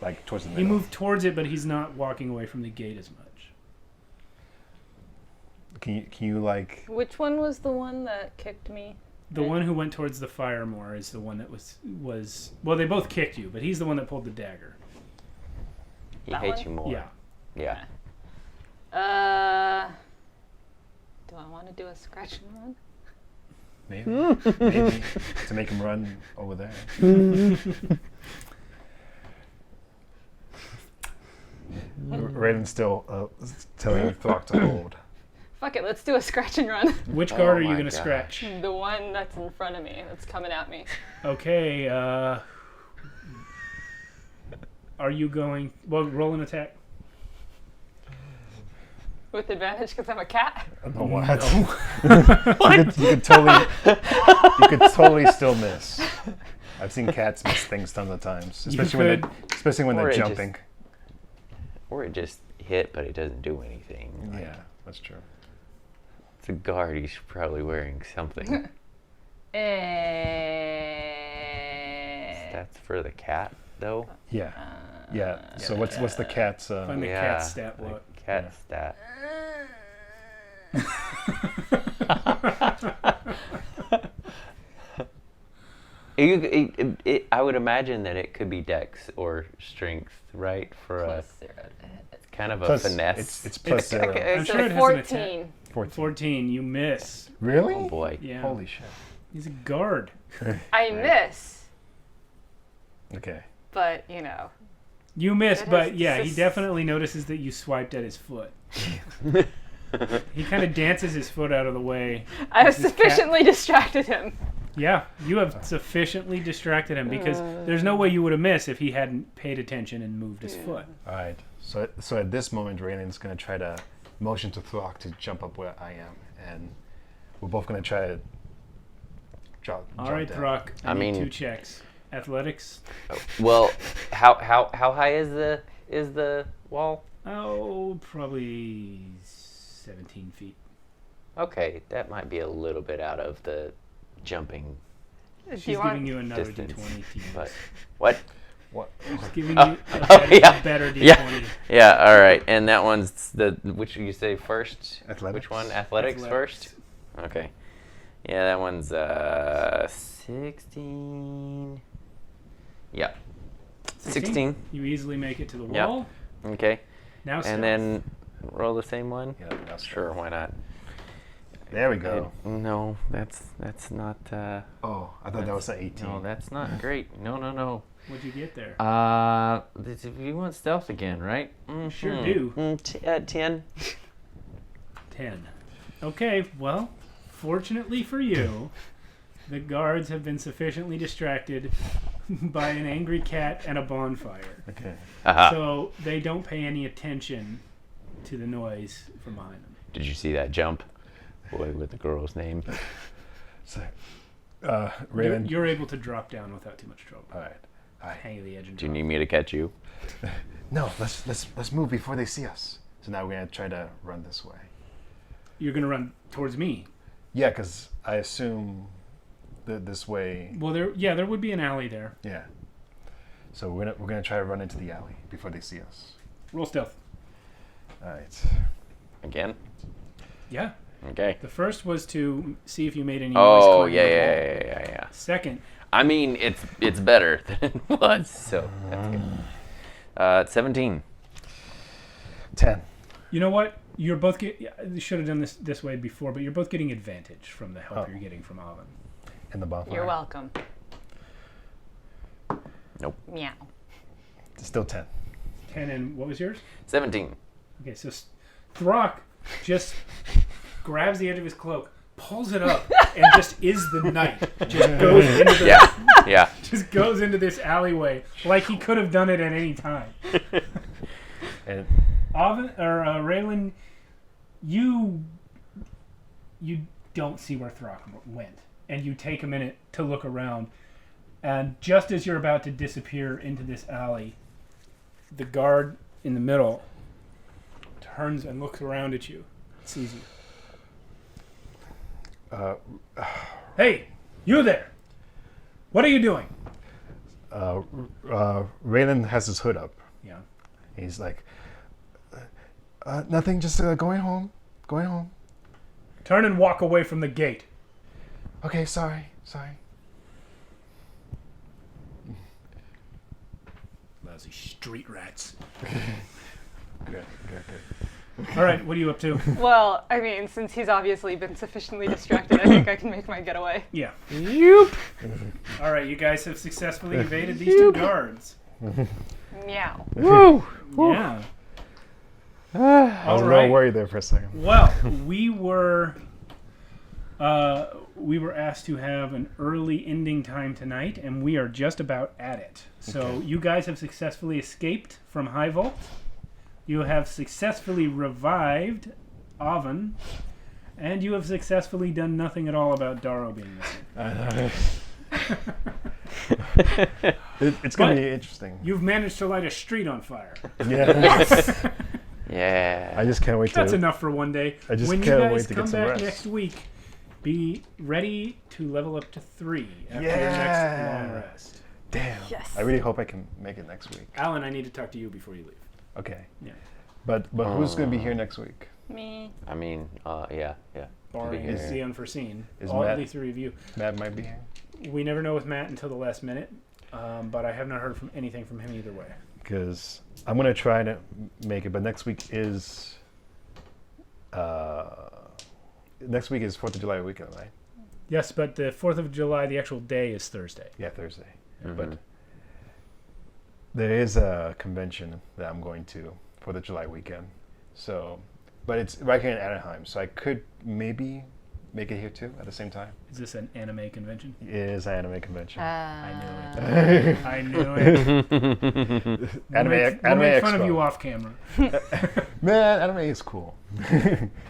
like towards the He middle. moved towards it, but he's not walking away from the gate as much. Can you like... Which one was the one that kicked me? The one who went towards the fire more is the one that was well, they both kicked you, but he's the one that pulled the dagger. He That hates one? you more. Yeah. Yeah. Do I want to do a scratch and run? Maybe to make him run over there. Raylen's still telling Throck to hold. Fuck it, let's do a scratch and run. Which guard are you my going to gosh. scratch? The one that's in front of me, that's coming at me. Okay, are you going... Well, roll an attack. With advantage because I'm a cat? No, what? You could totally still miss. I've seen cats miss things tons of times, especially when Or they're it just- jumping. Or it just hit, but it doesn't do anything. Like, Yeah, that's true. It's a guard. He's probably wearing something. That's for the cat, though. Yeah, yeah. So what's the cat's? Find the Yeah, cat stat the block. cat stat. I would imagine that it could be dex or strength, right? For Plus a 0 to hit. kind of a Plus, finesse. it's plus 0. I'm So sure it has an attack. 14. 14, you miss. Really? Oh boy. Yeah. Holy shit. He's a guard. I miss, Okay. but you know. You miss, It but has yeah, he sus- definitely notices that you swiped at his foot. He kind of dances his foot out of the way. I have This cat- sufficiently distracted him. Yeah, you have sufficiently distracted him because there's no way you would have missed if he hadn't paid attention and moved his foot. All right. So at this moment, Raylen's going to try to motion to Throck to jump up where I am, and we're both going to try to jump. All right, down. Throck. I need mean- 2 checks. Athletics. Well, how high is the wall? Oh, probably 17 feet. Okay, that might be a little bit out of the jumping Do She's you want? giving you another distance. D20. Team. But what? What? She's giving Oh. you a Oh, better, yeah. a better D20. Yeah. Yeah. All right, and that one's which you say first? Athletics. Which one? Athletics first. Okay. Yeah, that one's 16. Yeah. 16. You easily make it to the Yep. wall. Okay. Now stealth. And then roll the same one. Yeah, that's Sure, why not? There we go. No, that's not. Oh, I thought that was an 18. No, that's not great. No. What'd you get there? You want stealth again, right? Sure do. 10. 10. Okay, well, fortunately for you, the guards have been sufficiently distracted by an angry cat and a bonfire. Okay. So they don't pay any attention to the noise from behind them. Did you see that jump? Boy, with the girl's name. So, You're, Raylen. you're able to drop down without too much trouble. All right. Hang at the edge and Do you drop. need me to catch you? No, let's move before they see us. So now we're gonna try to run this way. You're going to run towards me. Yeah, because I assume that this way. Well, there would be an alley there. Yeah. So we're gonna try to run into the alley before they see us. Roll stealth. All right. Again? Yeah. Okay. The first was to see if you made any noise. Oh, climbing the wall. yeah. Second, I mean, it's better than it was, so that's good. 17. 10. You know what? You're both should have done this way before, but you're both getting advantage from the help you're getting from Avon. And the bonfire. You're welcome. Nope. Meow. It's still 10. 10 and what was yours? 17. Okay, so Throck just grabs the edge of his cloak, pulls it up, and just is the knight. Just goes into the, Yeah. just goes into this alleyway like he could have done it at any time. And Raylen, you don't see where Throck went, and you take a minute to look around, and just as you're about to disappear into this alley, the guard in the middle turns and looks around at you, sees you. Hey, you there! What are you doing? Raylen has his hood up. Yeah. He's like, nothing, just going home. Going home. Turn and walk away from the gate. Okay, sorry. Lousy street rats. Good. All right, what are you up to? Well, I mean, since he's obviously been sufficiently distracted, I think I can make my getaway. Yeah. Yoop. All right, you guys have successfully evaded these two guards. Meow. Woo. Yeah. I was a little worried there for a second. Well, we were asked to have an early ending time tonight, and we are just about at it. So you guys have successfully escaped from High Vault. You have successfully revived Avon, and you have successfully done nothing at all about Darrow being missing. It's going to be interesting. You've managed to light a street on fire. Yeah. Yeah. I just can't wait That's to. enough for one day. I just when can't you guys wait to come get some back rest. next week, be ready to level up to 3 after your Yeah. next long rest. Damn. Yes. I really hope I can make it next week. Alan, I need to talk to you before you leave. Okay. Yeah. But who's going to be here next week? Me. I mean, yeah. Barring here. the unforeseen. Is All Matt- the 3 of you. Matt might be here. We never know with Matt until the last minute, but I have not heard from anything from him either way. Because I'm going to try to make it, but next week is 4th of July weekend, right? Yes, but the 4th of July, the actual day, is Thursday. Yeah, Thursday. Mhm. But there is a convention that I'm going to for the July weekend. So, but it's right here in Anaheim, so I could maybe make it here too at the same time. Is this an anime convention? It is an anime convention. I knew it. I knew it. We'll make fun of Expo. you off camera. Man, anime is cool.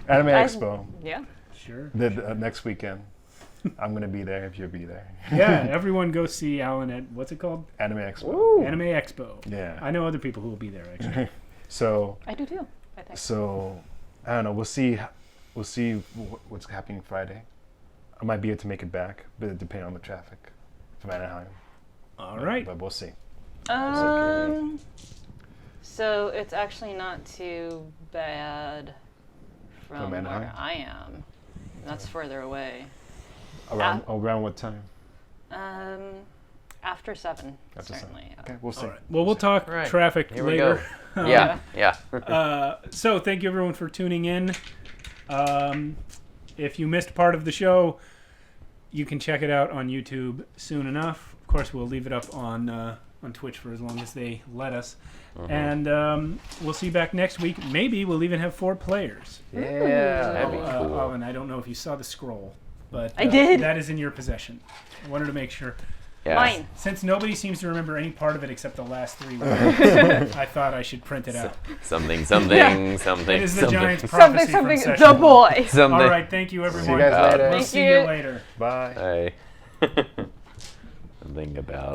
Anime Expo. Yeah. Sure. The next weekend. I'm going to be there if you'll be there. Yeah, everyone go see Alan at, what's it called? Anime Expo. Anime Expo. Yeah. I know other people who will be there, actually. So, I do too, I think. I don't know. We'll see what's happening Friday. I might be able to make it back, but depending on the traffic from Anaheim. All right. But we'll see. So it's actually not too bad from Anaheim? where I am. That's further away. Around what time? After 7, After 7. certainly. Okay, we'll see. All right. Well, we'll talk All right. traffic Here we later. go. Yeah. So thank you everyone for tuning in. If you missed part of the show, you can check it out on YouTube soon enough. Of course, we'll leave it up on Twitch for as long as they let us. And we'll see you back next week. Maybe we'll even have 4 players. Yeah. That'd be cool. And I don't know if you saw the scroll, but I did. That is in your possession. I wanted to make sure. Yeah. Mine. Since nobody seems to remember any part of it except the last 3 words, I thought I should print it out. Something. It is the Giants' prophecy from session the 1. boy. Something. All right, thank you everyone. See you guys later. We'll Thank see you. you later. Bye. Hey. Something about